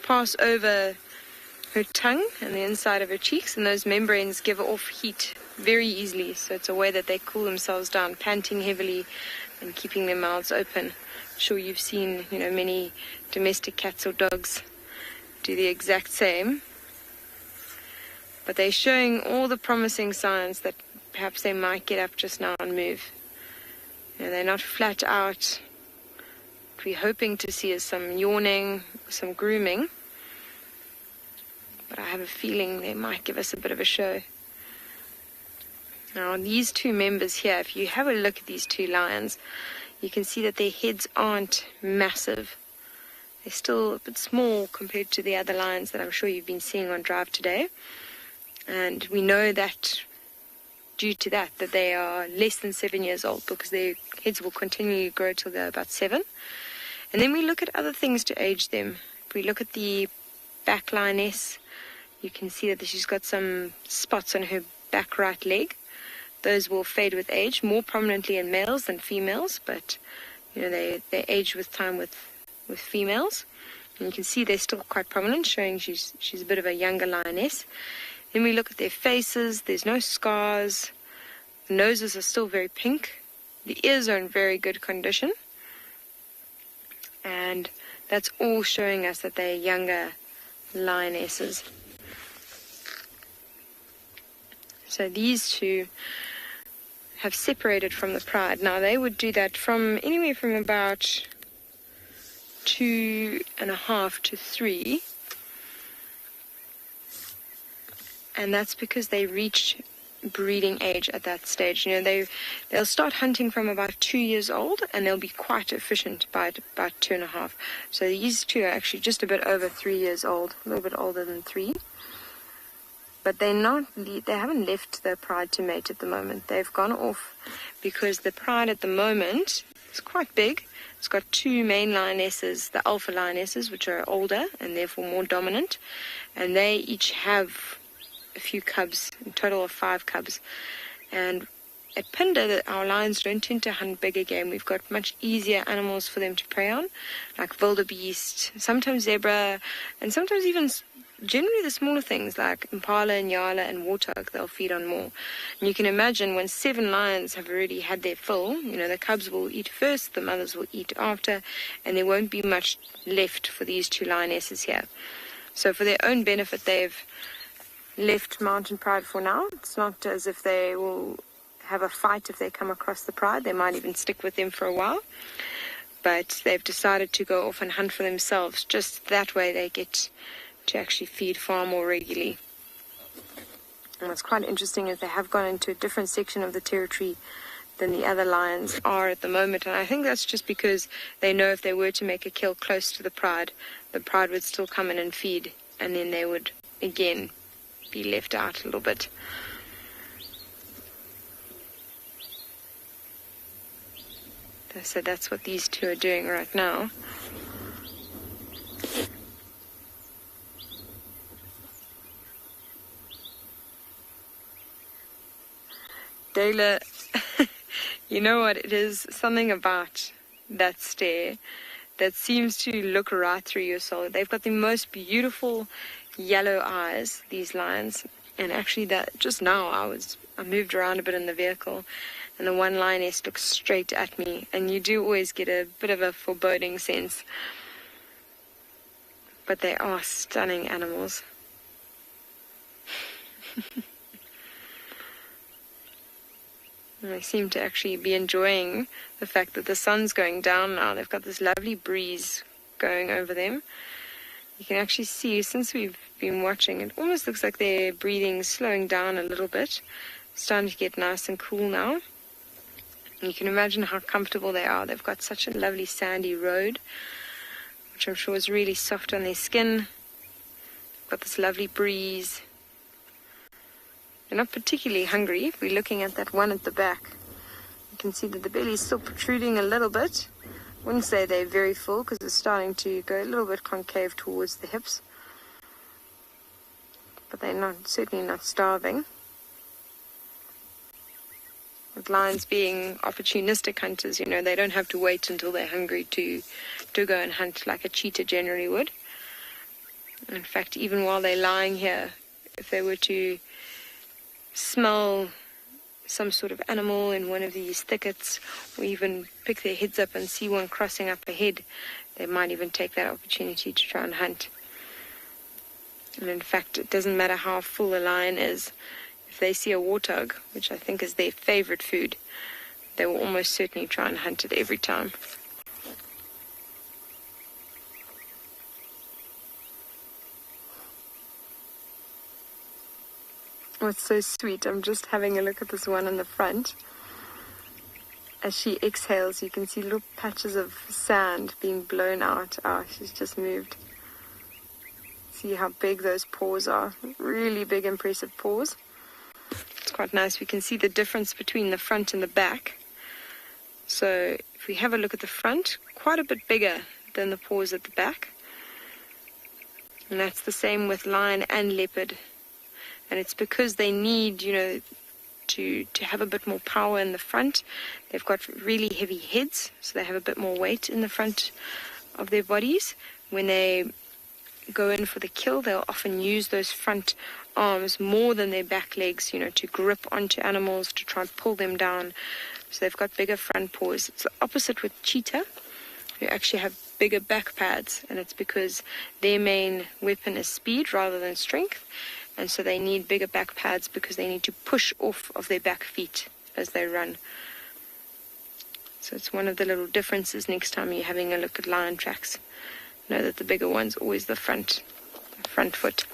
[SPEAKER 5] pass over her tongue and the inside of her cheeks, and those membranes give off heat very easily. So it's a way that they cool themselves down, panting heavily and keeping their mouths open. I'm sure you've seen, many domestic cats or dogs do the exact same. But they're showing all the promising signs that perhaps they might get up just now and move. They're not flat out. What we're hoping to see is some yawning, some grooming. But I have a feeling they might give us a bit of a show. Now, these two members here, if you have a look at these two lions, you can see that their heads aren't massive. They're still a bit small compared to the other lions that I'm sure you've been seeing on drive today. And we know that due to that they are less than 7 years old, because their heads will continue to grow till they're about 7. And then we look at other things to age them. If we look at the back lioness, you can see that she's got some spots on her back right leg. Those will fade with age, more prominently in males than females, but they age with time with females. And you can see they're still quite prominent, showing she's a bit of a younger lioness. Then we look at their faces. There's no scars. The noses are still very pink. The ears are in very good condition. And that's all showing us that they're younger lionesses. So these two have separated from the pride. Now they would do that from anywhere from about 2.5 to 3. And that's because they reach breeding age at that stage. They'll start hunting from about 2 years old, and they'll be quite efficient by about 2.5. So these two are actually just a bit over 3 years old, a little bit older than 3. But they haven't left the pride to mate at the moment. They've gone off because the pride at the moment is quite big. It's got 2 main lionesses, the alpha lionesses, which are older and therefore more dominant. And they each have a few cubs, a total of 5 cubs. And at Phinda, our lions don't tend to hunt bigger game. We've got much easier animals for them to prey on, like wildebeest, sometimes zebra, and sometimes even generally the smaller things like impala and yala and warthog. They'll feed on more. And you can imagine when 7 lions have already had their fill, the cubs will eat first, the mothers will eat after, and there won't be much left for these 2 lionesses here. So for their own benefit, they've left mountain pride for now. It's not as if they will have a fight if they come across the pride. They might even stick with them for a while. But they've decided to go off and hunt for themselves. Just that way they get to actually feed far more regularly. And what's quite interesting is they have gone into a different section of the territory than the other lions are at the moment. And I think that's just because they know if they were to make a kill close to the pride would still come in and feed. And then they would, again, be left out a little bit. So that's what these two are doing right now. Dela, you know what? It is something about that stare that seems to look right through your soul. They've got the most beautiful yellow eyes, these lions. And actually, that just now I moved around a bit in the vehicle, and the one lioness looks straight at me, and you do always get a bit of a foreboding sense. But they are stunning animals. And they seem to actually be enjoying the fact that the sun's going down now. They've got this lovely breeze going over them. You can actually see, since we've been watching, it almost looks like their breathing's slowing down a little bit. It's starting to get nice and cool now. You can imagine how comfortable they are. They've got such a lovely sandy road, which I'm sure is really soft on their skin. They've got this lovely breeze. They're not particularly hungry. If we're looking at that one at the back, you can see that the belly's still protruding a little bit. I wouldn't say they're very full because it's starting to go a little bit concave towards the hips. But they're certainly not starving. With lions being opportunistic hunters, they don't have to wait until they're hungry to go and hunt like a cheetah generally would. In fact, even while they're lying here, if they were to smell some sort of animal in one of these thickets, or even pick their heads up and see one crossing up ahead, they might even take that opportunity to try and hunt. And in fact, it doesn't matter how full a lion is. If they see a warthog, which I think is their favorite food, they will almost certainly try and hunt it every time. What's so sweet, I'm just having a look at this one in the front. As she exhales, you can see little patches of sand being blown out. She's just moved. See how big those paws are. Really big, impressive paws. It's quite nice. We can see the difference between the front and the back. So if we have a look at the front, quite a bit bigger than the paws at the back. And that's the same with lion and leopard. And it's because they need, to have a bit more power in the front. They've got really heavy heads, so they have a bit more weight in the front of their bodies. When they go in for the kill, they'll often use those front arms more than their back legs, to grip onto animals, to try and pull them down. So they've got bigger front paws. It's the opposite with cheetah, who actually have bigger back pads, and it's because their main weapon is speed rather than strength. And so they need bigger back pads because they need to push off of their back feet as they run. So it's one of the little differences next time you're having a look at lion tracks. Know that the bigger one's always the front foot.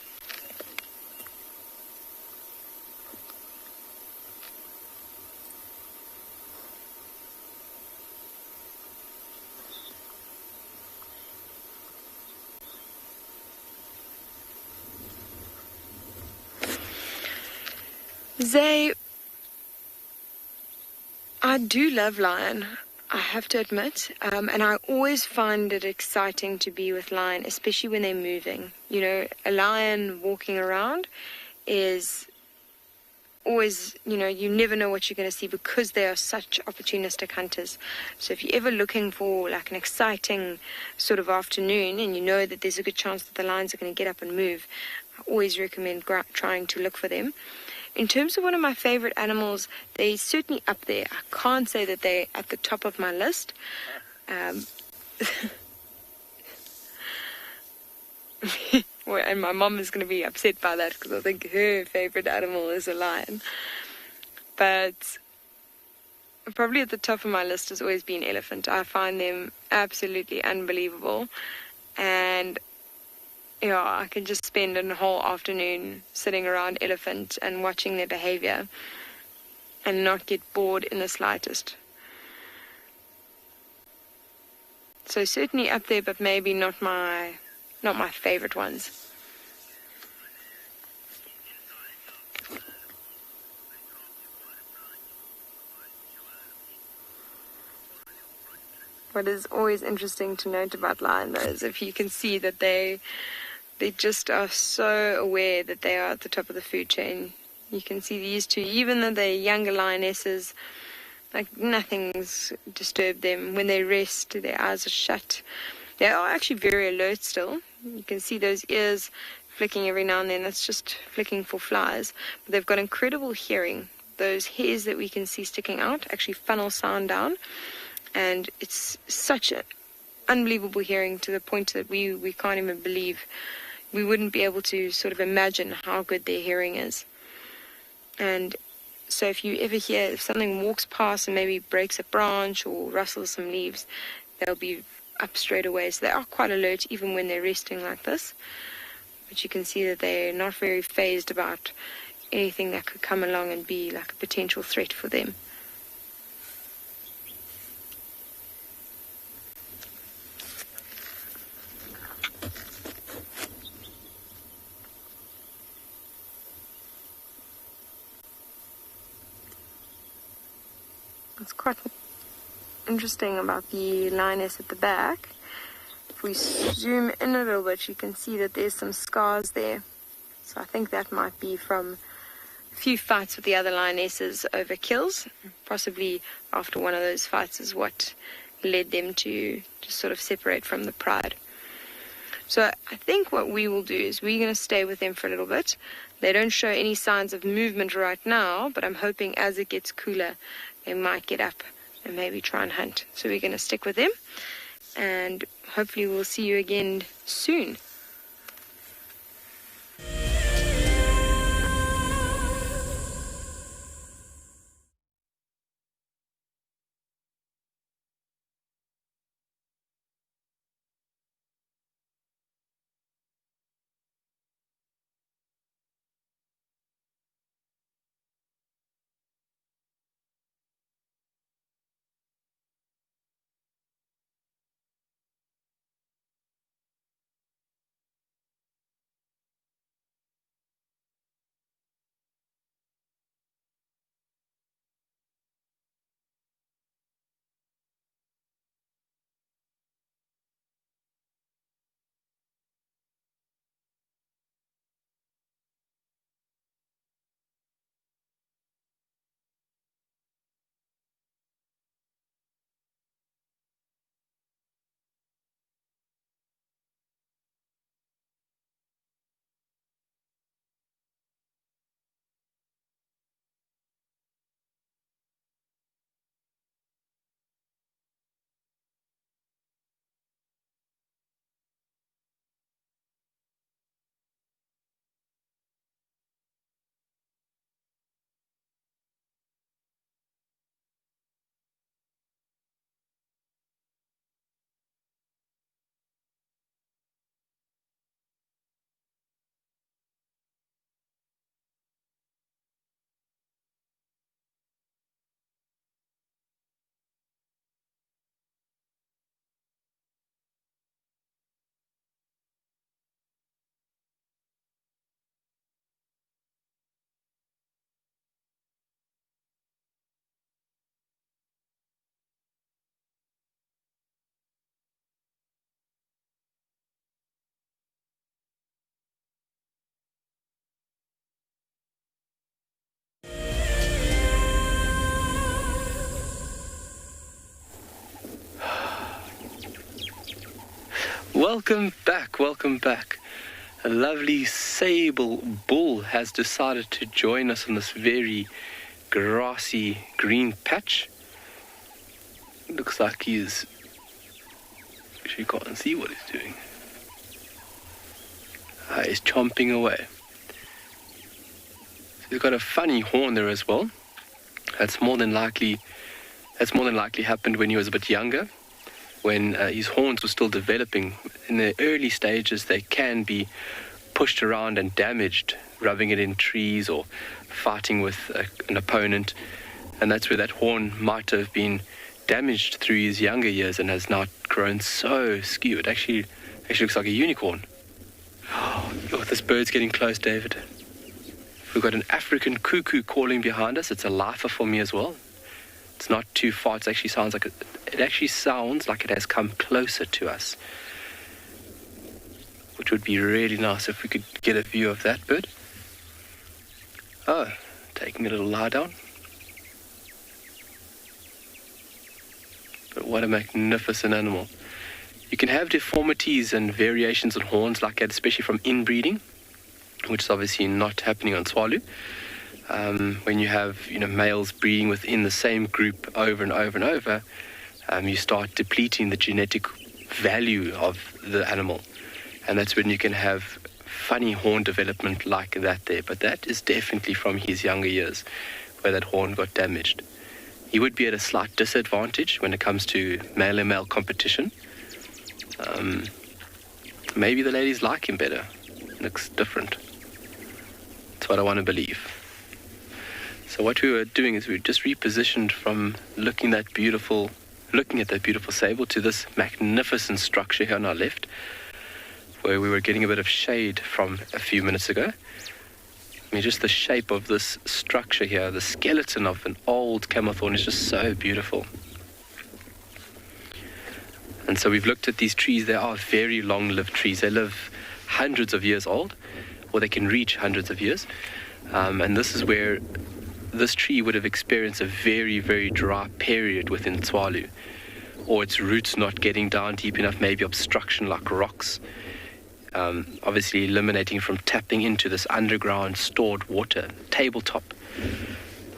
[SPEAKER 5] I do love lion, I have to admit, and I always find it exciting to be with lion, especially when they're moving. A lion walking around is always, you never know what you're going to see because they are such opportunistic hunters. So if you're ever looking for like an exciting sort of afternoon and you know that there's a good chance that the lions are going to get up and move, I always recommend trying to look for them. In terms of one of my favorite animals, they're certainly up there. I can't say that they're at the top of my list. And my mom is going to be upset by that because I think her favorite animal is a lion. But probably at the top of my list has always been elephant. I find them absolutely unbelievable. And yeah, I can just spend a whole afternoon sitting around elephant and watching their behavior and not get bored in the slightest. So certainly up there, but maybe not my favorite ones. What is always interesting to note about lion, though, is if you can see that they just are so aware that they are at the top of the food chain. You can see these two, even though they're younger lionesses, like nothing's disturbed them. When they rest, their eyes are shut. They are actually very alert still. You can see those ears flicking every now and then. That's just flicking for flies. But they've got incredible hearing. Those hairs that we can see sticking out actually funnel sound down. And it's such an unbelievable hearing to the point that we can't even believe. We wouldn't be able to sort of imagine how good their hearing is. And so if you ever hear, if something walks past and maybe breaks a branch or rustles some leaves, they'll be up straight away. So they are quite alert even when they're resting like this. But you can see that they're not very fazed about anything that could come along and be like a potential threat for them. It's quite interesting about the lioness at the back. If we zoom in a little bit, you can see that there's some scars there. So I think that might be from a few fights with the other lionesses over kills. Possibly after one of those fights is what led them to just sort of separate from the pride. So I think what we will do is we're going to stay with them for a little bit. They don't show any signs of movement right now, but I'm hoping as it gets cooler, they might get up and maybe try and hunt. So we're going to stick with them, and hopefully we'll see you again soon.
[SPEAKER 4] Welcome back. A lovely Sable bull has decided to join us on this very grassy green patch. Looks like you can't see what he's doing. is chomping away. So he's got a funny horn there as well. That's more than likely happened when he was a bit younger, when his horns were still developing. In the early stages, they can be pushed around and damaged, rubbing it in trees or fighting with an opponent, and that's where that horn might have been damaged through his younger years and has now grown so skew. It actually looks like a unicorn. Oh, this bird's getting close, David. We've got an African cuckoo calling behind us. It's a lifer for me as well. It's not too far. It actually sounds like it has come closer to us, which would be really nice if we could get a view of that bird. Oh, taking a little lie down. But what a magnificent animal. You can have deformities and variations in horns like that, especially from inbreeding, which is obviously not happening on Tswalu. When you have males breeding within the same group over and over and over, you start depleting the genetic value of the animal. And that's when you can have funny horn development like that there. But that is definitely from his younger years where that horn got damaged. He would be at a slight disadvantage when it comes to male-and-male competition. Maybe the ladies like him better. Looks different. That's what I want to believe. So what we were doing is we just repositioned from looking at that beautiful sable to this magnificent structure here on our left, where we were getting a bit of shade from a few minutes ago. I mean, just the shape of this structure here, the skeleton of an old camel thorn is just so beautiful. And so we've looked at these trees. They are very long-lived trees. They live hundreds of years old, or they can reach hundreds of years. And this is where this tree would have experienced a very, very dry period within Tswalu, or its roots not getting down deep enough, maybe obstruction like rocks. Obviously eliminating from tapping into this underground stored water, tabletop.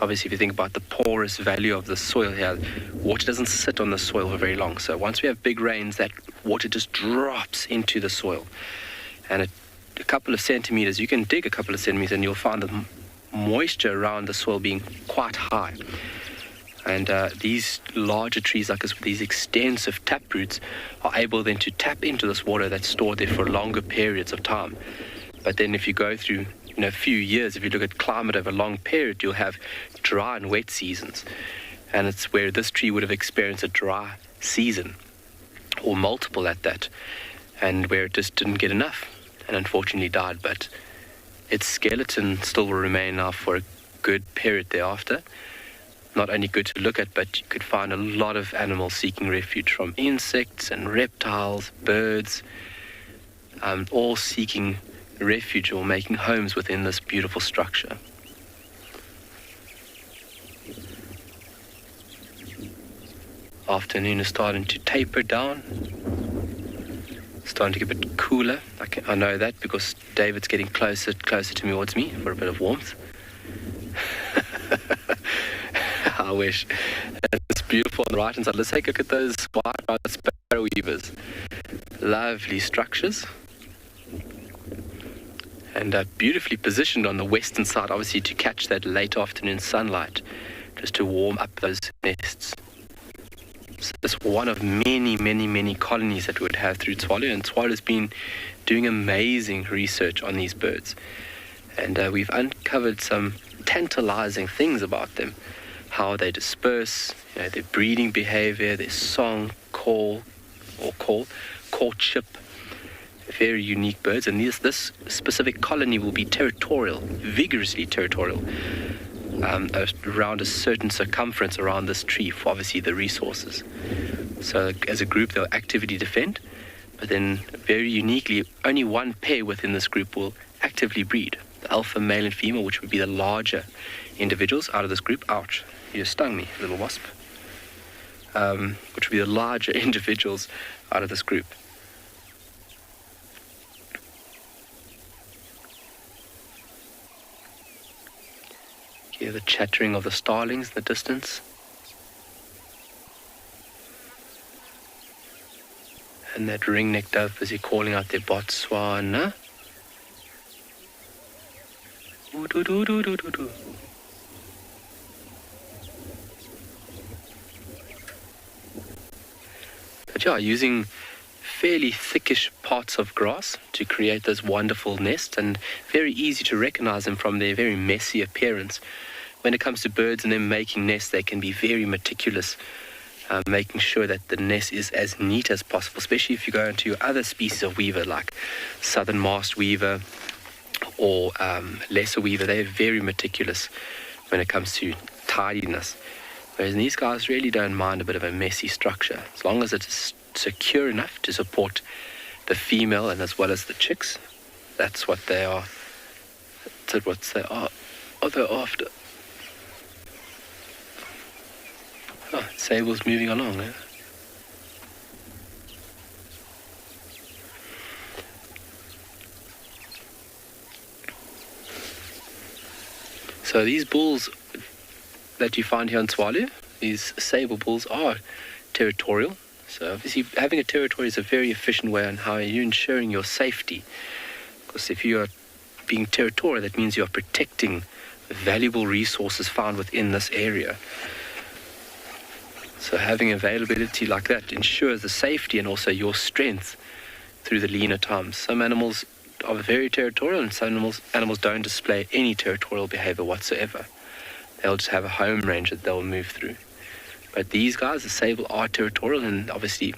[SPEAKER 4] Obviously, if you think about the porous value of the soil here, water doesn't sit on the soil for very long. So once we have big rains, that water just drops into the soil. And a couple of centimeters, you can dig a couple of centimeters and you'll find the moisture around the soil being quite high. And these larger trees like this with these extensive tap roots are able then to tap into this water that's stored there for longer periods of time. But then if you go through a few years, if you look at climate over a long period, you'll have dry and wet seasons. And it's where this tree would have experienced a dry season, or multiple at that, and where it just didn't get enough and unfortunately died. But its skeleton still will remain now for a good period thereafter. Not only good to look at, but you could find a lot of animals seeking refuge, from insects and reptiles, birds, all seeking refuge or making homes within this beautiful structure. Afternoon is starting to taper down, starting to get a bit cooler. I know that because David's getting closer towards me for a bit of warmth. I wish. It's beautiful on the right hand side. Let's take a look at those white sparrow weavers. Lovely structures. And beautifully positioned on the western side, obviously to catch that late afternoon sunlight, just to warm up those nests. So it's one of many, many, many colonies that we would have through Tswalu, and Tswalu's been doing amazing research on these birds. And we've uncovered some tantalizing things about them. How they disperse, their breeding behavior, their song, courtship. Very unique birds, and this specific colony will be territorial, vigorously territorial, around a certain circumference around this tree for obviously the resources. So as a group, they'll actively defend, but then very uniquely, only one pair within this group will actively breed. The alpha male and female, which would be the larger individuals out of this group. Ouch, you just stung me, little wasp. Which would be the larger individuals out of this group. Hear the chattering of the starlings in the distance. And that ring-necked dove busy calling out their Botswana. Do. But yeah, using fairly thickish parts of grass to create those wonderful nests, and very easy to recognize them from their very messy appearance. When it comes to birds and them making nests, they can be very meticulous, making sure that the nest is as neat as possible, especially if you go into other species of weaver like southern masked weaver or lesser weaver. They're very meticulous when it comes to tidiness. Whereas these guys really don't mind a bit of a messy structure, as long as it's secure enough to support the female and as well as the chicks. That's what they are. That's what they are. Oh, they're after. Oh, Sable's moving along, eh? So these bulls that you find here in Tswalu, these sable bulls, are territorial. So obviously having a territory is a very efficient way on how you're ensuring your safety. Because if you are being territorial, that means you are protecting valuable resources found within this area. So having availability like that ensures the safety and also your strength through the leaner times. Some animals are very territorial and some animals don't display any territorial behavior whatsoever. They'll just have a home range that they'll move through. But these guys, the sable, are territorial, and obviously...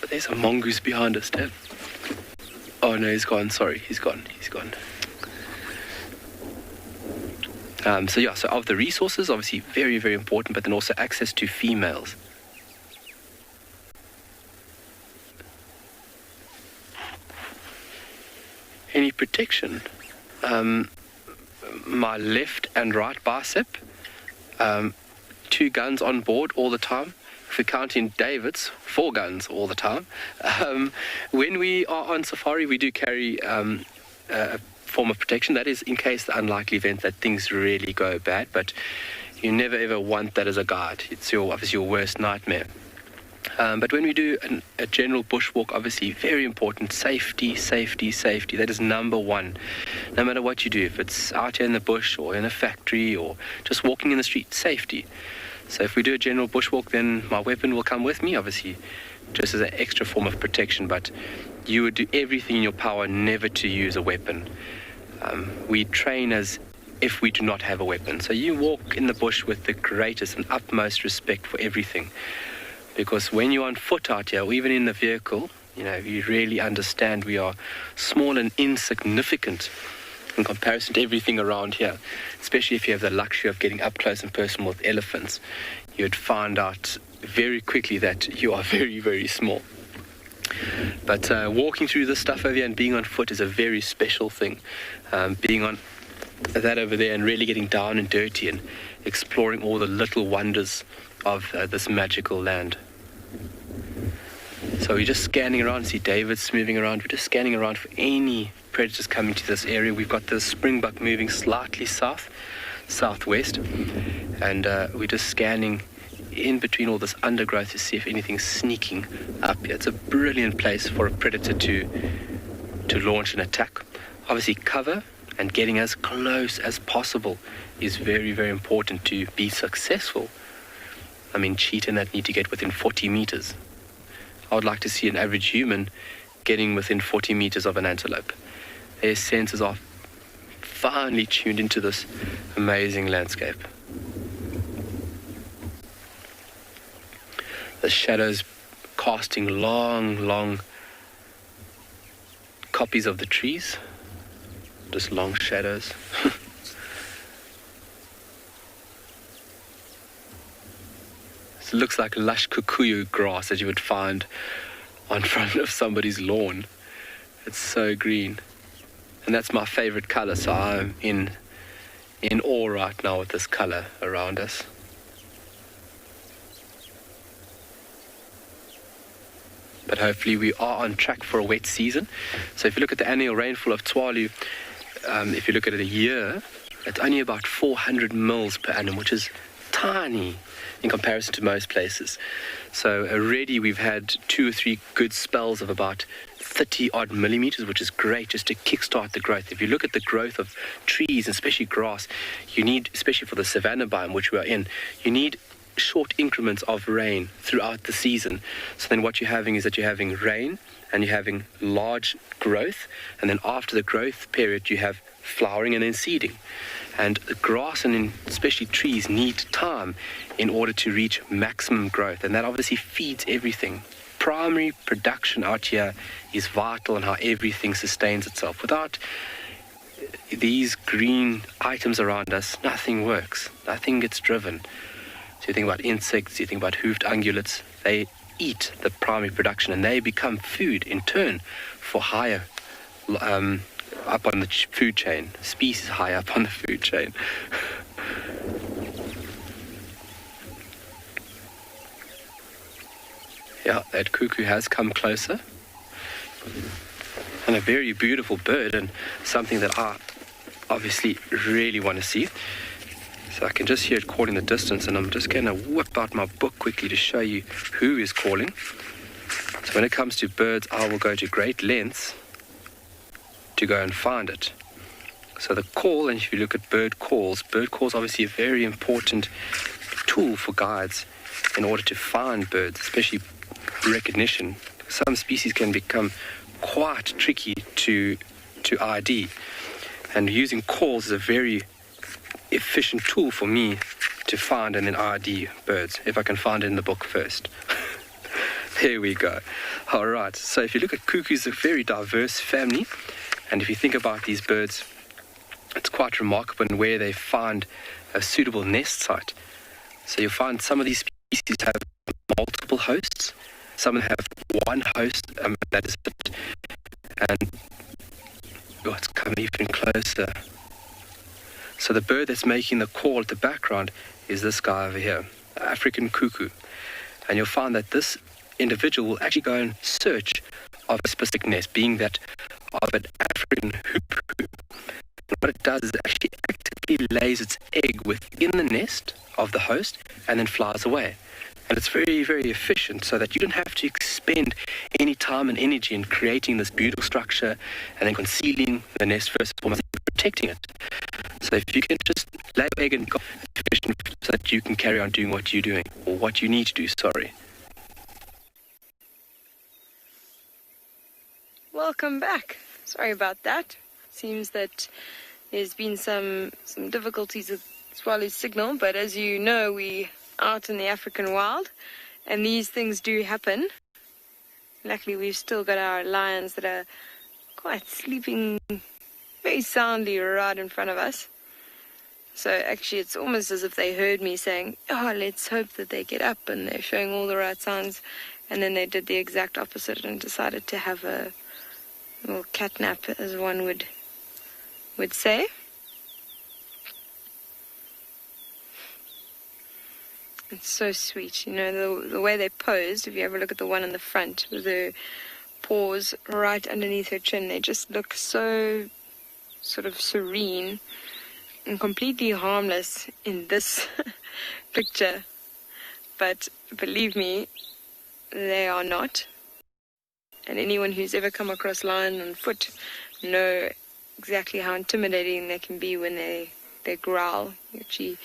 [SPEAKER 4] But there's a mongoose behind us, Dad. Oh no, he's gone, sorry, he's gone. So of the resources, obviously very, very important, but then also access to females. Any protection? My left and right bicep, 2 guns on board all the time. If we're counting David's, 4 guns all the time. When we are on safari, we do carry a form of protection. That is in case the unlikely event that things really go bad, but you never ever want that as a guide. It's obviously your worst nightmare. But when we do a general bushwalk, obviously very important, safety. That is number one. No matter what you do, if it's out here in the bush or in a factory or just walking in the street, safety. So if we do a general bushwalk, then my weapon will come with me, obviously, just as an extra form of protection. But you would do everything in your power never to use a weapon. We train as if we do not have a weapon. So you walk in the bush with the greatest and utmost respect for everything. Because when you're on foot out here, or even in the vehicle, you really understand we are small and insignificant in comparison to everything around here. Especially if you have the luxury of getting up close and personal with elephants. You'd find out very quickly that you are very, very small. But walking through this stuff over here and being on foot is a very special thing. Being on that over there and really getting down and dirty and exploring all the little wonders of this magical land. So we're just scanning around, see David's moving around. We're just scanning around for any predators coming to this area. We've got the springbuck moving slightly southwest, and we're just scanning in between all this undergrowth to see if anything's sneaking up here. It's a brilliant place for a predator to launch an attack. Obviously cover and getting as close as possible is very, very important to be successful. I mean, cheetah that need to get within 40 meters. I would like to see an average human getting within 40 meters of an antelope. Their senses are finely tuned into this amazing landscape. The shadows casting long copies of the trees. Just long shadows. It looks like lush kikuyu grass that you would find on front of somebody's lawn. It's so green. And that's my favorite color, so I'm in awe right now with this color around us. But hopefully we are on track for a wet season. So if you look at the annual rainfall of Tswalu, if you look at it a year, it's only about 400 mils per annum, which is tiny in comparison to most places. So already we've had 2 or 3 good spells of about 30 odd millimeters, which is great just to kickstart the growth. If you look at the growth of trees, and especially grass, you need, especially for the savanna biome which we are in, you need short increments of rain throughout the season. So then what you're having is that you're having rain and you're having large growth, and then after the growth period you have flowering and then seeding. And the grass and especially trees need time in order to reach maximum growth, and that obviously feeds everything. Primary production out here is vital in how everything sustains itself. Without these green items around us, nothing works, nothing gets driven. So you think about insects, you think about hoofed ungulates, they eat the primary production and they become food in turn for higher up on the food chain, species high up on the food chain. Yeah, that cuckoo has come closer. And a very beautiful bird, and something that I obviously really want to see. So I can just hear it calling the distance, and I'm just going to whip out my book quickly to show you who is calling. So when it comes to birds, I will go to great lengths to go and find it. So the call, and if you look at bird calls obviously a very important tool for guides in order to find birds, especially recognition. Some species can become quite tricky to ID, and using calls is a very efficient tool for me to find and then ID birds, if I can find it in the book first. There we go. All right, so if you look at cuckoos, a very diverse family, and if you think about these birds, it's quite remarkable in where they find a suitable nest site. So you'll find some of these species have multiple hosts. Some have one host, that is it. And it's coming even closer. So the bird that's making the call at the background is this guy over here, African cuckoo. And you'll find that this individual will actually go and search of a specific nest, being that of an African cuckoo. And what it does is it actually actively lays its egg within the nest of the host and then flies away. And it's very, very efficient, so that you don't have to expend any time and energy in creating this beautiful structure and then concealing the nest first and foremost, and protecting it. So if you can just lay your egg and go, it's efficient so that you can carry on doing what you're doing, or what you need to do, sorry.
[SPEAKER 5] Welcome back. Sorry about that. Seems that there's been some difficulties with Tswalu's signal, but as you know, we out in the African wild, and these things do happen. Luckily, we've still got our lions that are quite sleeping very soundly right in front of us. So actually, it's almost as if they heard me saying, oh, let's hope that they get up, and they're showing all the right signs, and then they did the exact opposite and decided to have a little cat nap, as one would say. It's so sweet, you know, the way they posed. If you ever look at the one in the front with their paws right underneath her chin, they just look so sort of serene and completely harmless in this picture. But believe me, they are not. And anyone who's ever come across lion on foot know exactly how intimidating they can be when they growl. Actually,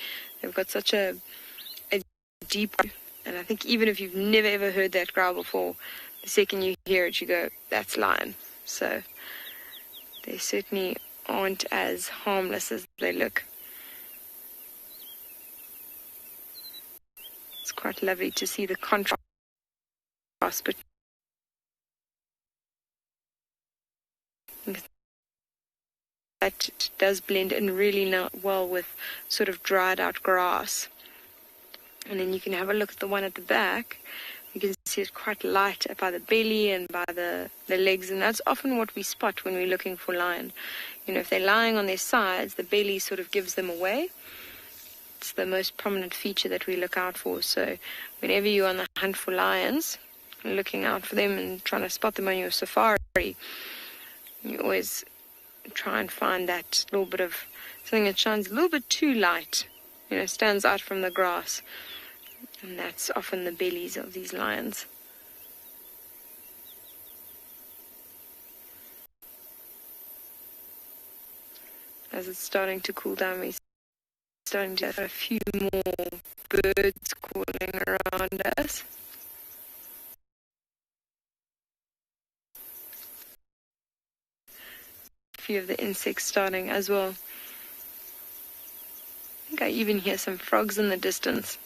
[SPEAKER 5] they've got such a deep, and I think even if you've never ever heard that growl before, the second you hear it, you go, that's lion. So they certainly aren't as harmless as they look. It's quite lovely to see the contrast, but that does blend in really well with sort of dried out grass. And then you can have a look at the one at the back. You can see it's quite light by the belly and by the legs, and that's often what we spot when we're looking for lion. You know, if they're lying on their sides, the belly sort of gives them away. It's the most prominent feature that we look out for. So whenever you're on the hunt for lions, looking out for them and trying to spot them on your safari, you always try and find that little bit of something that shines a little bit too light, you know, stands out from the grass. And that's often the bellies of these lions. as it's starting to cool down, we're starting to have a few more birds calling around us. A few of the insects starting as well. I think I even hear some frogs in the distance.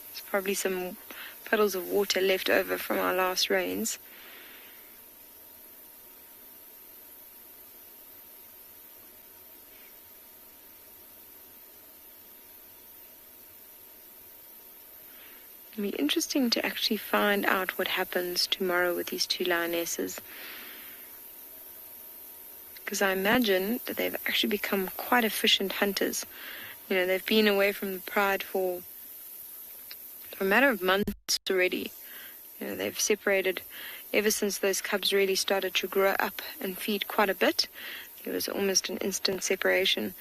[SPEAKER 5] There's probably some puddles of water left over from our last rains. It'll be interesting to actually find out what happens tomorrow with these two lionesses. Because I imagine that they've actually become quite efficient hunters. You know, they've been away from the pride for a matter of months already. You know, they've separated ever since those cubs really started to grow up and feed quite a bit. It was almost an instant separation.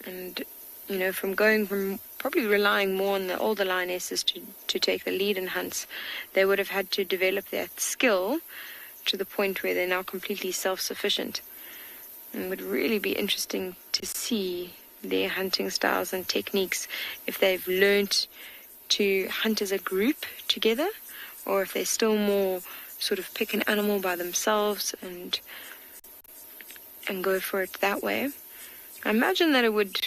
[SPEAKER 5] And, you know, from probably relying more on the older lionesses to take the lead in hunts, they would have had to develop that skill to the point where they're now completely self-sufficient. And it would really be interesting to see their hunting styles and techniques, if they've learnt to hunt as a group together, or if they're still more sort of pick an animal by themselves and go for it that way. I imagine that it would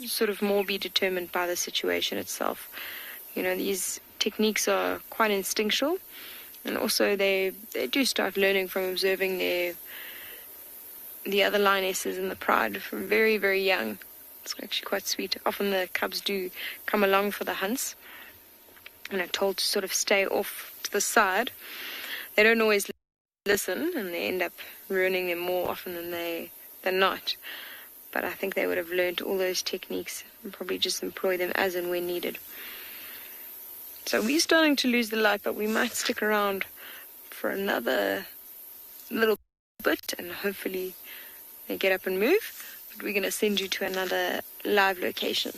[SPEAKER 5] sort of more be determined by the situation itself. You know, these techniques are quite instinctual, and also they do start learning from observing the other lionesses in the pride from very, very young. It's actually quite sweet. Often the cubs do come along for the hunts and are told to sort of stay off to the side. They don't always listen, and they end up ruining them more often than not. But I think they would have learned all those techniques and probably just employ them as and when needed. So we're starting to lose the light, but we might stick around for another little bit, and hopefully they get up and move. But we're going to send you to another live location.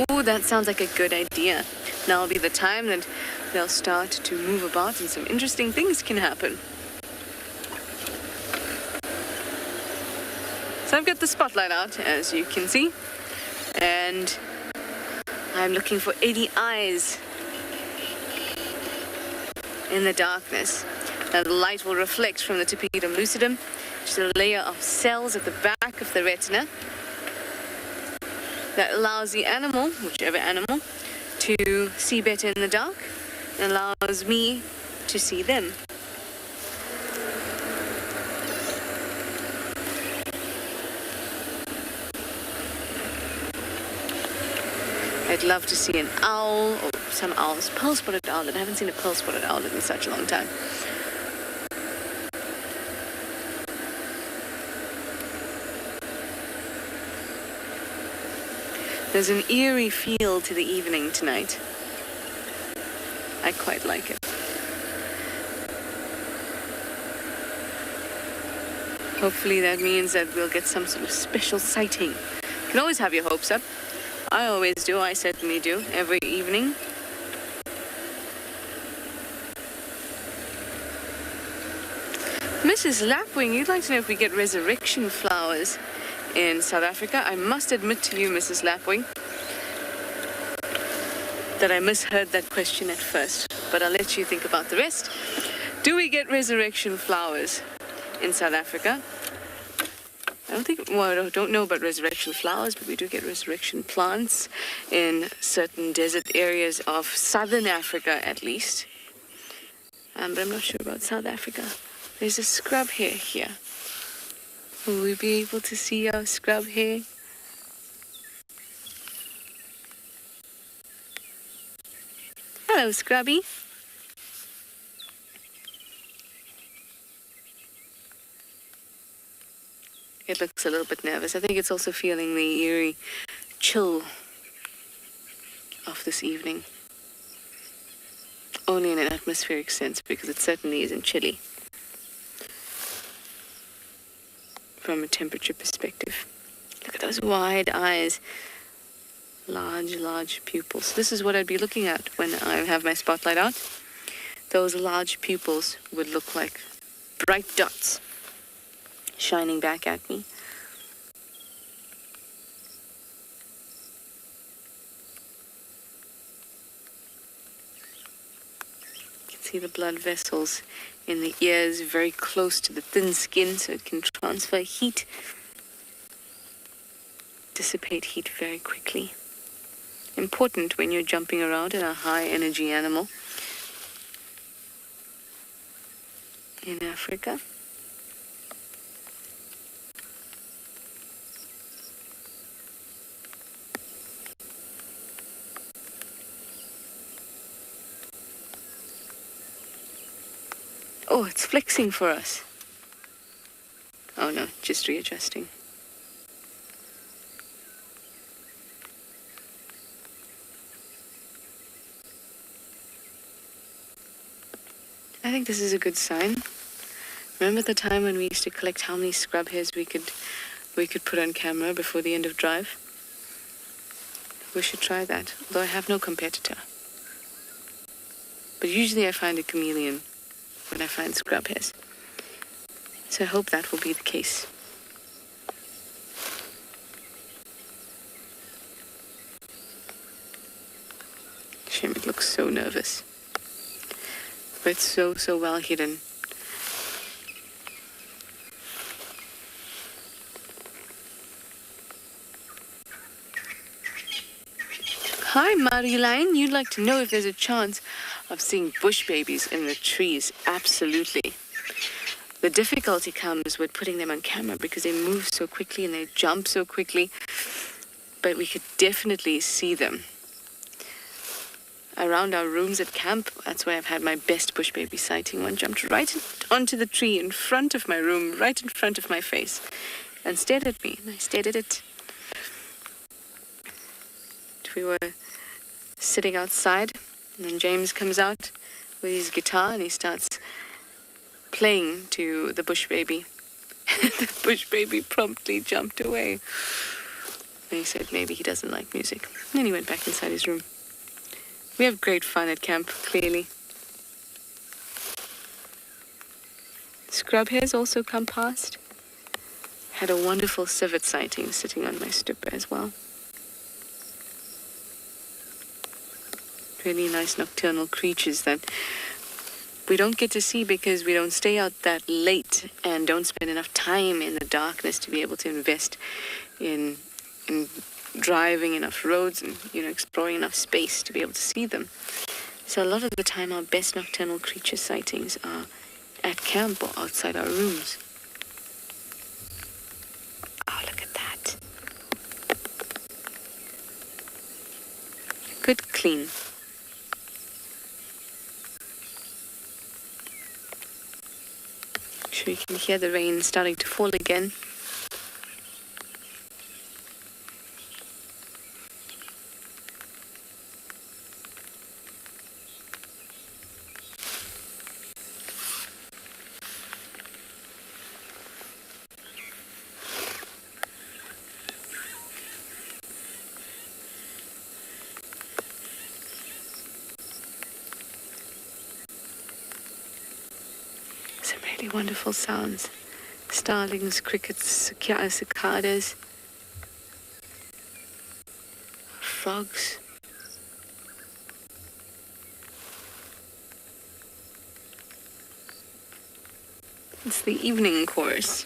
[SPEAKER 3] Oh, that sounds like a good idea. Now will be the time that they'll start to move about and some interesting things can happen. So I've got the spotlight out, as you can see, and I'm looking for any eyes in the darkness. Now the light will reflect from the tapetum lucidum, which is a layer of cells at the back of the retina that allows the animal, whichever animal, to see better in the dark, and allows me to see them. I'd love to see an owl, or some owls, pearl-spotted owl. I haven't seen a pearl-spotted owl in such a long time. There's an eerie feel to the evening tonight. I quite like it. Hopefully that means that we'll get some sort of special sighting. You can always have your hopes up. I always do. I certainly do. Every evening. Mrs. Lapwing, you'd like to know if we get resurrection flowers in South Africa. I must admit to you, Mrs. Lapwing, that I misheard that question at first, but I'll let you think about the rest. Do we get resurrection flowers in South Africa? I don't know about resurrection flowers, but we do get resurrection plants in certain desert areas of southern Africa, at least. But I'm not sure about South Africa. There's a scrub hare here. Will we be able to see our scrub hare? Hello, Scrubby. It looks a little bit nervous. I think it's also feeling the eerie chill of this evening. Only in an atmospheric sense, because it certainly isn't chilly from a temperature perspective. Look at those wide eyes. Large, large pupils. This is what I'd be looking at when I have my spotlight out. Those large pupils would look like bright dots shining back at me. You can see the blood vessels in the ears very close to the thin skin, so it can transfer heat, dissipate heat very quickly. Important when you're jumping around in a high energy animal in Africa. Oh, it's flexing for us. Oh no, just readjusting. I think this is a good sign. Remember the time when we used to collect how many scrub hairs we could put on camera before the end of drive? We should try that, although I have no competitor. But usually I find a chameleon when I find scrub hairs. So I hope that will be the case. Shame it looks so nervous. But it's so well hidden. Hi, Mariline. You'd like to know if there's a chance of seeing bush babies in the trees? Absolutely. The difficulty comes with putting them on camera because they move so quickly and they jump so quickly. But we could definitely see them. Around our rooms at camp, that's where I've had my best bush baby sighting. One jumped right onto the tree in front of my room, right in front of my face, and stared at me, and I stared at it. We were sitting outside, and then James comes out with his guitar, and he starts playing to the bush baby. The bush baby promptly jumped away. And he said maybe he doesn't like music. And then he went back inside his room. We have great fun at camp, clearly. Scrub hairs also come past. Had a wonderful civet sighting sitting on my stoep as well. Really nice nocturnal creatures that we don't get to see because we don't stay out that late and don't spend enough time in the darkness to be able to invest in driving enough roads and, exploring enough space to be able to see them. So a lot of the time our best nocturnal creature sightings are at camp or outside our rooms. Oh, look at that. Good clean. Sure you can hear the rain starting to fall again. Wonderful sounds. Starlings, crickets, cicadas, frogs. It's the evening chorus.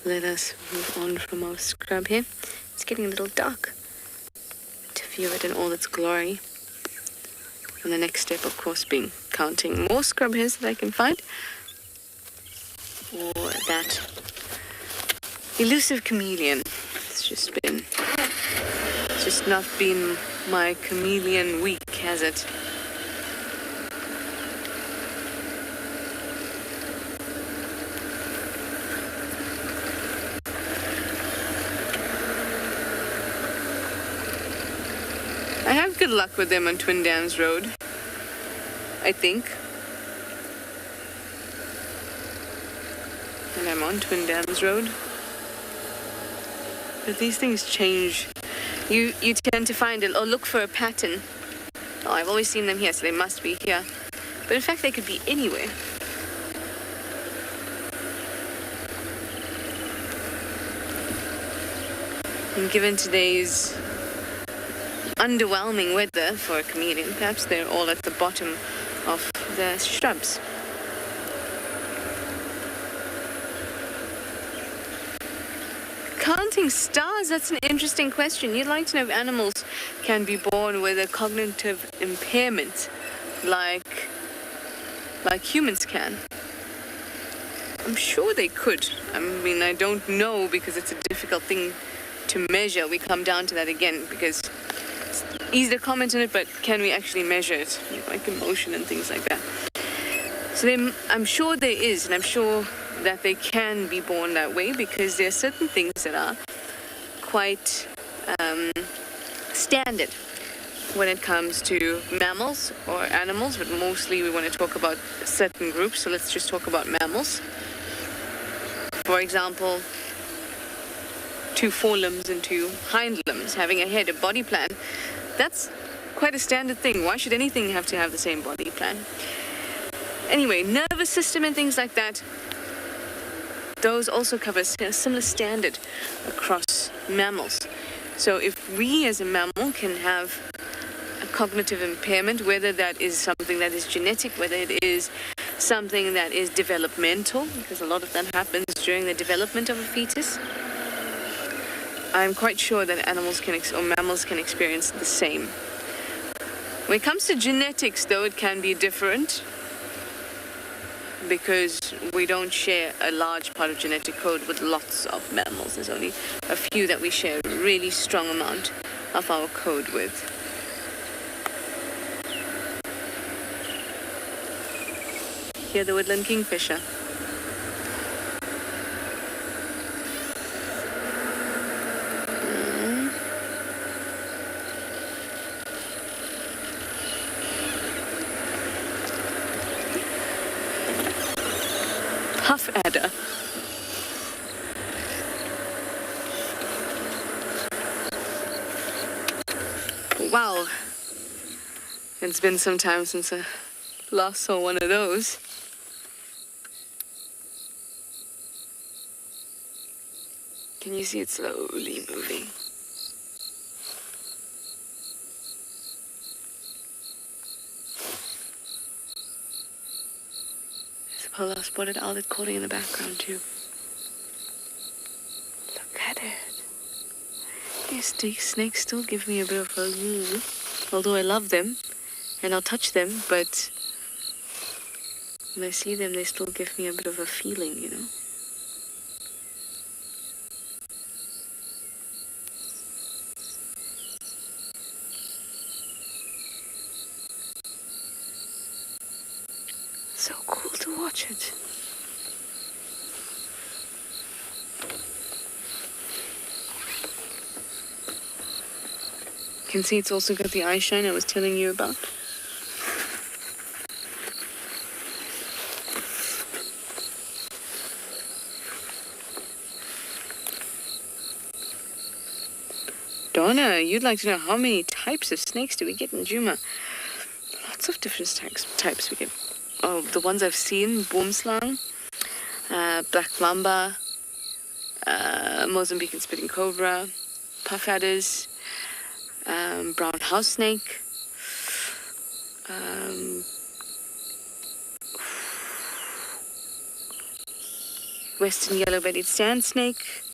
[SPEAKER 3] Let us move on from our scrub here. It's getting a little dark to view it in all its glory. And the next step, of course, being counting more scrub hairs that I can find. Or that elusive chameleon. It's just not been my chameleon week, has it? I have good luck with them on Twin Dams Road, I think. And I'm on Twin Dams Road. But these things change. You tend to find it or look for a pattern. Oh, I've always seen them here, so they must be here. But in fact, they could be anywhere. And given today's underwhelming weather for a chameleon, perhaps they're all at the bottom of the shrubs. Counting stars, that's an interesting question. You'd like to know if animals can be born with a cognitive impairment like humans can. I'm sure they could. I mean, I don't know because it's a difficult thing to measure. We come down to that again because it's easy to comment on it, but can we actually measure it? Like emotion and things like that. So I'm sure there is, and I'm sure that they can be born that way because there are certain things that are quite standard when it comes to mammals or animals, but mostly we want to talk about certain groups, so let's just talk about mammals. For example, 2 forelimbs and 2 hind limbs, having a head, a body plan. That's quite a standard thing. Why should anything have to have the same body plan? Anyway, nervous system and things like that, those also cover a similar standard across mammals. So if we as a mammal can have a cognitive impairment, whether that is something that is genetic, whether it is something that is developmental, because a lot of that happens during the development of a fetus, I'm quite sure that animals can or mammals can experience the same. When it comes to genetics, though, it can be different because we don't share a large part of genetic code with lots of mammals. There's only a few that we share a really strong amount of our code with. Here, the woodland kingfisher. Puff adder. Wow. It's been some time since I last saw one of those. Can you see it slowly moving? There's a polar spotted owlet calling in the background too. Look at it. Yes, snakes still give me a bit of a although I love them and I'll touch them, but when I see them, they still give me a bit of a feeling, you know. So cool to watch it. You can see it's also got the eye shine I was telling you about. Donna, you'd like to know how many types of snakes do we get in Djuma? Lots of different types we get. Oh, the ones I've seen, boomslang, black mamba, Mozambican spitting cobra, puff adders, brown house snake, western yellow-bellied sand snake,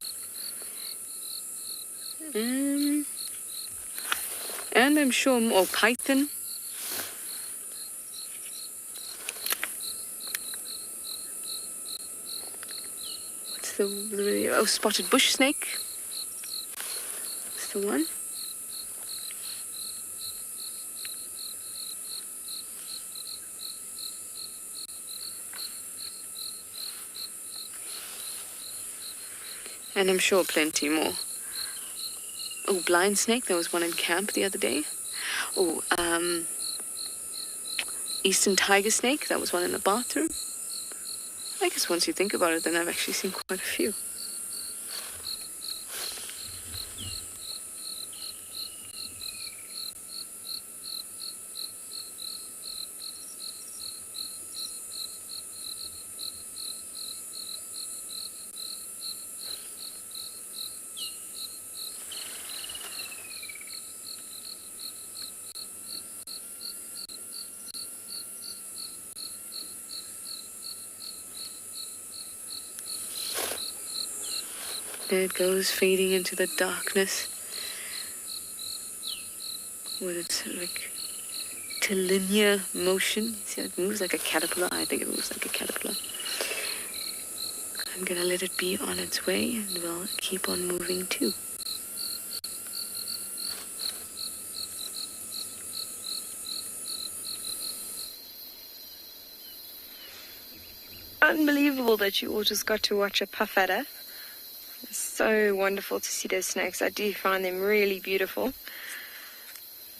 [SPEAKER 3] and I'm sure more python. the spotted bush snake. That's the one. And I'm sure plenty more. Oh, blind snake. There was one in camp the other day. Oh, eastern tiger snake. That was one in the bathroom. I guess once you think about it, then I've actually seen quite a few. There it goes, fading into the darkness with its like linear motion. See how it moves like a caterpillar? I think it moves like a caterpillar. I'm gonna let it be on its way, and we'll keep on moving too. Unbelievable that you all just got to watch a puff adder. It's so wonderful to see those snakes. I do find them really beautiful.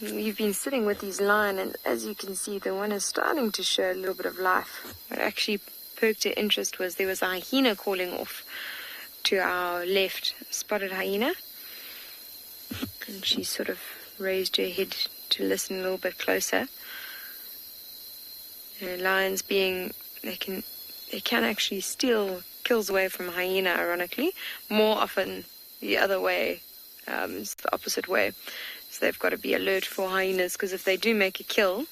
[SPEAKER 3] We've been sitting with these lion, and as you can see, the one is starting to show a little bit of life. What actually perked her interest was there was a hyena calling off to our left, spotted hyena. And she sort of raised her head to listen a little bit closer. Lions being, they can actually steal kills away from a hyena, ironically. More often the other way, it's the opposite way. So they've got to be alert for hyenas, because if they do make a kill,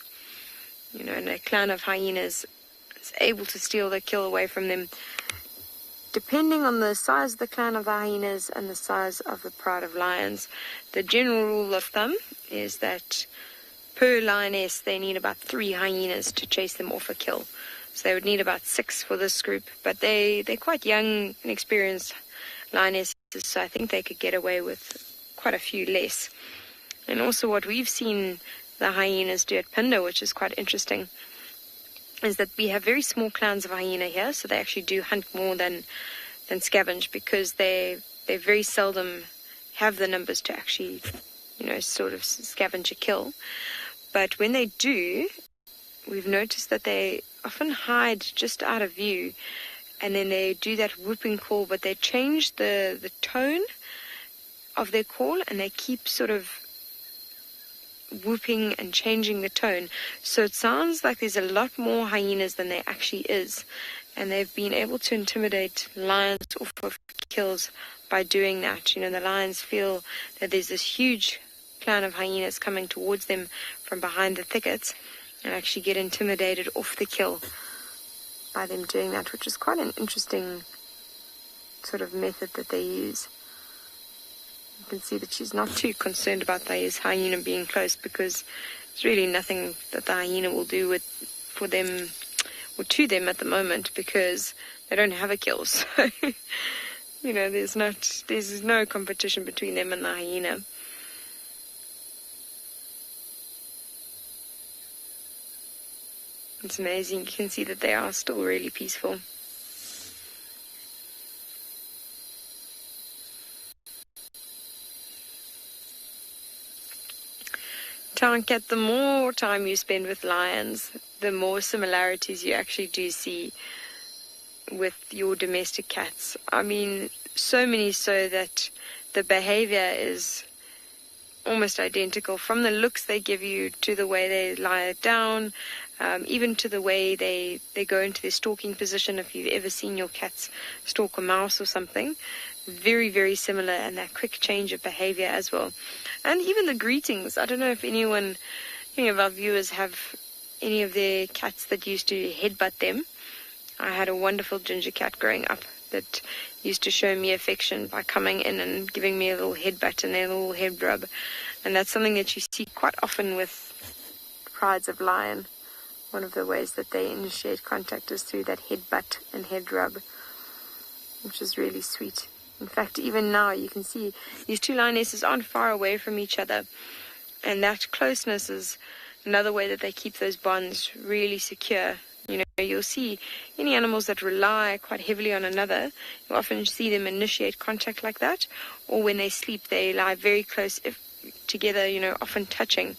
[SPEAKER 3] and a clan of hyenas is able to steal the kill away from them, depending on the size of the clan of the hyenas and the size of the pride of lions, the general rule of thumb is that per lioness they need about 3 hyenas to chase them off a kill. So they would need about 6 for this group, but they're quite young and experienced lionesses, so I think they could get away with quite a few less. And also what we've seen the hyenas do at Phinda, which is quite interesting, is that we have very small clans of hyena here, so they actually do hunt more than scavenge, because they very seldom have the numbers to actually, sort of scavenge a kill. But when they do, we've noticed that they often hide just out of view, and then they do that whooping call, but they change the tone of their call, and they keep sort of whooping and changing the tone. So it sounds like there's a lot more hyenas than there actually is, and they've been able to intimidate lions off of kills by doing that. The lions feel that there's this huge clan of hyenas coming towards them from behind the thickets, and actually get intimidated off the kill by them doing that, which is quite an interesting sort of method that they use. You can see that she's not too concerned about the hyena being close, because there's really nothing that the hyena will do for them or to them at the moment, because they don't have a kill. So, there's no competition between them and the hyena. It's amazing. You can see that they are still really peaceful. Tankat, the more time you spend with lions, the more similarities you actually do see with your domestic cats. I mean, so many so that the behavior is almost identical, from the looks they give you to the way they lie down, even to the way they go into their stalking position. If you've ever seen your cats stalk a mouse or something, very, very similar, and that quick change of behavior as well. And even the greetings. I don't know if any of our viewers have any of their cats that used to headbutt them. I had a wonderful ginger cat growing up that used to show me affection by coming in and giving me a little headbutt and a little head rub. And that's something that you see quite often with prides of lion. One of the ways that they initiate contact is through that headbutt and head rub.
[SPEAKER 5] which is really sweet. In fact, even now you can see these two lionesses aren't far away from each other, and that closeness is another way that they keep those bonds really secure. You know, you'll see any animals that rely quite heavily on another, you often see them initiate contact like that, or when they sleep, they lie very close together, you know, often touching.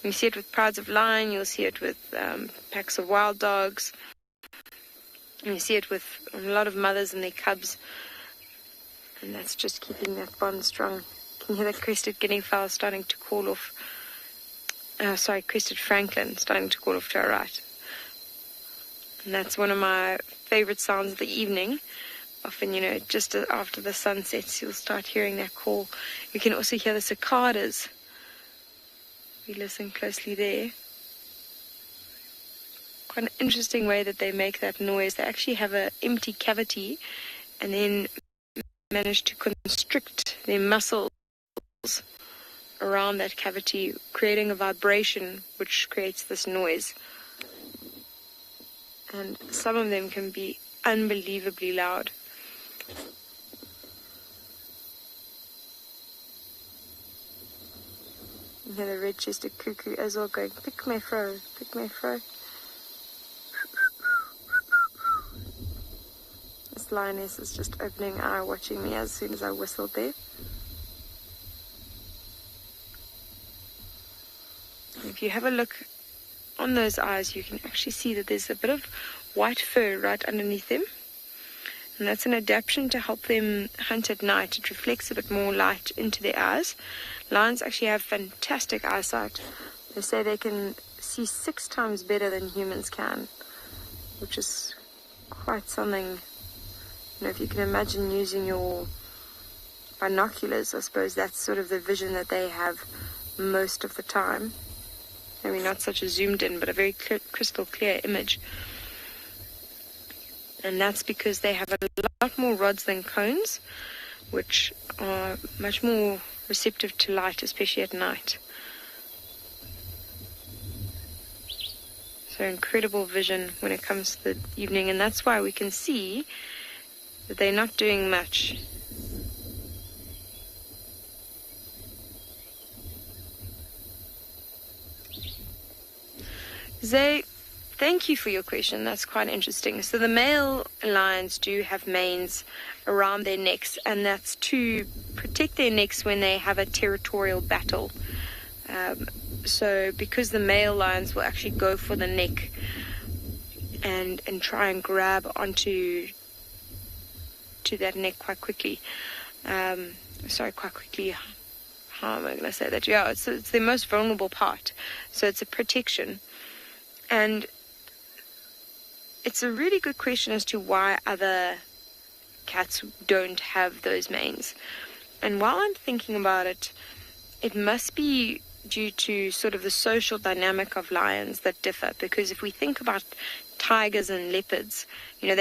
[SPEAKER 5] You see it with prides of lion, you'll see it with packs of wild dogs, and you see it with a lot of mothers and their cubs, and that's just keeping that bond strong. You can hear that crested guinea fowl starting to call off, crested francolin starting to call off to our right. And that's one of my favorite sounds of the evening. Often, you know, just after the sun sets, you'll start hearing that call. You can also hear the cicadas. We listen closely there. Quite an interesting way that they make that noise. They actually have an empty cavity and then manage to constrict their muscles around that cavity, creating a vibration which creates this noise. And some of them can be unbelievably loud. You hear the red-chested cuckoo as well going, pick my fro, pick my fro. This lioness is just opening eye watching me as soon as I whistled there. If you have a look on those eyes, you can actually see that there's a bit of white fur right underneath them. And that's an adaptation to help them hunt at night. It reflects a bit more light into their eyes. Lions actually have fantastic eyesight. They say they can see 6 times better than humans can, which is quite something. You know, if you can imagine using your binoculars, I suppose that's sort of the vision that they have most of the time. Maybe not such a zoomed in, but a very crystal clear image. And that's because they have a lot more rods than cones, which are much more receptive to light, especially at night. So incredible vision when it comes to the evening, and that's why we can see that they're not doing much. Zay, thank you for your question. That's quite interesting. So the male lions do have manes around their necks, and that's to protect their necks when they have a territorial battle. So because the male lions will actually go for the neck and try and grab onto that neck quite quickly. Quite quickly. How am I going to say that? Yeah, it's the most vulnerable part. So it's a protection. And it's a really good question as to why other cats don't have those manes. And while I'm thinking about it, it must be due to sort of the social dynamic of lions that differ. Because if we think about tigers and leopards, you know,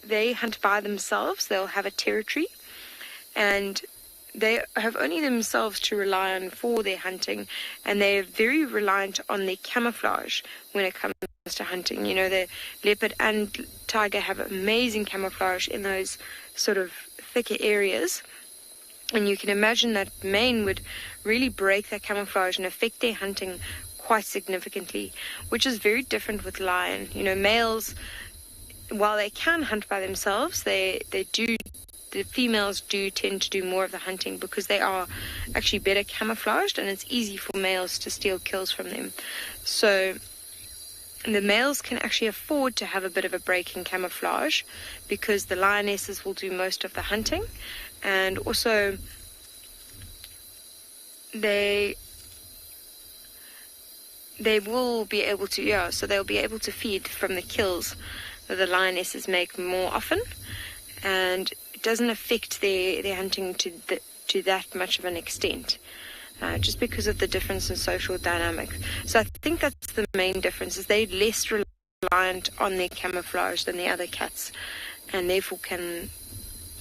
[SPEAKER 5] they hunt by themselves. They'll have a territory, and they have only themselves to rely on for their hunting, and they're very reliant on their camouflage when it comes to hunting. You know, the leopard and tiger have amazing camouflage in those sort of thicker areas, and you can imagine that mane would really break that camouflage and affect their hunting quite significantly, which is very different with lion. You know, males, while they can hunt by themselves, the females do tend to do more of the hunting because they are actually better camouflaged, and it's easy for males to steal kills from them. So the males can actually afford to have a bit of a break in camouflage because the lionesses will do most of the hunting, and also they will be able to, so they'll be able to feed from the kills that the lionesses make more often, and it doesn't affect their hunting to that much of an extent, just because of the difference in social dynamic. So I think that's the main difference, is they're less reliant on their camouflage than the other cats, and therefore can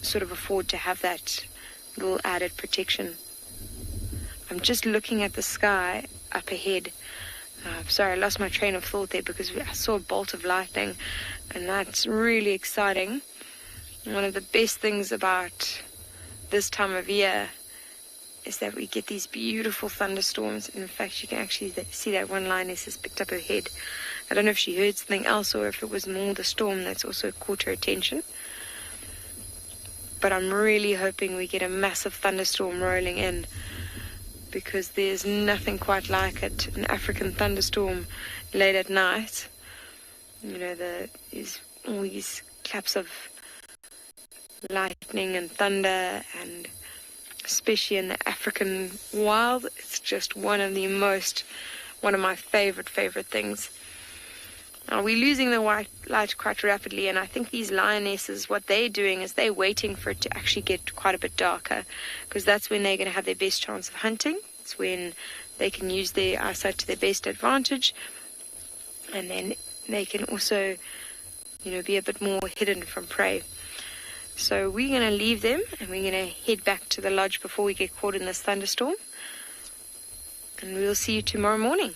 [SPEAKER 5] sort of afford to have that little added protection. I'm just looking at the sky up ahead. Sorry, I lost my train of thought there because I saw a bolt of lightning, and that's really exciting. One of the best things about this time of year is that we get these beautiful thunderstorms. In fact, you can actually see that one lioness has picked up her head. I don't know if she heard something else or if it was more the storm that's also caught her attention. But I'm really hoping we get a massive thunderstorm rolling in, because there's nothing quite like it. An African thunderstorm late at night. You know, there's all these claps of lightning and thunder, and especially in the African wild, it's just one of my favorite things. Now, we're losing the white light quite rapidly, and I think these lionesses, what they're doing is they're waiting for it to actually get quite a bit darker, because that's when they're going to have their best chance of hunting. It's when they can use their eyesight to their best advantage, and then they can also, be a bit more hidden from prey. So we're going to leave them, and we're going to head back to the lodge before we get caught in this thunderstorm, and we'll see you tomorrow morning.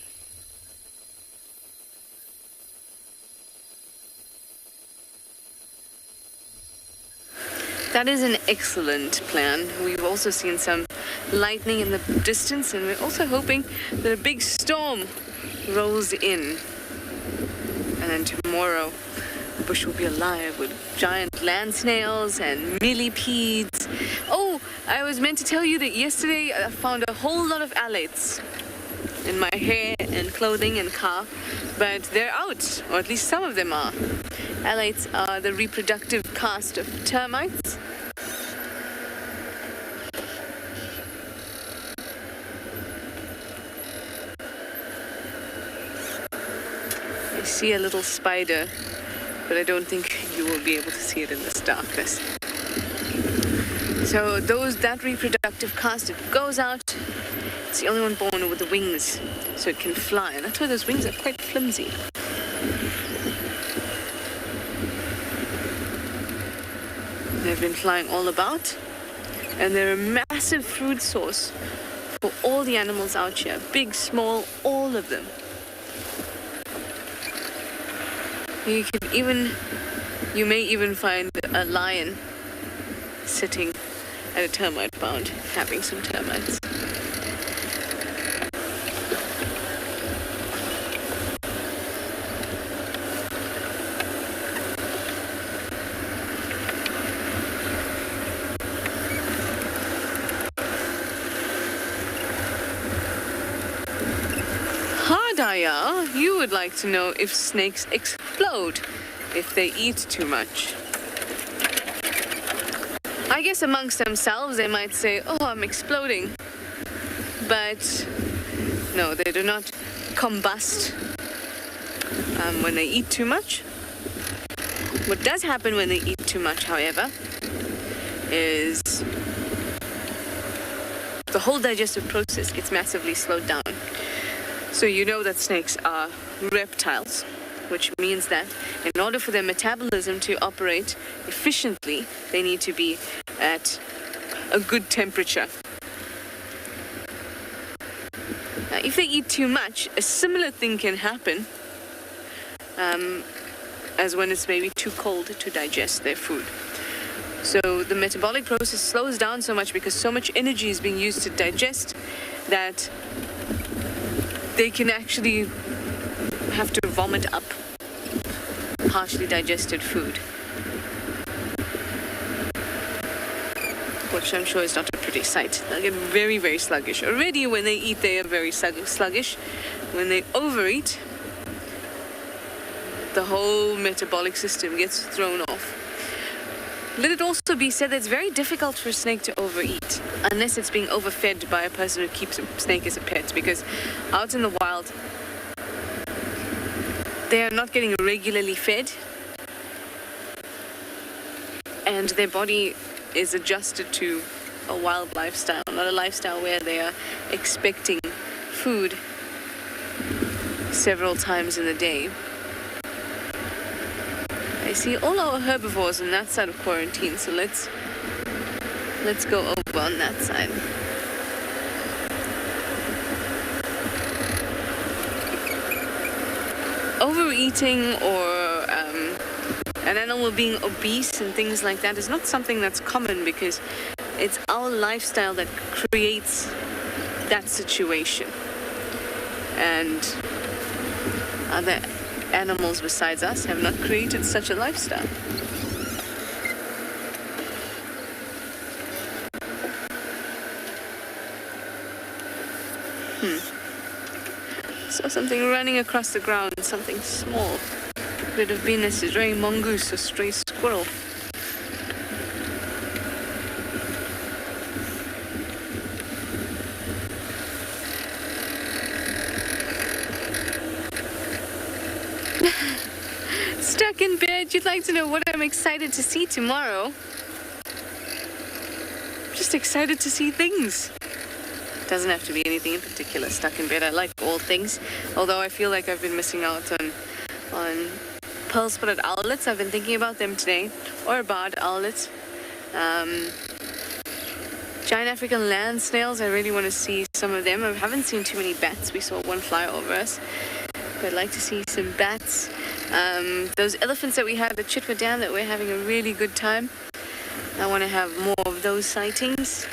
[SPEAKER 3] That is an excellent plan. We've also seen some lightning in the distance, and we're also hoping that a big storm rolls in. And then tomorrow, the bush will be alive with giant land snails and millipedes. Oh, I was meant to tell you that yesterday I found a whole lot of alates in my hair and clothing and car, but they're out, or at least some of them are. Alates are the reproductive caste of termites. I see a little spider, but I don't think you will be able to see it in this darkness. So that reproductive caste, it goes out. It's the only one born with the wings, so it can fly. And that's why those wings are quite flimsy. They've been flying all about, and they're a massive food source for all the animals out here, big, small, all of them. You may even find a lion sitting at a termite mound, having some termites. Daya, you would like to know if snakes explode if they eat too much. I guess amongst themselves they might say, oh, I'm exploding. But no, they do not combust when they eat too much. What does happen when they eat too much, however, is the whole digestive process gets massively slowed down. So you know that snakes are reptiles, which means that in order for their metabolism to operate efficiently, they need to be at a good temperature. Now, if they eat too much, a similar thing can happen as when it's maybe too cold to digest their food. So the metabolic process slows down so much because so much energy is being used to digest that they can actually have to vomit up partially digested food, which I'm sure is not a pretty sight. They'll get very, very sluggish. Already when they eat, they are very sluggish. When they overeat, the whole metabolic system gets thrown off. Let it also be said that it's very difficult for a snake to overeat unless it's being overfed by a person who keeps a snake as a pet, because out in the wild, they are not getting regularly fed, and their body is adjusted to a wild lifestyle, not a lifestyle where they are expecting food several times in the day. I see all our herbivores on that side of quarantine, so let's go over on that side. Overeating or an animal being obese and things like that is not something that's common, because it's our lifestyle that creates that situation. And other animals besides us have not created such a lifestyle. Saw something running across the ground, something small. Could have been a stray mongoose or stray squirrel. Stuck in bed, you'd like to know what I'm excited to see tomorrow? Just excited to see things. Doesn't have to be anything in particular. Stuck in bed, I like all things. Although I feel like I've been missing out on pearl-spotted owlets. I've been thinking about them today. Or barred owlets. Giant African land snails, I really want to see some of them. I haven't seen too many bats. We saw one fly over us. But I'd like to see some bats. Those elephants that we had at the Chitwa Dam, that we're having a really good time. I want to have more of those sightings.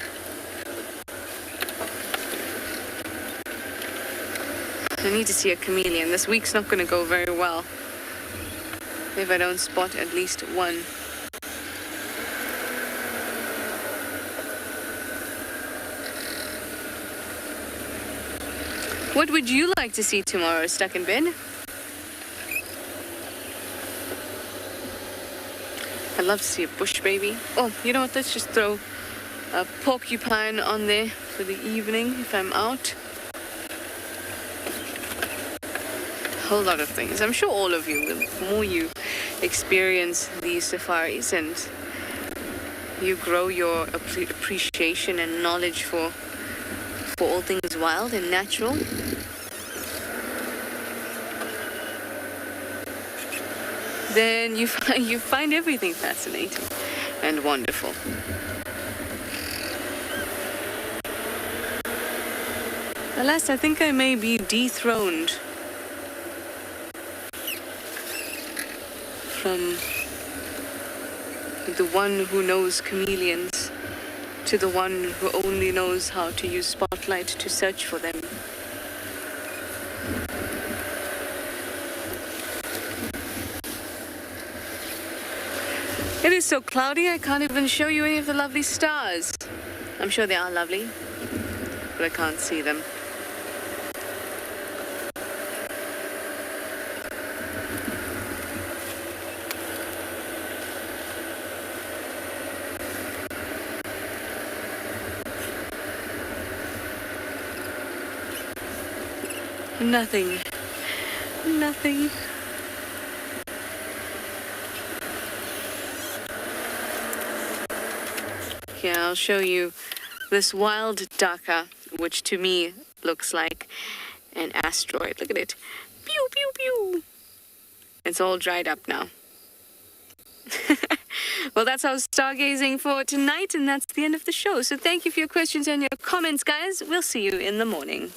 [SPEAKER 3] I need to see a chameleon. This week's not going to go very well if I don't spot at least one. What would you like to see tomorrow, Stuck in Bed? I'd love to see a bush baby. Oh, you know what? Let's just throw a porcupine on there for the evening if I'm out. Whole lot of things. I'm sure all of you, the more you experience these safaris and you grow your appreciation and knowledge for all things wild and natural, then you find everything fascinating and wonderful. Alas, I think I may be dethroned from the one who knows chameleons to the one who only knows how to use spotlight to search for them. It is so cloudy, I can't even show you any of the lovely stars. I'm sure they are lovely, but I can't see them. Nothing. Nothing. Here, I'll show you this wild daka, which to me looks like an asteroid. Look at it. Pew, pew, pew. It's all dried up now. Well, that's our stargazing for tonight, and that's the end of the show. So thank you for your questions and your comments, guys. We'll see you in the morning.